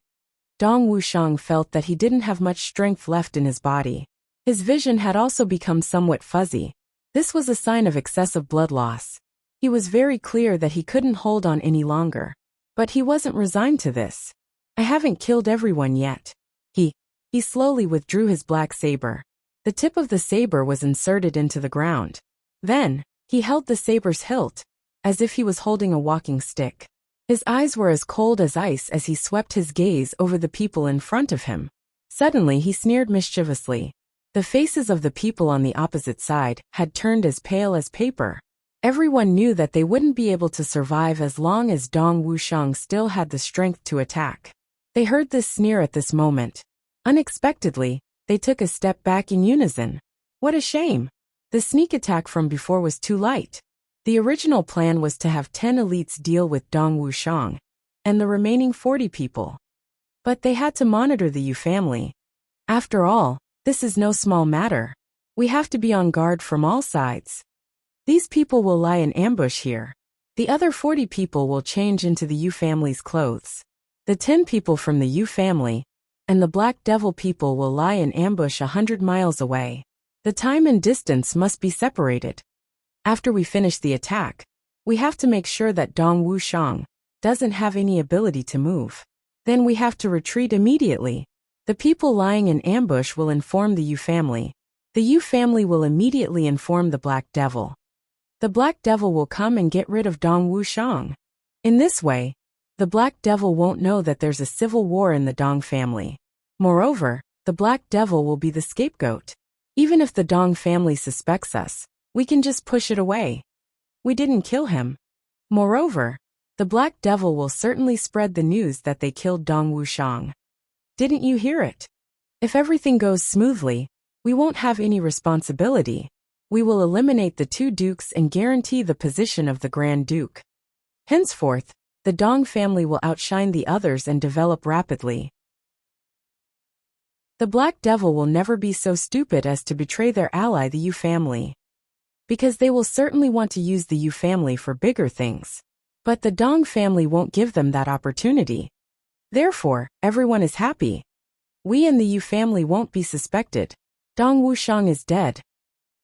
Dong Wuxiang felt that he didn't have much strength left in his body. His vision had also become somewhat fuzzy. This was a sign of excessive blood loss. He was very clear that he couldn't hold on any longer. But he wasn't resigned to this. I haven't killed everyone yet. He slowly withdrew his black saber. The tip of the saber was inserted into the ground. Then, he held the saber's hilt, as if he was holding a walking stick. His eyes were as cold as ice as he swept his gaze over the people in front of him. Suddenly he sneered mischievously. The faces of the people on the opposite side had turned as pale as paper. Everyone knew that they wouldn't be able to survive as long as Dong Wuxiang still had the strength to attack. They heard this sneer at this moment. Unexpectedly, they took a step back in unison. What a shame! The sneak attack from before was too light. The original plan was to have 10 elites deal with Dong Wuxiang, and the remaining 40 people. But they had to monitor the Yu family. After all, this is no small matter. We have to be on guard from all sides. These people will lie in ambush here. The other 40 people will change into the Yu family's clothes. The 10 people from the Yu family and the Black Devil people will lie in ambush 100 miles away. The time and distance must be separated. After we finish the attack, we have to make sure that Dong Wuxiang doesn't have any ability to move. Then we have to retreat immediately. The people lying in ambush will inform the Yu family. The Yu family will immediately inform the Black Devil. The Black Devil will come and get rid of Dong Wuxiang. In this way, the Black Devil won't know that there's a civil war in the Dong family. Moreover, the Black Devil will be the scapegoat. Even if the Dong family suspects us, we can just push it away. We didn't kill him. Moreover, the Black Devil will certainly spread the news that they killed Dong Wuxiang. Didn't you hear it? If everything goes smoothly, we won't have any responsibility. We will eliminate the 2 dukes and guarantee the position of the Grand Duke. Henceforth, the Dong family will outshine the others and develop rapidly. The Black Devil will never be so stupid as to betray their ally, the Yu family. Because they will certainly want to use the Yu family for bigger things. But the Dong family won't give them that opportunity. Therefore, everyone is happy. We and the Yu family won't be suspected. Dong Wuxiang is dead.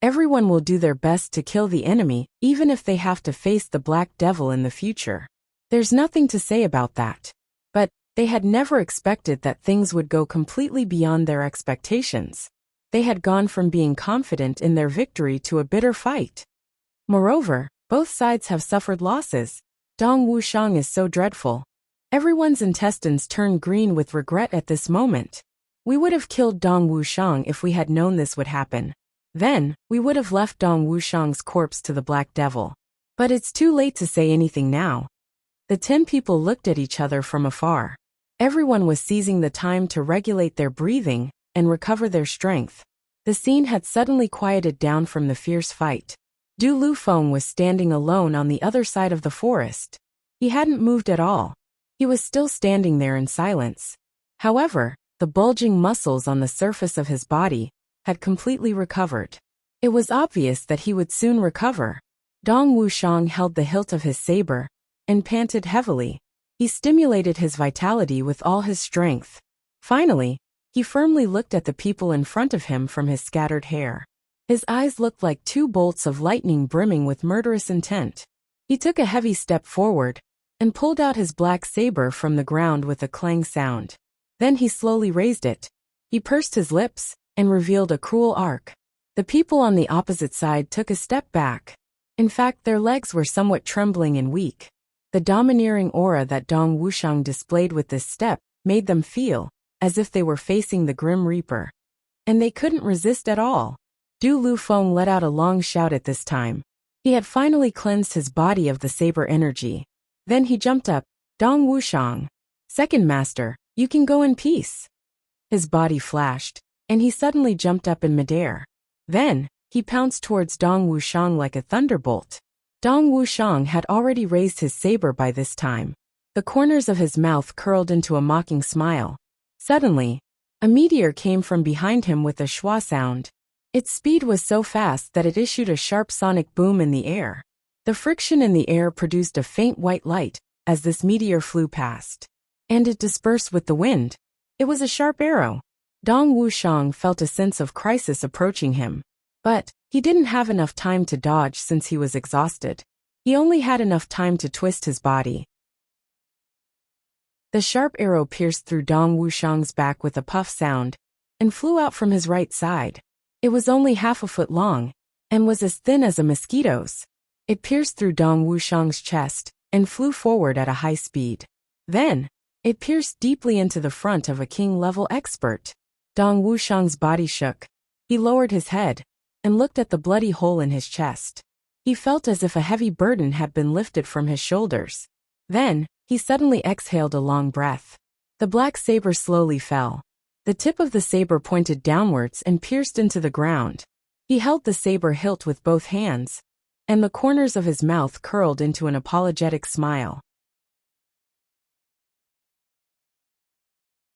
Everyone will do their best to kill the enemy, even if they have to face the Black Devil in the future. There's nothing to say about that. But they had never expected that things would go completely beyond their expectations. They had gone from being confident in their victory to a bitter fight. Moreover, both sides have suffered losses. Dong Wuxiang is so dreadful. Everyone's intestines turn green with regret at this moment. We would have killed Dong Wuxiang if we had known this would happen. Then, we would have left Dong Wuxiang's corpse to the Black Devil. But it's too late to say anything now. The 10 people looked at each other from afar. Everyone was seizing the time to regulate their breathing and recover their strength. The scene had suddenly quieted down from the fierce fight. Du Lufeng was standing alone on the other side of the forest. He hadn't moved at all. He was still standing there in silence. However, the bulging muscles on the surface of his body had completely recovered. It was obvious that he would soon recover. Dong Wuxiang held the hilt of his saber and panted heavily. He stimulated his vitality with all his strength. Finally, he firmly looked at the people in front of him from his scattered hair. His eyes looked like 2 bolts of lightning brimming with murderous intent. He took a heavy step forward and pulled out his black saber from the ground with a clang sound. Then he slowly raised it. He pursed his lips and revealed a cruel arc. The people on the opposite side took a step back. In fact, their legs were somewhat trembling and weak. The domineering aura that Dong Wuxiang displayed with this step made them feel as if they were facing the Grim Reaper. And they couldn't resist at all. Du Lufeng let out a long shout at this time. He had finally cleansed his body of the saber energy. Then he jumped up. Dong Wuxiang, second master, you can go in peace. His body flashed, and he suddenly jumped up in midair. Then, he pounced towards Dong Wuxiang like a thunderbolt. Dong Wuxiang had already raised his saber by this time. The corners of his mouth curled into a mocking smile. Suddenly, a meteor came from behind him with a schwa sound. Its speed was so fast that it issued a sharp sonic boom in the air. The friction in the air produced a faint white light as this meteor flew past. And it dispersed with the wind. It was a sharp arrow. Dong Wuxiang felt a sense of crisis approaching him. But he didn't have enough time to dodge since he was exhausted. He only had enough time to twist his body. The sharp arrow pierced through Dong Wuxiang's back with a puff sound and flew out from his right side. It was only half a foot long and was as thin as a mosquito's. It pierced through Dong Wuxiang's chest and flew forward at a high speed. Then, it pierced deeply into the front of a king-level expert. Dong Wuxiang's body shook. He lowered his head and looked at the bloody hole in his chest. He felt as if a heavy burden had been lifted from his shoulders. Then, he suddenly exhaled a long breath. The black saber slowly fell. The tip of the saber pointed downwards and pierced into the ground. He held the saber hilt with both hands, and the corners of his mouth curled into an apologetic smile.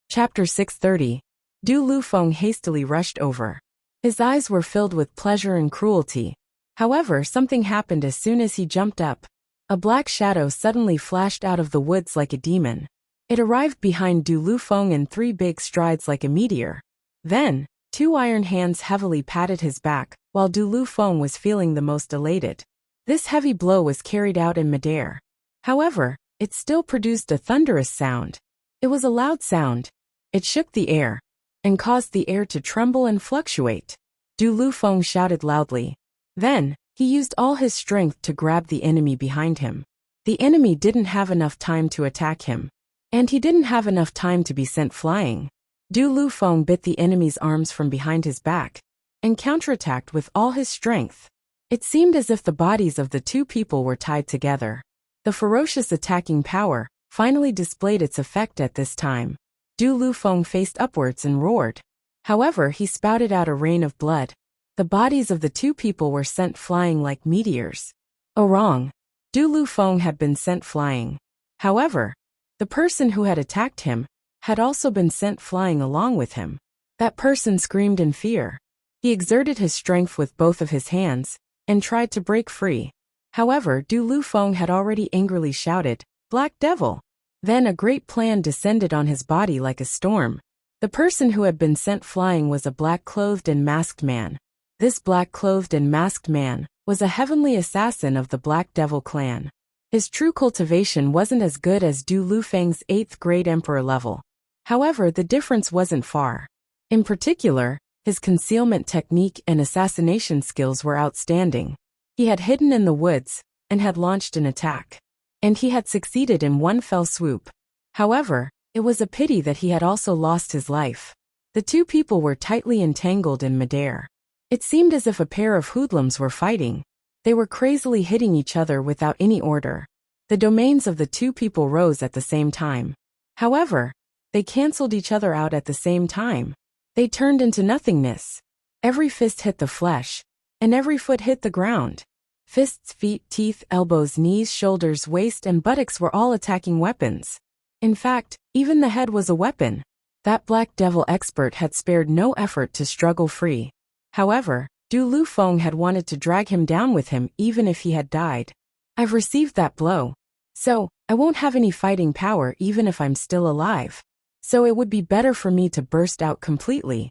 Chapter 630. Du Lufeng hastily rushed over. His eyes were filled with pleasure and cruelty. However, something happened as soon as he jumped up. A black shadow suddenly flashed out of the woods like a demon. It arrived behind Du Lufeng in 3 big strides like a meteor. Then, 2 iron hands heavily patted his back, while Du Lufeng was feeling the most elated. This heavy blow was carried out in midair. However, it still produced a thunderous sound. It was a loud sound. It shook the air and caused the air to tremble and fluctuate. Du Lufeng shouted loudly. Then, he used all his strength to grab the enemy behind him. The enemy didn't have enough time to attack him. And he didn't have enough time to be sent flying. Du Lufeng bit the enemy's arms from behind his back and counterattacked with all his strength. It seemed as if the bodies of the 2 people were tied together. The ferocious attacking power finally displayed its effect at this time. Du Lufeng faced upwards and roared. However, he spouted out a rain of blood. The bodies of the 2 people were sent flying like meteors. Oh, wrong. Du Lufeng had been sent flying. However, the person who had attacked him had also been sent flying along with him. That person screamed in fear. He exerted his strength with both of his hands and tried to break free. However, Du Lufeng had already angrily shouted, "Black Devil!" Then a great plan descended on his body like a storm. The person who had been sent flying was a black-clothed and masked man. This black-clothed and masked man was a heavenly assassin of the Black Devil clan. His true cultivation wasn't as good as Du Lufeng's 8th grade emperor level. However, the difference wasn't far. In particular, His concealment technique and assassination skills were outstanding. He had hidden in the woods and had launched an attack. And he had succeeded in one fell swoop. However, it was a pity that he had also lost his life. The two people were tightly entangled in midair. It seemed as if a pair of hoodlums were fighting. They were crazily hitting each other without any order. The domains of the two people rose at the same time. However, they cancelled each other out at the same time. They turned into nothingness. Every fist hit the flesh, and every foot hit the ground. Fists, feet, teeth, elbows, knees, shoulders, waist, and buttocks were all attacking weapons. In fact, even the head was a weapon. That Black Devil expert had spared no effort to struggle free. However, Du Lu Feng had wanted to drag him down with him even if he had died. I've received that blow. So, I won't have any fighting power even if I'm still alive. So it would be better for me to burst out completely.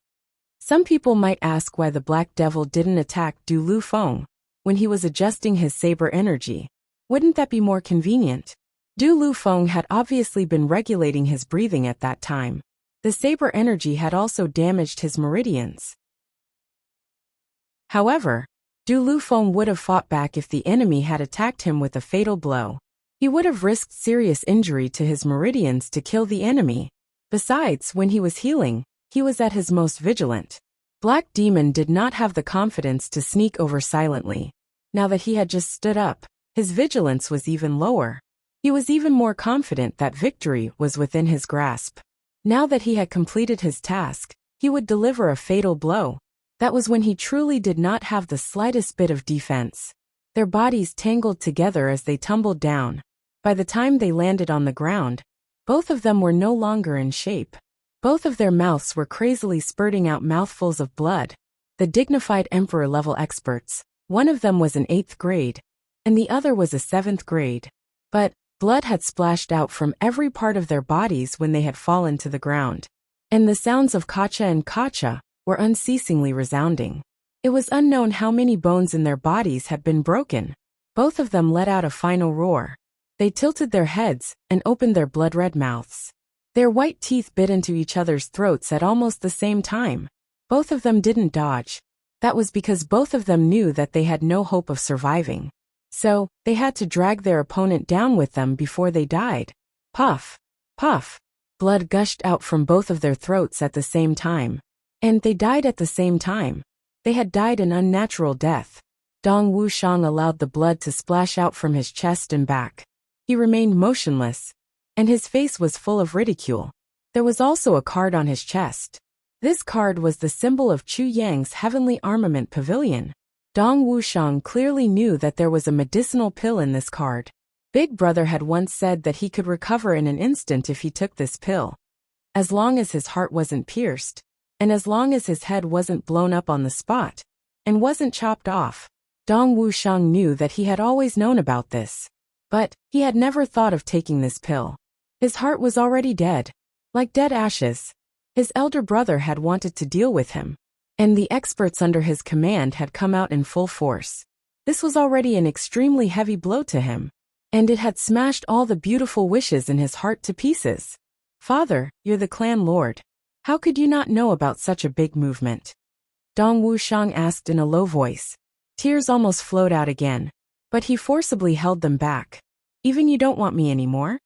Some people might ask why the Black Devil didn't attack Du Lu Feng when he was adjusting his saber energy. Wouldn't that be more convenient? Du Lu Feng had obviously been regulating his breathing at that time. The saber energy had also damaged his meridians. However, Du Lu Feng would have fought back if the enemy had attacked him with a fatal blow. He would have risked serious injury to his meridians to kill the enemy. Besides, when he was healing, he was at his most vigilant. Black Demon did not have the confidence to sneak over silently. Now that he had just stood up, his vigilance was even lower. He was even more confident that victory was within his grasp. Now that he had completed his task, he would deliver a fatal blow. That was when he truly did not have the slightest bit of defense. Their bodies tangled together as they tumbled down. By the time they landed on the ground, both of them were no longer in shape. Both of their mouths were crazily spurting out mouthfuls of blood. The dignified Emperor-level experts, one of them was an 8th grade, and the other was a 7th grade. But blood had splashed out from every part of their bodies when they had fallen to the ground. And the sounds of kacha and kacha were unceasingly resounding. It was unknown how many bones in their bodies had been broken. Both of them let out a final roar. They tilted their heads and opened their blood-red mouths. Their white teeth bit into each other's throats at almost the same time. Both of them didn't dodge. That was because both of them knew that they had no hope of surviving. So, they had to drag their opponent down with them before they died. Puff! Puff! Blood gushed out from both of their throats at the same time. And they died at the same time. They had died an unnatural death. Dong Wuxiang allowed the blood to splash out from his chest and back. He remained motionless, and his face was full of ridicule. There was also a card on his chest. This card was the symbol of Chu Yang's Heavenly Armament Pavilion. Dong Wuxiang clearly knew that there was a medicinal pill in this card. Big Brother had once said that he could recover in an instant if he took this pill. As long as his heart wasn't pierced, and as long as his head wasn't blown up on the spot, and wasn't chopped off. Dong Wuxiang knew that he had always known about this. But he had never thought of taking this pill. His heart was already dead. Like dead ashes. His elder brother had wanted to deal with him. And the experts under his command had come out in full force. This was already an extremely heavy blow to him. And it had smashed all the beautiful wishes in his heart to pieces. Father, you're the clan lord. How could you not know about such a big movement? Dong Wuxiang asked in a low voice. Tears almost flowed out again. But he forcibly held them back. Even you don't want me anymore?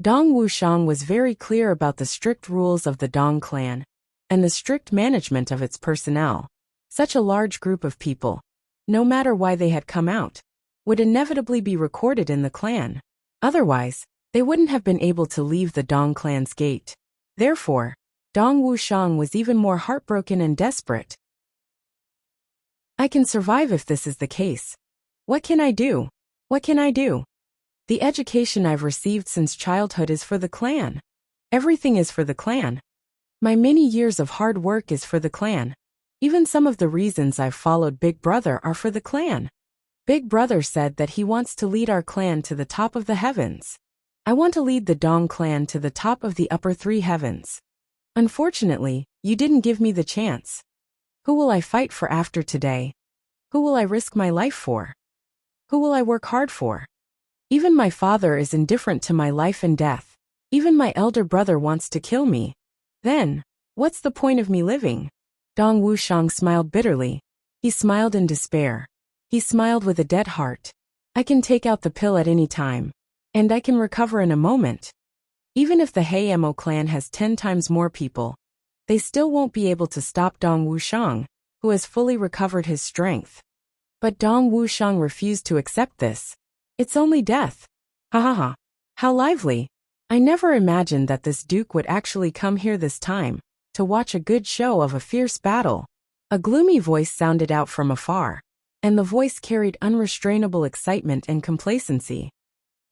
Dong Wuxiang was very clear about the strict rules of the Dong clan, and the strict management of its personnel. Such a large group of people, no matter why they had come out, would inevitably be recorded in the clan. Otherwise, they wouldn't have been able to leave the Dong clan's gate. Therefore, Dong Wuxiang was even more heartbroken and desperate. I can survive if this is the case. What can I do? What can I do? The education I've received since childhood is for the clan. Everything is for the clan. My many years of hard work is for the clan. Even some of the reasons I've followed Big Brother are for the clan. Big Brother said that he wants to lead our clan to the top of the heavens. I want to lead the Dong clan to the top of the upper 3 heavens. Unfortunately, you didn't give me the chance. Who will I fight for after today? Who will I risk my life for? Who will I work hard for? Even my father is indifferent to my life and death. Even my elder brother wants to kill me. Then, what's the point of me living? Dong Wuxiang smiled bitterly. He smiled in despair. He smiled with a dead heart. I can take out the pill at any time. And I can recover in a moment. Even if the Heimo clan has 10 times more people, they still won't be able to stop Dong Wuxiang, who has fully recovered his strength. But Dong Wuxiang refused to accept this. It's only death. Ha ha ha. How lively. I never imagined that this duke would actually come here this time, to watch a good show of a fierce battle. A gloomy voice sounded out from afar, and the voice carried unrestrainable excitement and complacency.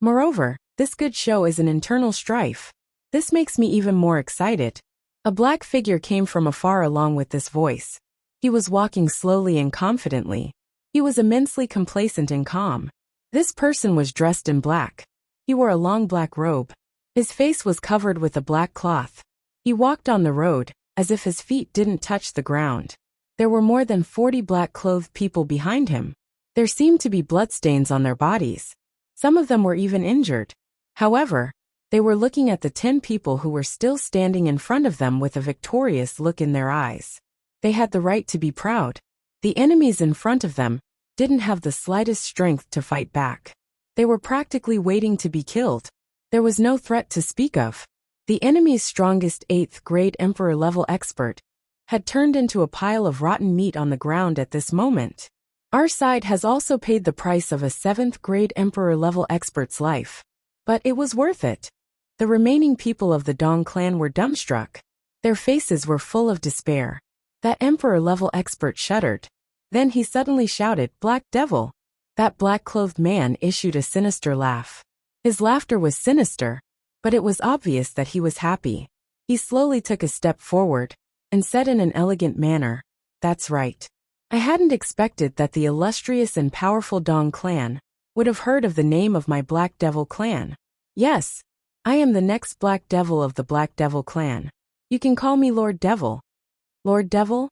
Moreover, this good show is an internal strife. This makes me even more excited. A black figure came from afar along with this voice. He was walking slowly and confidently. He was immensely complacent and calm. This person was dressed in black. He wore a long black robe. His face was covered with a black cloth. He walked on the road, as if his feet didn't touch the ground. There were more than 40 black-clothed people behind him. There seemed to be bloodstains on their bodies. Some of them were even injured. However, they were looking at the 10 people who were still standing in front of them with a victorious look in their eyes. They had the right to be proud. The enemies in front of them didn't have the slightest strength to fight back. They were practically waiting to be killed. There was no threat to speak of. The enemy's strongest 8th grade emperor-level expert had turned into a pile of rotten meat on the ground at this moment. Our side has also paid the price of a 7th grade emperor-level expert's life. But it was worth it. The remaining people of the Dong clan were dumbstruck. Their faces were full of despair. That emperor-level expert shuddered. Then he suddenly shouted, "Black Devil!" That black-clothed man issued a sinister laugh. His laughter was sinister, but it was obvious that he was happy. He slowly took a step forward and said in an elegant manner, "That's right. I hadn't expected that the illustrious and powerful Dong clan would have heard of the name of my Black Devil clan. Yes, I am the next Black Devil of the Black Devil clan. You can call me Lord Devil." Lord Devil?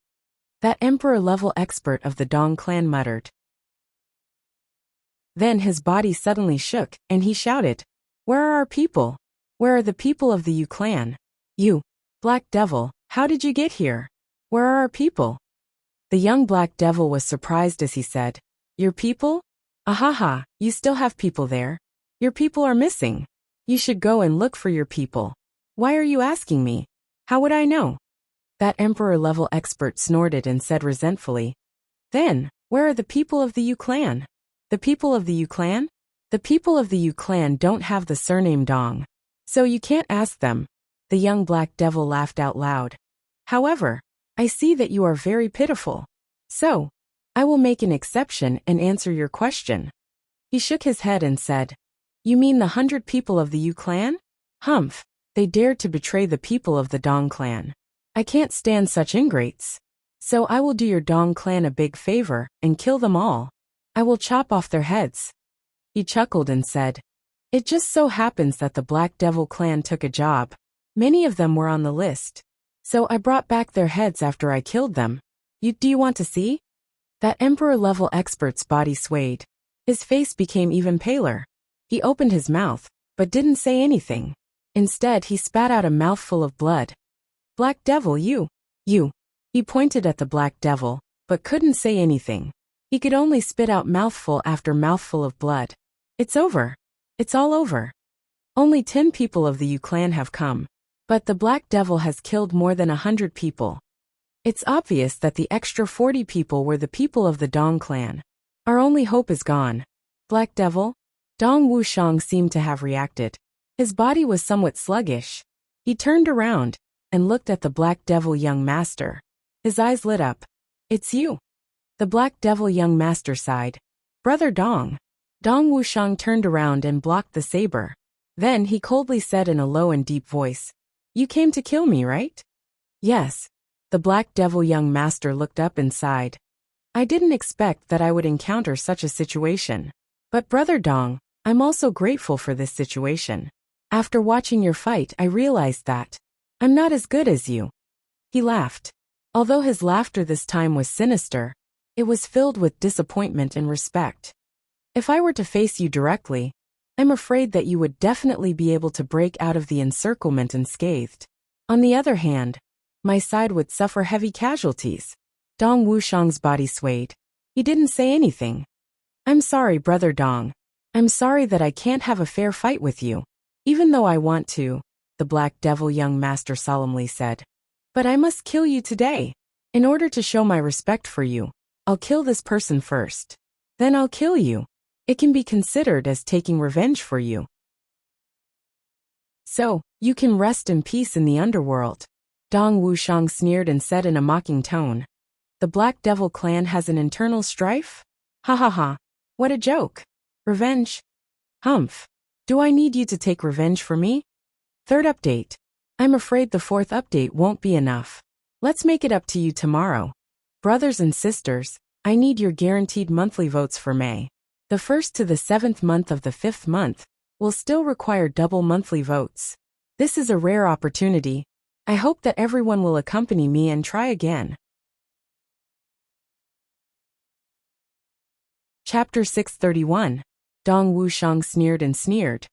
That emperor-level expert of the Dong clan muttered. Then his body suddenly shook, and he shouted, "Where are our people? Where are the people of the Yu clan? You, Black Devil, how did you get here? Where are our people?" The young Black Devil was surprised as he said, "Your people? Ahaha, you still have people there. Your people are missing. You should go and look for your people. Why are you asking me? How would I know?" That emperor-level expert snorted and said resentfully, "Then, where are the people of the Yu clan? The people of the Yu clan? The people of the Yu clan don't have the surname Dong, so you can't ask them." The young Black Devil laughed out loud. "However, I see that you are very pitiful. So, I will make an exception and answer your question." He shook his head and said, "You mean the 100 people of the Yu clan? Humph, they dared to betray the people of the Dong clan. I can't stand such ingrates. So I will do your Dong clan a big favor and kill them all. I will chop off their heads." He chuckled and said, "It just so happens that the Black Devil clan took a job. Many of them were on the list. So I brought back their heads after I killed them. Do you want to see?" That emperor-level expert's body swayed. His face became even paler. He opened his mouth, but didn't say anything. Instead, he spat out a mouthful of blood. "Black Devil, you. He pointed at the Black Devil, but couldn't say anything. He could only spit out mouthful after mouthful of blood. "It's over. It's all over. Only 10 people of the Yu clan have come. But the Black Devil has killed more than 100 people. It's obvious that the extra 40 people were the people of the Dong clan. Our only hope is gone." "Black Devil?" Dong Wuxiang seemed to have reacted. His body was somewhat sluggish. He turned around and looked at the Black Devil young master. His eyes lit up. "It's you." The Black Devil young master sighed. "Brother Dong." Dong Wuxiang turned around and blocked the saber. Then he coldly said in a low and deep voice, "You came to kill me, right?" "Yes." The Black Devil young master looked up and sighed. "I didn't expect that I would encounter such a situation. But Brother Dong, I'm also grateful for this situation. After watching your fight, I realized that I'm not as good as you." He laughed. Although his laughter this time was sinister, it was filled with disappointment and respect. "If I were to face you directly, I'm afraid that you would definitely be able to break out of the encirclement unscathed. On the other hand, my side would suffer heavy casualties. Dong Wushang's body swayed. He didn't say anything. I'm sorry, Brother Dong. I'm sorry that I can't have a fair fight with you. Even though I want to, the Black Devil young master solemnly said. But I must kill you today. In order to show my respect for you, I'll kill this person first. Then I'll kill you. It can be considered as taking revenge for you. So, you can rest in peace in the underworld. Dong Wushang sneered and said in a mocking tone. The Black Devil clan has an internal strife? Ha ha ha. What a joke. Revenge? Humph. Do I need you to take revenge for me? Third update. I'm afraid the fourth update won't be enough. Let's make it up to you tomorrow. Brothers and sisters, I need your guaranteed monthly votes for May. The 1st to the 7th month of the 5th month will still require double monthly votes. This is a rare opportunity. I hope that everyone will accompany me and try again. Chapter 631. Dong Wushang sneered and sneered.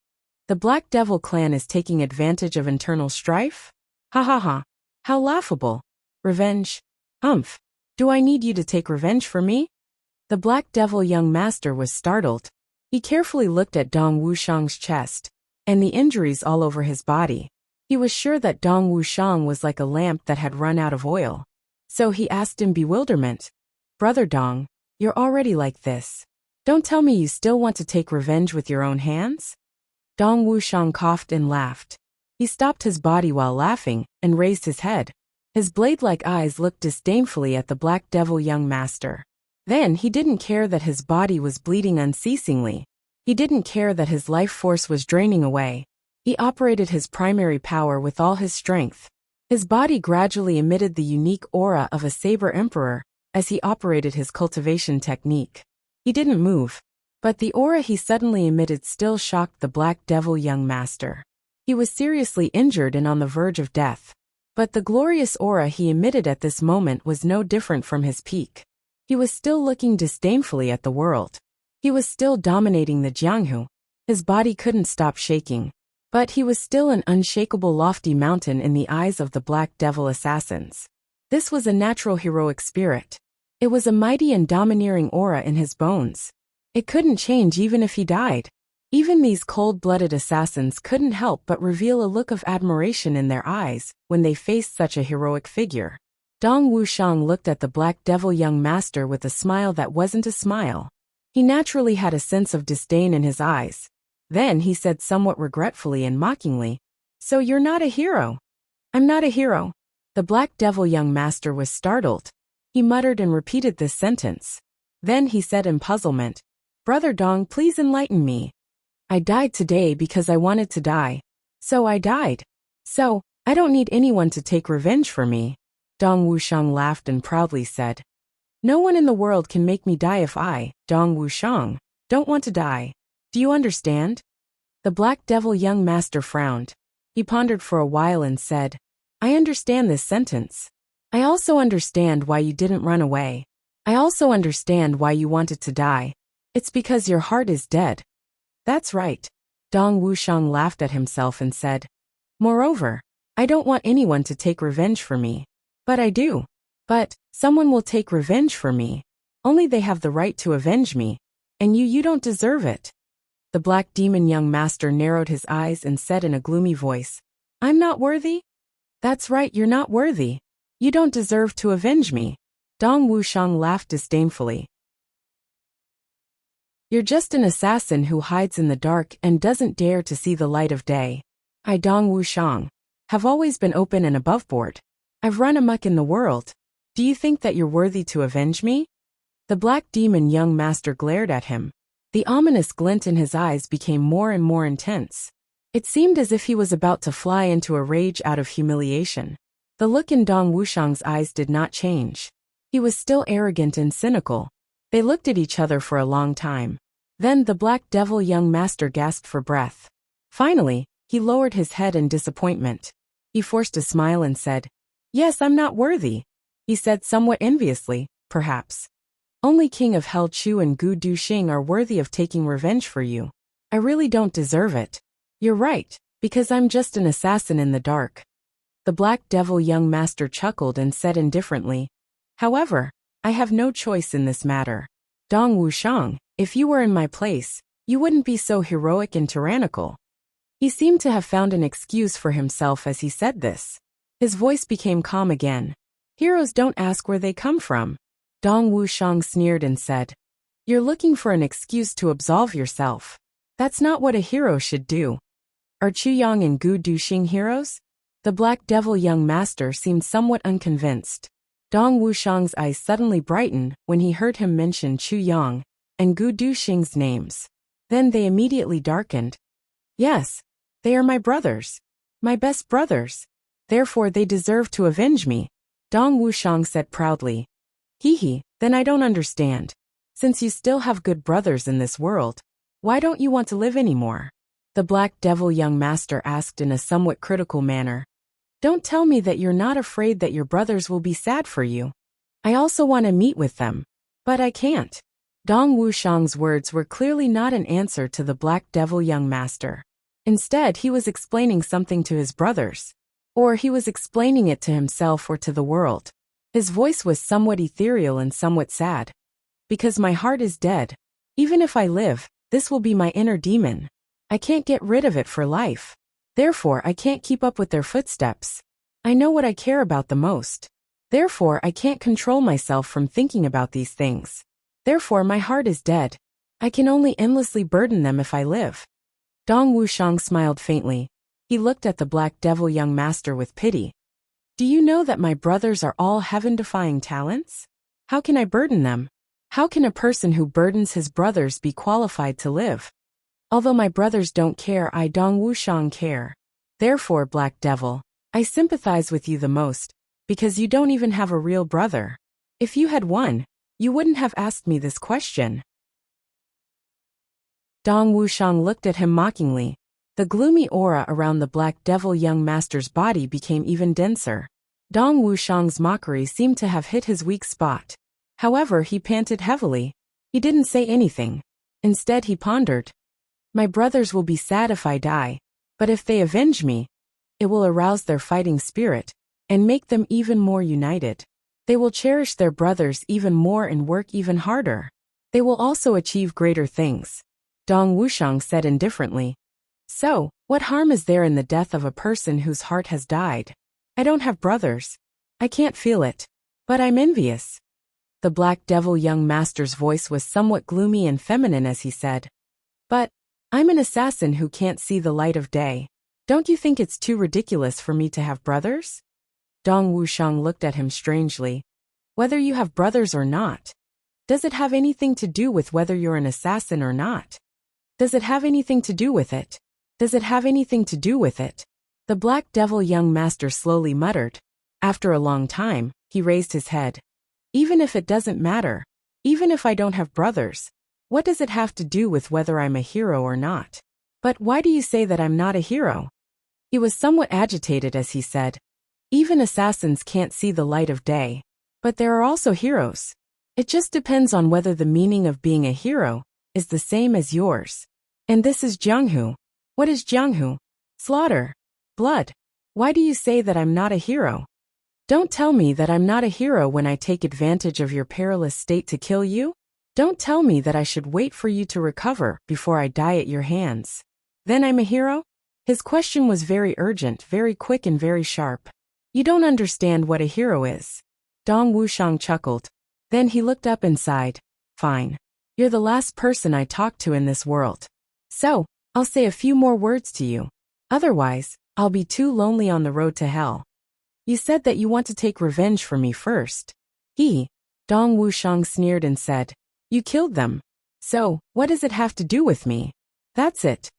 The Black Devil clan is taking advantage of internal strife? Ha ha ha. How laughable. Revenge? Humph. Do I need you to take revenge for me? The Black Devil young master was startled. He carefully looked at Dong Wushang's chest and the injuries all over his body. He was sure that Dong Wushang was like a lamp that had run out of oil. So he asked in bewilderment, Brother Dong, you're already like this. Don't tell me you still want to take revenge with your own hands? Dong Wushang coughed and laughed. He stopped his body while laughing and raised his head. His blade-like eyes looked disdainfully at the Black Devil young master. Then he didn't care that his body was bleeding unceasingly. He didn't care that his life force was draining away. He operated his primary power with all his strength. His body gradually emitted the unique aura of a saber emperor as he operated his cultivation technique. He didn't move, but the aura he suddenly emitted still shocked the Black Devil young master. He was seriously injured and on the verge of death. But the glorious aura he emitted at this moment was no different from his peak. He was still looking disdainfully at the world. He was still dominating the Jianghu. His body couldn't stop shaking. But he was still an unshakable lofty mountain in the eyes of the Black Devil assassins. This was a natural heroic spirit. It was a mighty and domineering aura in his bones. It couldn't change even if he died. Even these cold-blooded assassins couldn't help but reveal a look of admiration in their eyes when they faced such a heroic figure. Dong Wushang looked at the Black Devil young master with a smile that wasn't a smile. He naturally had a sense of disdain in his eyes. Then he said somewhat regretfully and mockingly, So you're not a hero? I'm not a hero. The Black Devil young master was startled. He muttered and repeated this sentence. Then he said in puzzlement, Brother Dong, please enlighten me. I died today because I wanted to die. So I died. So, I don't need anyone to take revenge for me. Dong Wushang laughed and proudly said, No one in the world can make me die if I, Dong Wushang, don't want to die. Do you understand? The Black Devil young master frowned. He pondered for a while and said, I understand this sentence. I also understand why you didn't run away. I also understand why you wanted to die. It's because your heart is dead. That's right. Dong Wushang laughed at himself and said, Moreover, I don't want anyone to take revenge for me. But I do. But, someone will take revenge for me. Only they have the right to avenge me. And you don't deserve it. The Black Demon young master narrowed his eyes and said in a gloomy voice, I'm not worthy? That's right, you're not worthy. You don't deserve to avenge me. Dong Wushang laughed disdainfully. You're just an assassin who hides in the dark and doesn't dare to see the light of day. I, Dong Wushang, have always been open and aboveboard. I've run amok in the world. Do you think that you're worthy to avenge me? The Black Demon young master glared at him. The ominous glint in his eyes became more and more intense. It seemed as if he was about to fly into a rage out of humiliation. The look in Dong Wushang's eyes did not change. He was still arrogant and cynical. They looked at each other for a long time. Then the Black Devil young master gasped for breath. Finally, he lowered his head in disappointment. He forced a smile and said, Yes, I'm not worthy. He said somewhat enviously, perhaps. Only King of Hell Chu and Gu Duxing are worthy of taking revenge for you. I really don't deserve it. You're right, because I'm just an assassin in the dark. The Black Devil young master chuckled and said indifferently, "However, I have no choice in this matter. Dong Wuxiang, if you were in my place, you wouldn't be so heroic and tyrannical." He seemed to have found an excuse for himself as he said this. His voice became calm again. "Heroes don't ask where they come from." Dong Wuxiang sneered and said, "You're looking for an excuse to absolve yourself. That's not what a hero should do. Are Chuyang and Gu Duxing heroes?" The Black Devil young master seemed somewhat unconvinced. Dong Wuxiang's eyes suddenly brightened when he heard him mention Chuyang and Gu Duxing's names. Then they immediately darkened. "Yes, they are my brothers. My best brothers. Therefore they deserve to avenge me," Dong Wuxiang said proudly. "Hee, then I don't understand. Since you still have good brothers in this world, why don't you want to live anymore?" The Black Devil young master asked in a somewhat critical manner. "Don't tell me that you're not afraid that your brothers will be sad for you. I also want to meet with them. But I can't." Dong Wuxiang's words were clearly not an answer to the Black Devil young master. Instead, he was explaining something to his brothers. Or he was explaining it to himself or to the world. His voice was somewhat ethereal and somewhat sad. "Because my heart is dead. Even if I live, this will be my inner demon. I can't get rid of it for life. Therefore, I can't keep up with their footsteps. I know what I care about the most. Therefore, I can't control myself from thinking about these things. Therefore, my heart is dead. I can only endlessly burden them if I live." Dong Wuxiang smiled faintly. He looked at the Black Devil young master with pity. "Do you know that my brothers are all heaven-defying talents? How can I burden them? How can a person who burdens his brothers be qualified to live? Although my brothers don't care, I Dong Wuxiang care. Therefore, Black Devil, I sympathize with you the most, because you don't even have a real brother. If you had one, you wouldn't have asked me this question." Dong Wuxiang looked at him mockingly. The gloomy aura around the Black Devil young master's body became even denser. Dong Wuxiang's mockery seemed to have hit his weak spot. However, he panted heavily. He didn't say anything. Instead, he pondered. "My brothers will be sad if I die, but if they avenge me, it will arouse their fighting spirit and make them even more united. They will cherish their brothers even more and work even harder. They will also achieve greater things," Dong Wuxiang said indifferently. "So, what harm is there in the death of a person whose heart has died? I don't have brothers. I can't feel it. But I'm envious." The Black Devil young master's voice was somewhat gloomy and feminine as he said, "But I'm an assassin who can't see the light of day. Don't you think it's too ridiculous for me to have brothers?" Dong Wuxiang looked at him strangely. "Whether you have brothers or not, does it have anything to do with whether you're an assassin or not? Does it have anything to do with it? Does it have anything to do with it?" The Black Devil young master slowly muttered. After a long time, he raised his head. "Even if it doesn't matter, even if I don't have brothers, what does it have to do with whether I'm a hero or not? But why do you say that I'm not a hero?" He was somewhat agitated as he said, "Even assassins can't see the light of day. But there are also heroes. It just depends on whether the meaning of being a hero is the same as yours. And this is Jianghu. What is Jianghu? Slaughter. Blood. Why do you say that I'm not a hero? Don't tell me that I'm not a hero when I take advantage of your perilous state to kill you. Don't tell me that I should wait for you to recover before I die at your hands. Then I'm a hero?" His question was very urgent, very quick and very sharp. "You don't understand what a hero is." Dong Wuxiang chuckled. Then he looked up and sighed. "Fine. You're the last person I talk to in this world. So, I'll say a few more words to you. Otherwise, I'll be too lonely on the road to hell. You said that you want to take revenge for me first." Dong Wuxiang sneered and said, "You killed them. So, what does it have to do with me? That's it.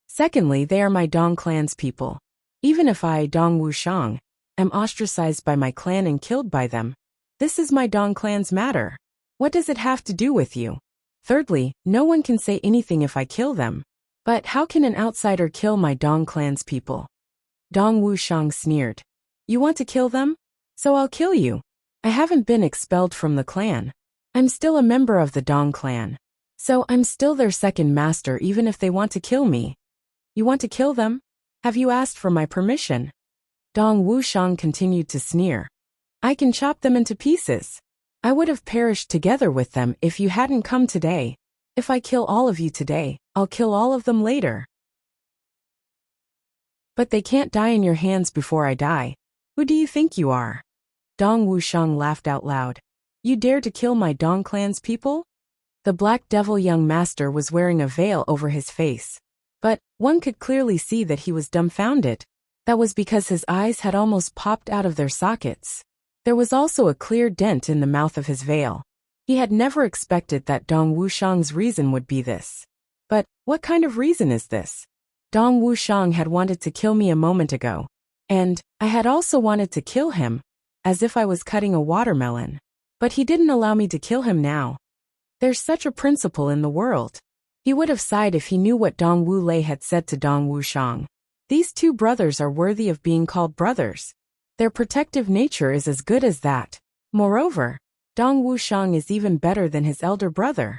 Secondly, they are my Dong clan's people. Even if I, Dong Wuxiang, am ostracized by my clan and killed by them, this is my Dong clan's matter. What does it have to do with you? Thirdly, no one can say anything if I kill them. But how can an outsider kill my Dong clan's people?" Dong Wuxiang sneered. "You want to kill them? So I'll kill you. I haven't been expelled from the clan. I'm still a member of the Dong clan. So I'm still their second master even if they want to kill me." "You want to kill them? Have you asked for my permission?" Dong Wuxiang continued to sneer. I can chop them into pieces. I would have perished together with them if you hadn't come today. If I kill all of you today, I'll kill all of them later. But they can't die in your hands before I die. Who do you think you are? Dong Wuxiang laughed out loud. You dare to kill my Dong clan's people? The Black Devil young master was wearing a veil over his face. But one could clearly see that he was dumbfounded. That was because his eyes had almost popped out of their sockets. There was also a clear dent in the mouth of his veil. He had never expected that Dong Wuxiang's reason would be this. But what kind of reason is this? Dong Wuxiang had wanted to kill me a moment ago. And I had also wanted to kill him, as if I was cutting a watermelon. But he didn't allow me to kill him now. There's such a principle in the world. He would have sighed if he knew what Dong Wu Lei had said to Dong Wuxiang. These two brothers are worthy of being called brothers. Their protective nature is as good as that. Moreover, Dong Wuxiang is even better than his elder brother.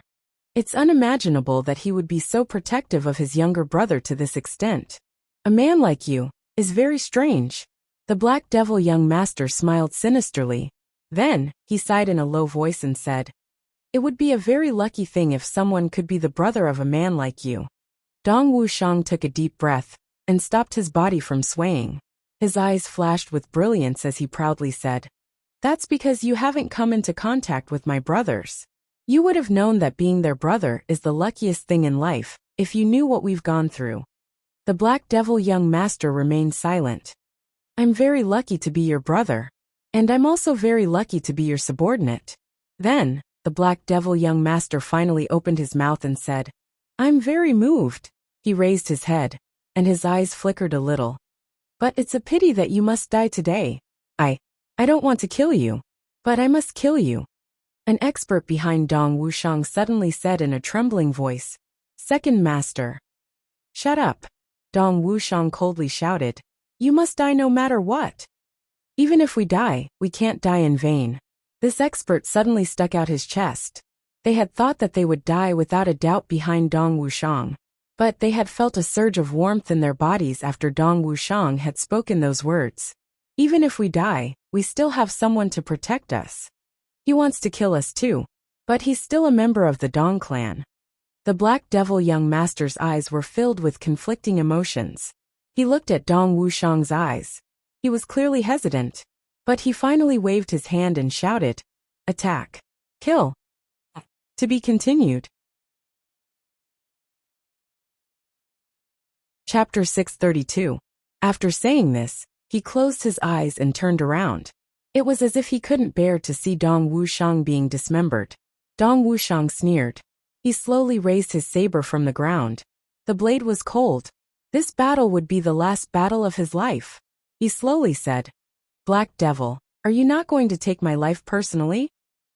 It's unimaginable that he would be so protective of his younger brother to this extent. A man like you is very strange. The Black Devil young master smiled sinisterly. Then, he sighed in a low voice and said, It would be a very lucky thing if someone could be the brother of a man like you. Dong Wuxiang took a deep breath and stopped his body from swaying. His eyes flashed with brilliance as he proudly said, That's because you haven't come into contact with my brothers. You would have known that being their brother is the luckiest thing in life, if you knew what we've gone through. The Black Devil young master remained silent. I'm very lucky to be your brother. And I'm also very lucky to be your subordinate. Then, the Black Devil young master finally opened his mouth and said, I'm very moved. He raised his head, and his eyes flickered a little. But it's a pity that you must die today. I don't want to kill you. But I must kill you. An expert behind Dong Wuxiang suddenly said in a trembling voice, Second master. Shut up. Dong Wuxiang coldly shouted. You must die no matter what. Even if we die, we can't die in vain. This expert suddenly stuck out his chest. They had thought that they would die without a doubt behind Dong Wuxiang. But they had felt a surge of warmth in their bodies after Dong Wuxiang had spoken those words. Even if we die, we still have someone to protect us. He wants to kill us too. But he's still a member of the Dong clan. The Black Devil young master's eyes were filled with conflicting emotions. He looked at Dong Wuxiang's eyes. He was clearly hesitant. But he finally waved his hand and shouted, Attack. Kill. To be continued. Chapter 632. After saying this, he closed his eyes and turned around. It was as if he couldn't bear to see Dong Wuxiang being dismembered. Dong Wuxiang sneered. He slowly raised his saber from the ground. The blade was cold. This battle would be the last battle of his life. He slowly said, Black Devil, are you not going to take my life personally?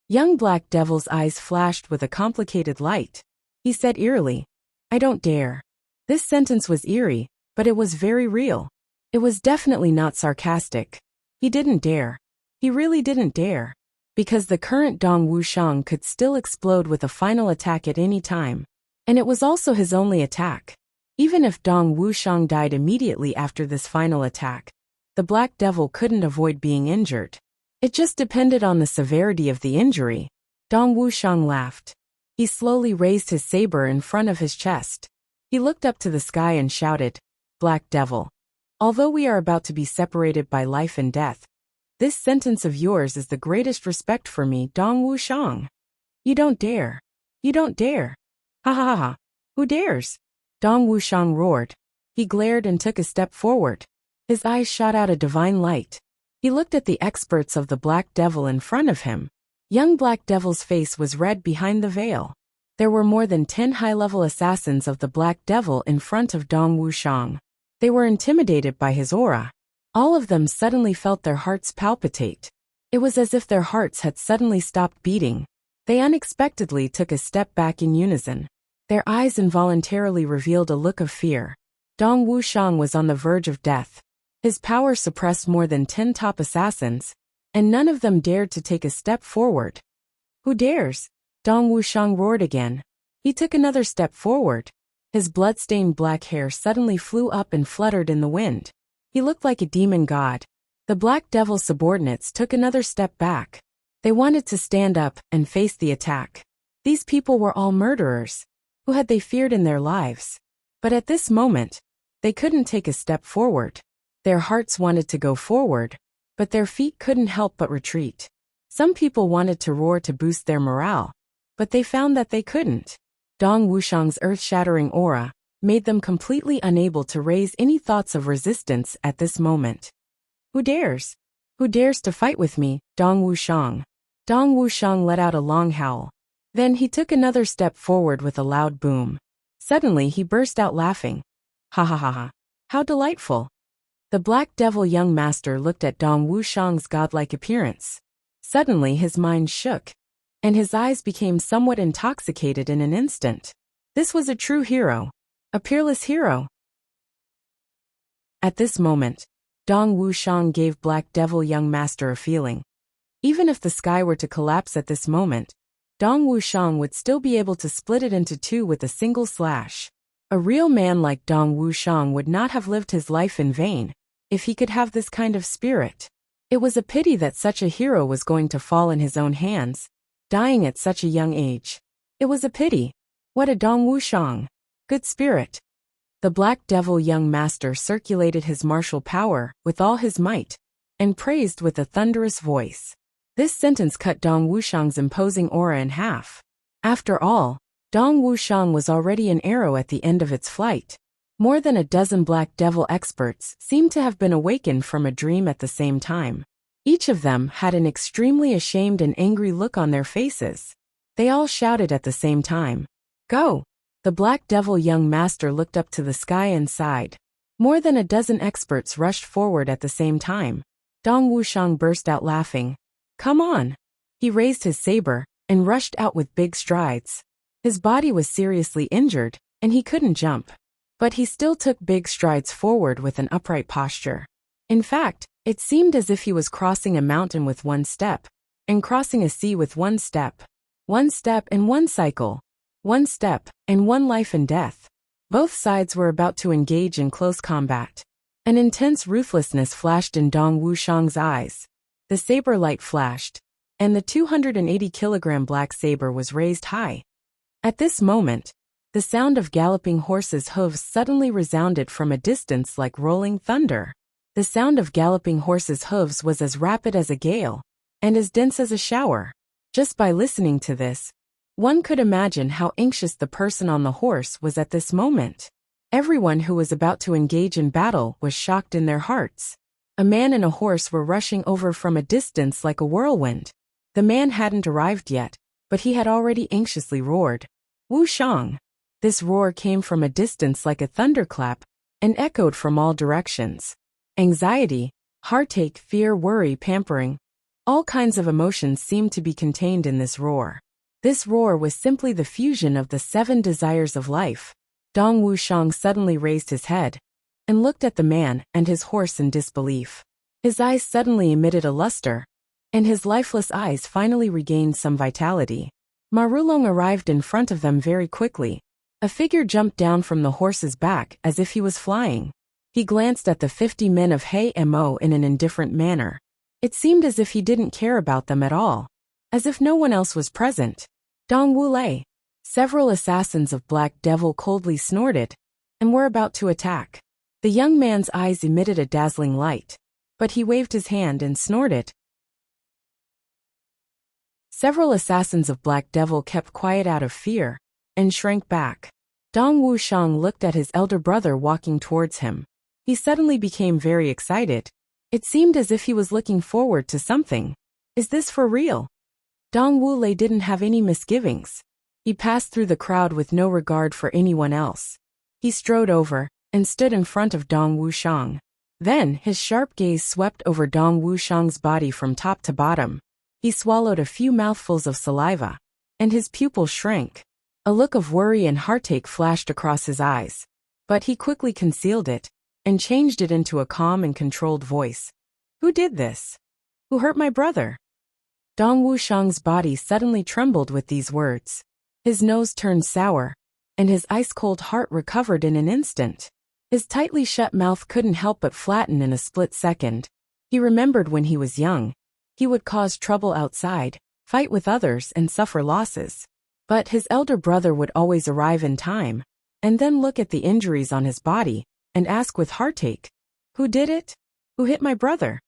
Young Black Devil's eyes flashed with a complicated light. He said eerily, I don't dare. This sentence was eerie, but it was very real. It was definitely not sarcastic. He didn't dare. He really didn't dare. Because the current Dong Wuxiang could still explode with a final attack at any time. And it was also his only attack. Even if Dong Wuxiang died immediately after this final attack, the Black Devil couldn't avoid being injured. It just depended on the severity of the injury. Dong Wuxiang laughed. He slowly raised his saber in front of his chest. He looked up to the sky and shouted, Black Devil. Although we are about to be separated by life and death, this sentence of yours is the greatest respect for me, Dong Wuxiang. You don't dare. You don't dare. Ha ha ha ha. Who dares? Dong Wuxiang roared. He glared and took a step forward. His eyes shot out a divine light. He looked at the experts of the Black Devil in front of him. Young Black Devil's face was red behind the veil. There were more than 10 high-level assassins of the Black Devil in front of Dong Wuxiang. They were intimidated by his aura. All of them suddenly felt their hearts palpitate. It was as if their hearts had suddenly stopped beating. They unexpectedly took a step back in unison. Their eyes involuntarily revealed a look of fear. Dong Wuxiang was on the verge of death. His power suppressed more than 10 top assassins, and none of them dared to take a step forward. Who dares? Dong Wuxiang roared again. He took another step forward. His blood-stained black hair suddenly flew up and fluttered in the wind. He looked like a demon god. The Black Devil's subordinates took another step back. They wanted to stand up and face the attack. These people were all murderers. Who had they feared in their lives? But at this moment, they couldn't take a step forward. Their hearts wanted to go forward, but their feet couldn't help but retreat. Some people wanted to roar to boost their morale, but they found that they couldn't. Dong Wuxiang's earth-shattering aura made them completely unable to raise any thoughts of resistance at this moment. Who dares? Who dares to fight with me, Dong Wuxiang? Dong Wuxiang let out a long howl. Then he took another step forward with a loud boom. Suddenly he burst out laughing. Ha ha ha ha. How delightful. The Black Devil young master looked at Dong Wuxiang's godlike appearance. Suddenly his mind shook, and his eyes became somewhat intoxicated in an instant. This was a true hero. A peerless hero. At this moment, Dong Wuxiang gave Black Devil young master a feeling. Even if the sky were to collapse at this moment, Dong Wuxiang would still be able to split it into two with a single slash. A real man like Dong Wuxiang would not have lived his life in vain, if he could have this kind of spirit. It was a pity that such a hero was going to fall in his own hands, dying at such a young age. It was a pity. What a Dong Wuxiang! Good spirit. The Black Devil young master circulated his martial power with all his might, and praised with a thunderous voice. This sentence cut Dong Wuxiang's imposing aura in half. After all, Dong Wuxiang was already an arrow at the end of its flight. More than a dozen Black Devil experts seemed to have been awakened from a dream at the same time. Each of them had an extremely ashamed and angry look on their faces. They all shouted at the same time. Go! The Black Devil young master looked up to the sky and sighed. More than a dozen experts rushed forward at the same time. Dong Wuxiang burst out laughing. Come on! He raised his saber and rushed out with big strides. His body was seriously injured, and he couldn't jump. But he still took big strides forward with an upright posture. In fact, it seemed as if he was crossing a mountain with one step, and crossing a sea with one step. One step and one cycle. One step and one life and death. Both sides were about to engage in close combat. An intense ruthlessness flashed in Dong Wuxiang's eyes. The saber light flashed, and the 280-kilogram black saber was raised high. At this moment, the sound of galloping horses' hooves suddenly resounded from a distance like rolling thunder. The sound of galloping horses' hooves was as rapid as a gale, and as dense as a shower. Just by listening to this, one could imagine how anxious the person on the horse was at this moment. Everyone who was about to engage in battle was shocked in their hearts. A man and a horse were rushing over from a distance like a whirlwind. The man hadn't arrived yet, but he had already anxiously roared. Wuxiang! This roar came from a distance like a thunderclap, and echoed from all directions. Anxiety, heartache, fear, worry, pampering. All kinds of emotions seemed to be contained in this roar. This roar was simply the fusion of the 7 desires of life. Dong Wuxiang suddenly raised his head, and looked at the man and his horse in disbelief. His eyes suddenly emitted a luster, and his lifeless eyes finally regained some vitality. Marulong arrived in front of them very quickly. A figure jumped down from the horse's back as if he was flying. He glanced at the 50 men of Hei Mo in an indifferent manner. It seemed as if he didn't care about them at all. As if no one else was present. Dong Wulei. Several assassins of Black Devil coldly snorted, and were about to attack. The young man's eyes emitted a dazzling light, but he waved his hand and snorted. Several assassins of Black Devil kept quiet out of fear, and shrank back. Dong Wuxiang looked at his elder brother walking towards him. He suddenly became very excited. It seemed as if he was looking forward to something. Is this for real? Dong Wulei didn't have any misgivings. He passed through the crowd with no regard for anyone else. He strode over, and stood in front of Dong Wuxiang. Then his sharp gaze swept over Dong Wuxiang's body from top to bottom. He swallowed a few mouthfuls of saliva, and his pupils shrank. A look of worry and heartache flashed across his eyes, but he quickly concealed it, and changed it into a calm and controlled voice. Who did this? Who hurt my brother? Dong Wuxiang's body suddenly trembled with these words. His nose turned sour, and his ice-cold heart recovered in an instant. His tightly shut mouth couldn't help but flatten in a split second. He remembered when he was young. He would cause trouble outside, fight with others, and suffer losses. But his elder brother would always arrive in time, and then look at the injuries on his body, and ask with heartache, "Who did it? Who hit my brother?"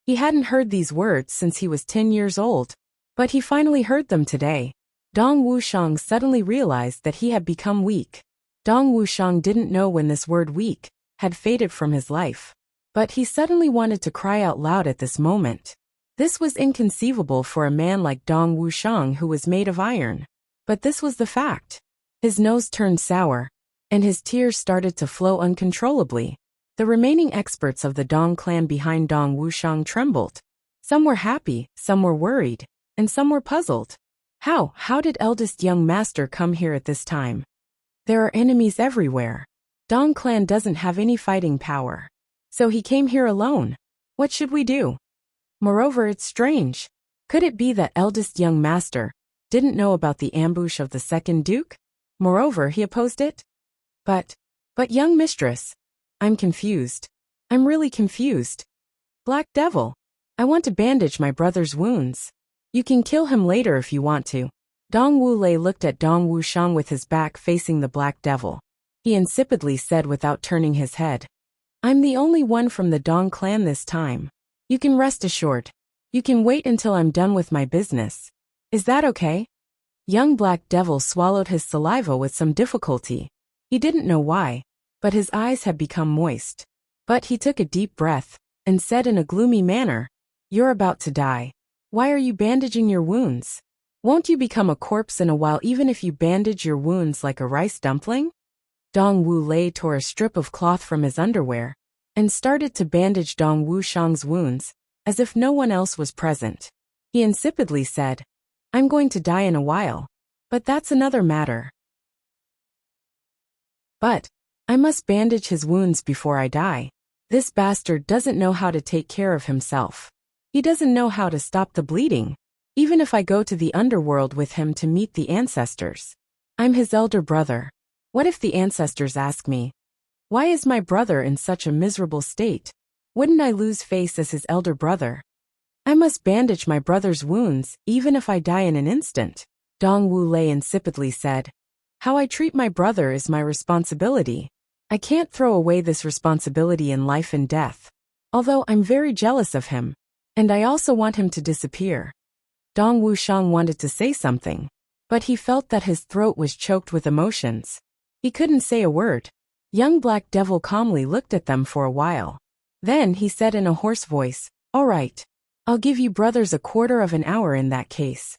He hadn't heard these words since he was 10 years old, but he finally heard them today. Dong Wuxiang suddenly realized that he had become weak. Dong Wuxiang didn't know when this word weak had faded from his life, but he suddenly wanted to cry out loud at this moment. This was inconceivable for a man like Dong Wuxiang who was made of iron. But this was the fact. His nose turned sour, and his tears started to flow uncontrollably. The remaining experts of the Dong clan behind Dong Wuxiang trembled. Some were happy, some were worried, and some were puzzled. How did eldest young master come here at this time? There are enemies everywhere. Dong clan doesn't have any fighting power. So he came here alone. What should we do? Moreover, it's strange. Could it be that eldest young master didn't know about the ambush of the second duke? Moreover, he opposed it? But young mistress, I'm confused. I'm really confused. Black Devil, I want to bandage my brother's wounds. You can kill him later if you want to. Dong Wulei looked at Dong Wuxiang with his back facing the Black Devil. He insipidly said without turning his head, I'm the only one from the Dong clan this time. You can rest assured. You can wait until I'm done with my business. Is that okay? Young Black Devil swallowed his saliva with some difficulty. He didn't know why, but his eyes had become moist. But he took a deep breath and said in a gloomy manner, You're about to die. Why are you bandaging your wounds? Won't you become a corpse in a while even if you bandage your wounds like a rice dumpling? Dong Wulei tore a strip of cloth from his underwear and started to bandage Dong Wuxiang's wounds as if no one else was present. He insipidly said, I'm going to die in a while, but that's another matter. But I must bandage his wounds before I die. This bastard doesn't know how to take care of himself. He doesn't know how to stop the bleeding, even if I go to the underworld with him to meet the ancestors. I'm his elder brother. What if the ancestors ask me, why is my brother in such a miserable state? Wouldn't I lose face as his elder brother? I must bandage my brother's wounds, even if I die in an instant. Dong Wulei insipidly said, How I treat my brother is my responsibility. I can't throw away this responsibility in life and death. Although I'm very jealous of him, and I also want him to disappear. Dong Wuxiang wanted to say something, but he felt that his throat was choked with emotions. He couldn't say a word. Young Black Devil calmly looked at them for a while. Then he said in a hoarse voice, All right. I'll give you brothers a quarter of an hour in that case.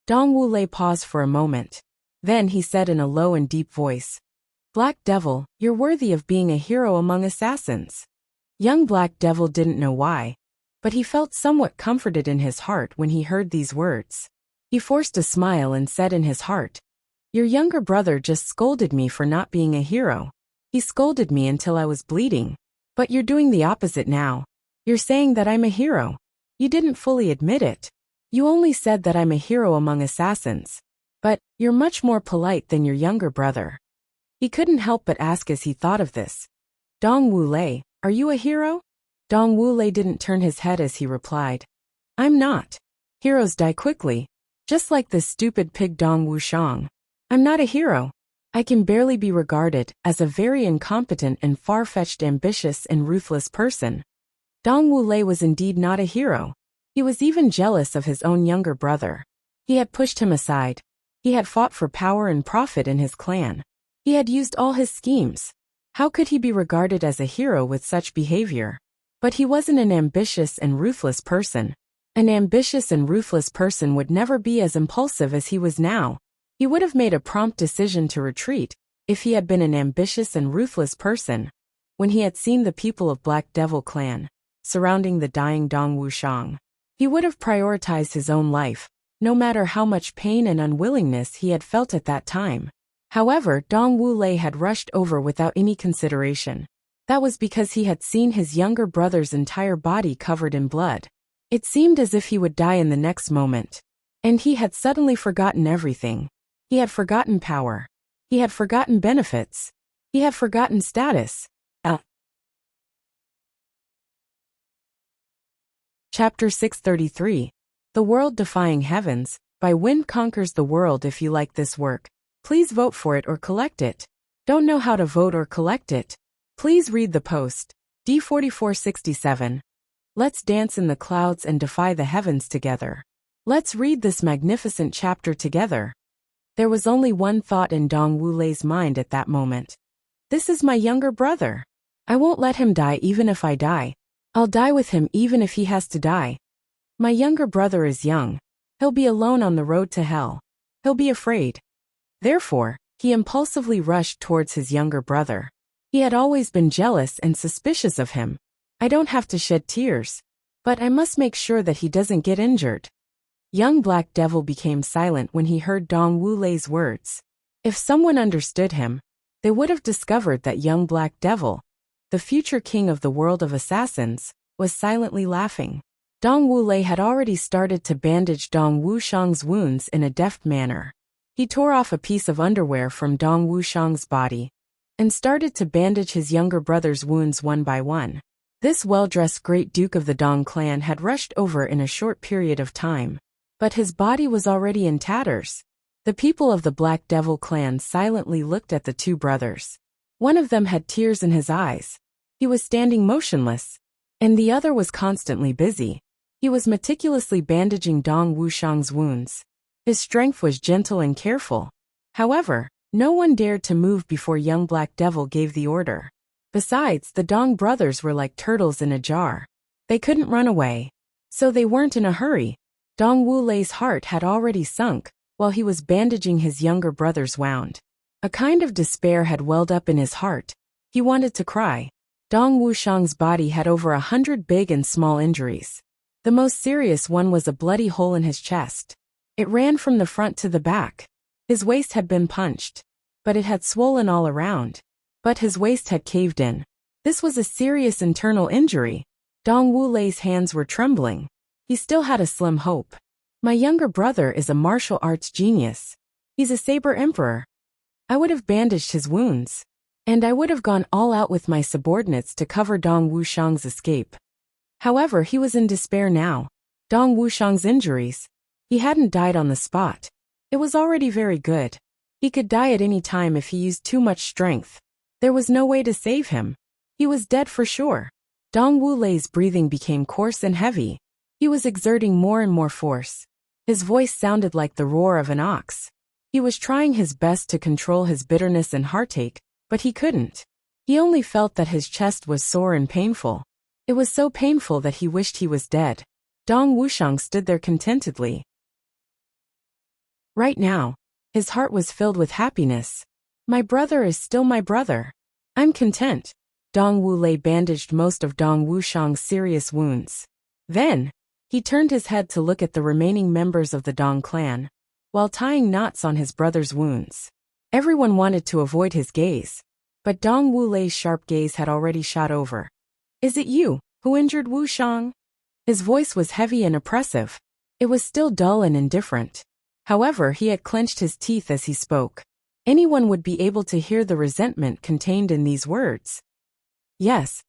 Dong Wulei paused for a moment. Then he said in a low and deep voice, Black Devil, you're worthy of being a hero among assassins. Young Black Devil didn't know why, but he felt somewhat comforted in his heart when he heard these words. He forced a smile and said in his heart, Your younger brother just scolded me for not being a hero. He scolded me until I was bleeding. But you're doing the opposite now. You're saying that I'm a hero. You didn't fully admit it. You only said that I'm a hero among assassins. But you're much more polite than your younger brother. He couldn't help but ask as he thought of this. Dong Wulei, are you a hero? Dong Wulei didn't turn his head as he replied. I'm not. Heroes die quickly. Just like this stupid pig Dong Wuxiang. I'm not a hero. I can barely be regarded as a very incompetent and far-fetched ambitious and ruthless person. Dong Wulei was indeed not a hero. He was even jealous of his own younger brother. He had pushed him aside. He had fought for power and profit in his clan. He had used all his schemes. How could he be regarded as a hero with such behavior? But he wasn't an ambitious and ruthless person. An ambitious and ruthless person would never be as impulsive as he was now. He would have made a prompt decision to retreat if he had been an ambitious and ruthless person. When he had seen the people of Black Devil clan surrounding the dying Dong Wuxiang, he would have prioritized his own life, no matter how much pain and unwillingness he had felt at that time. However, Dong Wulei had rushed over without any consideration. That was because he had seen his younger brother's entire body covered in blood. It seemed as if he would die in the next moment. And he had suddenly forgotten everything. He had forgotten power. He had forgotten benefits. He had forgotten status. Chapter 633. The World-Defying Heavens. By Wind Conquers the World. If you like this work, please vote for it or collect it. Don't know how to vote or collect it? Please read the post. D4467. Let's dance in the clouds and defy the heavens together. Let's read this magnificent chapter together. There was only one thought in Dong Wulei's mind at that moment. This is my younger brother. I won't let him die even if I die. I'll die with him even if he has to die. My younger brother is young. He'll be alone on the road to hell. He'll be afraid. Therefore, he impulsively rushed towards his younger brother. He had always been jealous and suspicious of him. I don't have to shed tears, but I must make sure that he doesn't get injured. Young Black Devil became silent when he heard Dong Wulei's words. If someone understood him, they would have discovered that young Black Devil, the future king of the world of assassins, was silently laughing. Dong Wulei had already started to bandage Dong Wushang's wounds in a deft manner. He tore off a piece of underwear from Dong Wushang's body and started to bandage his younger brother's wounds one by one. This well-dressed great duke of the Dong clan had rushed over in a short period of time, but his body was already in tatters. The people of the Black Devil clan silently looked at the two brothers. One of them had tears in his eyes. He was standing motionless, and the other was constantly busy. He was meticulously bandaging Dong Wushang's wounds. His strength was gentle and careful. However, no one dared to move before young Black Devil gave the order. Besides, the Dong brothers were like turtles in a jar. They couldn't run away, so they weren't in a hurry. Dong Wulei's heart had already sunk while he was bandaging his younger brother's wound. A kind of despair had welled up in his heart. He wanted to cry. Dong Wushang's body had over 100 big and small injuries. The most serious one was a bloody hole in his chest. It ran from the front to the back. His waist had been punched, but it had swollen all around. But his waist had caved in. This was a serious internal injury. Dong Wulei's hands were trembling. He still had a slim hope. My younger brother is a martial arts genius. He's a saber emperor. I would have bandaged his wounds, and I would have gone all out with my subordinates to cover Dong Wushang's escape. However, he was in despair now. Dong Wushang's injuries. He hadn't died on the spot. It was already very good. He could die at any time if he used too much strength. There was no way to save him. He was dead for sure. Dong Wulei's breathing became coarse and heavy. He was exerting more and more force. His voice sounded like the roar of an ox. He was trying his best to control his bitterness and heartache, but he couldn't. He only felt that his chest was sore and painful. It was so painful that he wished he was dead. Dong Wushang stood there contentedly. Right now, his heart was filled with happiness. My brother is still my brother. I'm content. Dong Wulei bandaged most of Dong Wushang's serious wounds. Then, he turned his head to look at the remaining members of the Dong clan, while tying knots on his brother's wounds. Everyone wanted to avoid his gaze, but Dong Wulei's sharp gaze had already shot over. Is it you who injured Wushang? His voice was heavy and oppressive. It was still dull and indifferent. However, he had clenched his teeth as he spoke. Anyone would be able to hear the resentment contained in these words. Yes.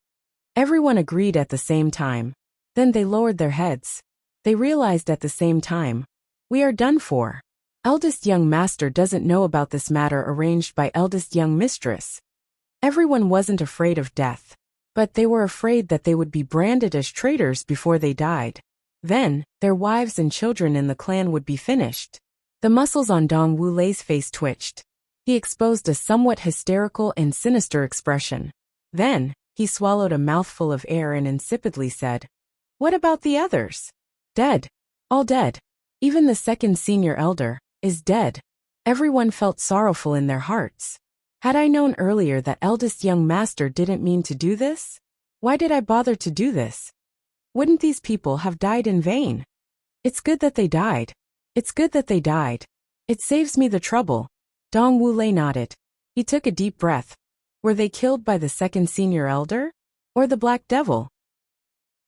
Everyone agreed at the same time. Then they lowered their heads. They realized at the same time. We are done for. Eldest young master doesn't know about this matter arranged by eldest young mistress. Everyone wasn't afraid of death, but they were afraid that they would be branded as traitors before they died. Then, their wives and children in the clan would be finished. The muscles on Dong Wulei's face twitched. He exposed a somewhat hysterical and sinister expression. Then, he swallowed a mouthful of air and insipidly said, "What about the others?" Dead. All dead. Even the second senior elder is dead. Everyone felt sorrowful in their hearts. Had I known earlier that eldest young master didn't mean to do this? Why did I bother to do this? Wouldn't these people have died in vain? It's good that they died. It's good that they died. It saves me the trouble. Dong Wulei nodded. He took a deep breath. Were they killed by the second senior elder? Or the Black Devil?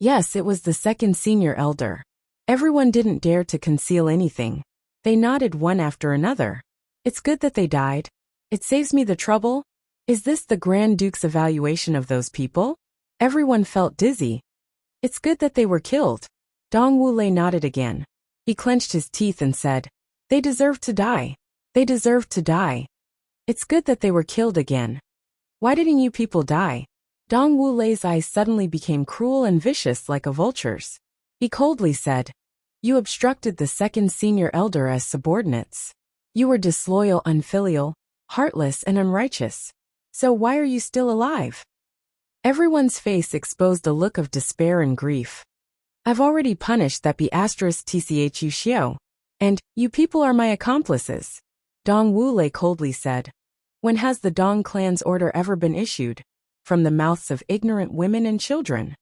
Yes, it was the second senior elder. Everyone didn't dare to conceal anything. They nodded one after another. It's good that they died. It saves me the trouble. Is this the Grand Duke's evaluation of those people? Everyone felt dizzy. It's good that they were killed. Dong Wulei nodded again. He clenched his teeth and said, They deserve to die. They deserve to die. It's good that they were killed again. Why didn't you people die? Dong Wulei's eyes suddenly became cruel and vicious like a vulture's. He coldly said, You obstructed the second senior elder as subordinates. You were disloyal, unfilial, heartless, and unrighteous. So why are you still alive? Everyone's face exposed a look of despair and grief. I've already punished that B***tchu xiao. And, you people are my accomplices. Dong Wulei coldly said. When has the Dong clan's order ever been issued? From the mouths of ignorant women and children.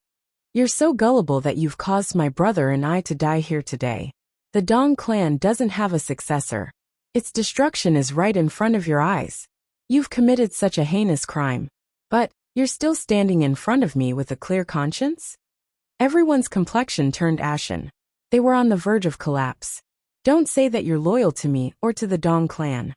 You're so gullible that you've caused my brother and I to die here today. The Dong clan doesn't have a successor. Its destruction is right in front of your eyes. You've committed such a heinous crime. But, you're still standing in front of me with a clear conscience? Everyone's complexion turned ashen. They were on the verge of collapse. Don't say that you're loyal to me or to the Dong clan.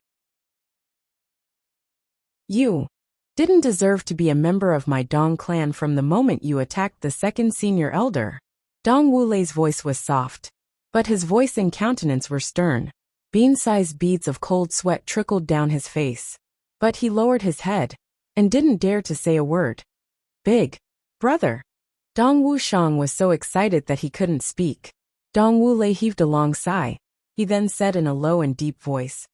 You didn't deserve to be a member of my Dong clan from the moment you attacked the second senior elder. Dong Wulei's voice was soft, but his voice and countenance were stern. Bean-sized beads of cold sweat trickled down his face. But he lowered his head and didn't dare to say a word. Big brother. Dong Wushang was so excited that he couldn't speak. Dong Wulei heaved a long sigh. He then said in a low and deep voice,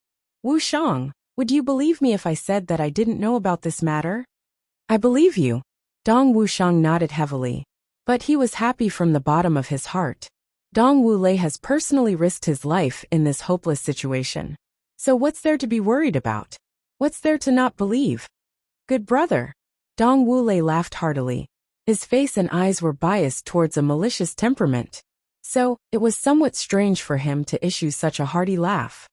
Wushang, would you believe me if I said that I didn't know about this matter? I believe you. Dong Wushang nodded heavily. But he was happy from the bottom of his heart. Dong Wulei has personally risked his life in this hopeless situation. So what's there to be worried about? What's there to not believe? Good brother. Dong Wulei laughed heartily. His face and eyes were biased towards a malicious temperament. So, it was somewhat strange for him to issue such a hearty laugh.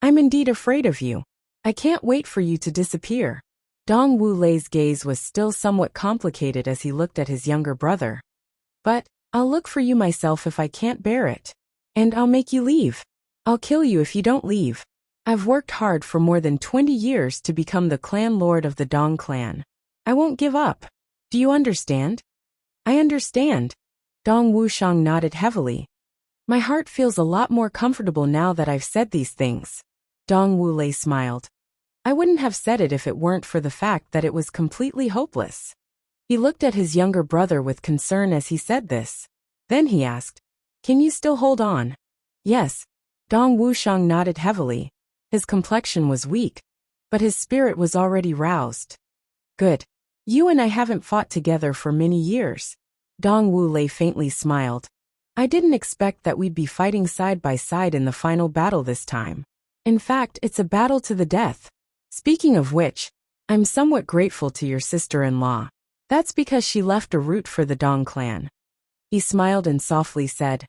I'm indeed afraid of you. I can't wait for you to disappear. Dong Wulei's gaze was still somewhat complicated as he looked at his younger brother. But, I'll look for you myself if I can't bear it. And I'll make you leave. I'll kill you if you don't leave. I've worked hard for more than 20 years to become the clan lord of the Dong clan. I won't give up. Do you understand? I understand. Dong Wushang nodded heavily. My heart feels a lot more comfortable now that I've said these things. Dong Wulei smiled. I wouldn't have said it if it weren't for the fact that it was completely hopeless. He looked at his younger brother with concern as he said this. Then he asked, Can you still hold on? Yes. Dong Wushang nodded heavily. His complexion was weak, but his spirit was already roused. Good. You and I haven't fought together for many years. Dong Wulei faintly smiled. I didn't expect that we'd be fighting side by side in the final battle this time. In fact, it's a battle to the death. Speaking of which, I'm somewhat grateful to your sister-in-law. That's because she left a root for the Dong clan. He smiled and softly said,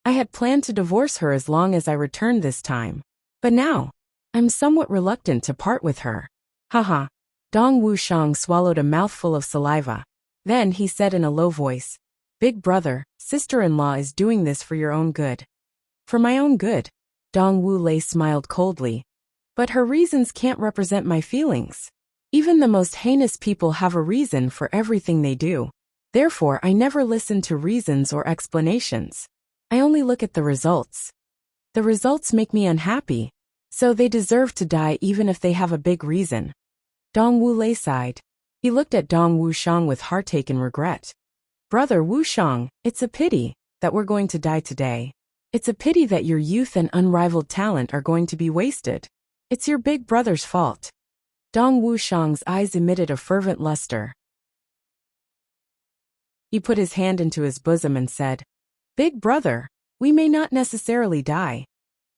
I had planned to divorce her as long as I returned this time. But now, I'm somewhat reluctant to part with her. Haha. Dong Wushang swallowed a mouthful of saliva. Then he said in a low voice, Big brother, sister-in-law is doing this for your own good. For my own good. Dong Wulei smiled coldly. But her reasons can't represent my feelings. Even the most heinous people have a reason for everything they do. Therefore, I never listen to reasons or explanations. I only look at the results. The results make me unhappy. So they deserve to die even if they have a big reason. Dong Wulei sighed. He looked at Dong Wushang with heartache and regret. Brother Wushang, it's a pity that we're going to die today. It's a pity that your youth and unrivaled talent are going to be wasted. It's your big brother's fault. Dong Wushang's eyes emitted a fervent luster. He put his hand into his bosom and said, Big brother, we may not necessarily die.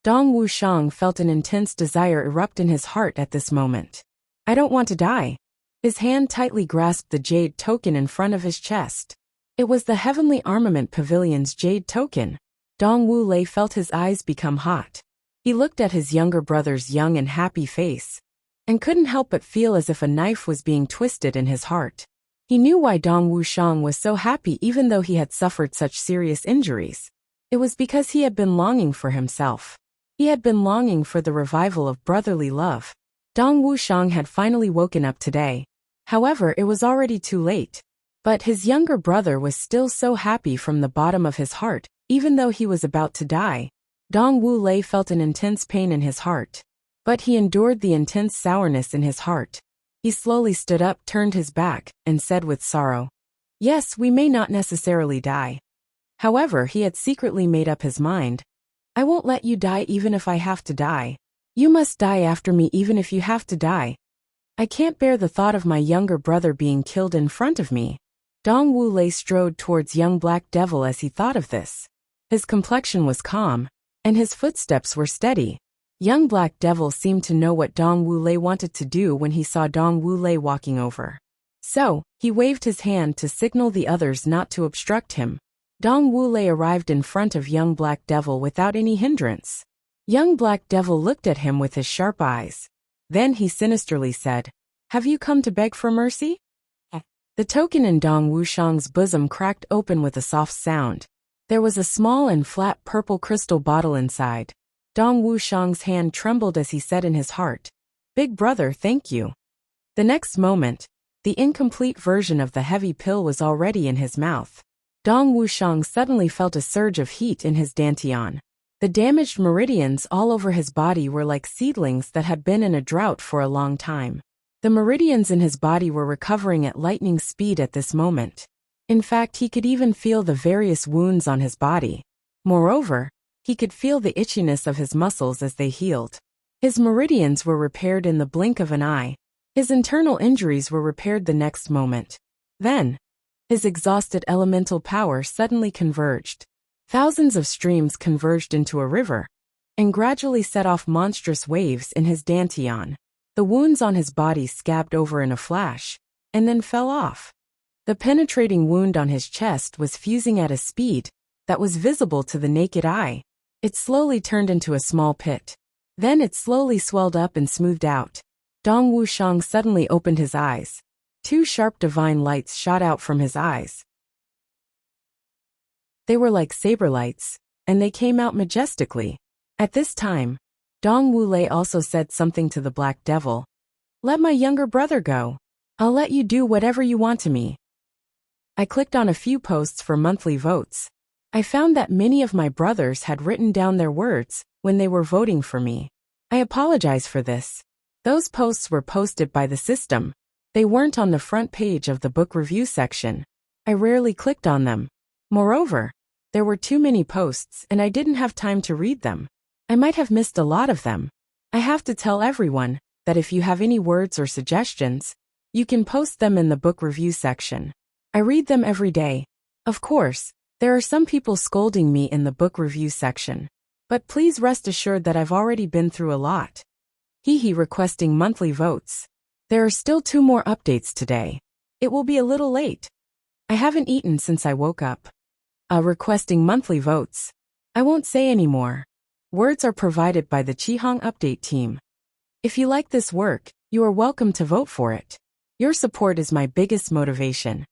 Dong Wushang felt an intense desire erupt in his heart at this moment. I don't want to die. His hand tightly grasped the jade token in front of his chest. It was the Heavenly Armament Pavilion's jade token. Dong Wulei felt his eyes become hot. He looked at his younger brother's young and happy face, and couldn't help but feel as if a knife was being twisted in his heart. He knew why Dong Wushang was so happy even though he had suffered such serious injuries. It was because he had been longing for himself. He had been longing for the revival of brotherly love. Dong Wuxiang had finally woken up today. However, it was already too late. But his younger brother was still so happy from the bottom of his heart, even though he was about to die. Dong Wulei felt an intense pain in his heart. But he endured the intense sourness in his heart. He slowly stood up, turned his back, and said with sorrow, "Yes, we may not necessarily die." However, he had secretly made up his mind. "I won't let you die even if I have to die. You must die after me even if you have to die. I can't bear the thought of my younger brother being killed in front of me." Dong Wulei strode towards young Black Devil as he thought of this. His complexion was calm, and his footsteps were steady. Young Black Devil seemed to know what Dong Wulei wanted to do when he saw Dong Wulei walking over. So, he waved his hand to signal the others not to obstruct him. Dong Wulei arrived in front of young Black Devil without any hindrance. Young Black Devil looked at him with his sharp eyes. Then he sinisterly said, "Have you come to beg for mercy?" The token in Dong Wuxiang's bosom cracked open with a soft sound. There was a small and flat purple crystal bottle inside. Dong Wuxiang's hand trembled as he said in his heart, "Big brother, thank you." The next moment, the incomplete version of the heavy pill was already in his mouth. Dong Wuxiang suddenly felt a surge of heat in his dantian. The damaged meridians all over his body were like seedlings that had been in a drought for a long time. The meridians in his body were recovering at lightning speed at this moment. In fact, he could even feel the various wounds on his body. Moreover, he could feel the itchiness of his muscles as they healed. His meridians were repaired in the blink of an eye. His internal injuries were repaired the next moment. Then, his exhausted elemental power suddenly converged. Thousands of streams converged into a river, and gradually set off monstrous waves in his dantian. The wounds on his body scabbed over in a flash, and then fell off. The penetrating wound on his chest was fusing at a speed that was visible to the naked eye. It slowly turned into a small pit. Then it slowly swelled up and smoothed out. Dong Wuxiang suddenly opened his eyes. Two sharp divine lights shot out from his eyes. They were like saber lights, and they came out majestically. At this time, Dong Wulei also said something to the Black Devil. "Let my younger brother go. I'll let you do whatever you want to me." I clicked on a few posts for monthly votes. I found that many of my brothers had written down their words when they were voting for me. I apologize for this. Those posts were posted by the system. They weren't on the front page of the book review section. I rarely clicked on them. Moreover, there were too many posts and I didn't have time to read them. I might have missed a lot of them. I have to tell everyone that if you have any words or suggestions, you can post them in the book review section. I read them every day. Of course, there are some people scolding me in the book review section. But please rest assured that I've already been through a lot. Hehe, requesting monthly votes. There are still 2 more updates today. It will be a little late. I haven't eaten since I woke up. Requesting monthly votes. I won't say any more. Words are provided by the Qihong update team. If you like this work, you are welcome to vote for it. Your support is my biggest motivation.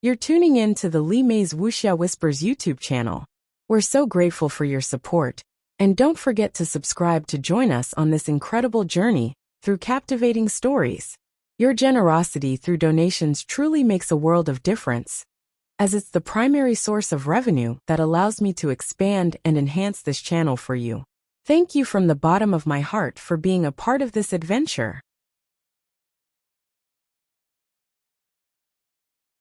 You're tuning in to the Li Mei's Wuxia Whispers YouTube channel. We're so grateful for your support, and don't forget to subscribe to join us on this incredible journey through captivating stories. Your generosity through donations truly makes a world of difference, as it's the primary source of revenue that allows me to expand and enhance this channel for you. Thank you from the bottom of my heart for being a part of this adventure.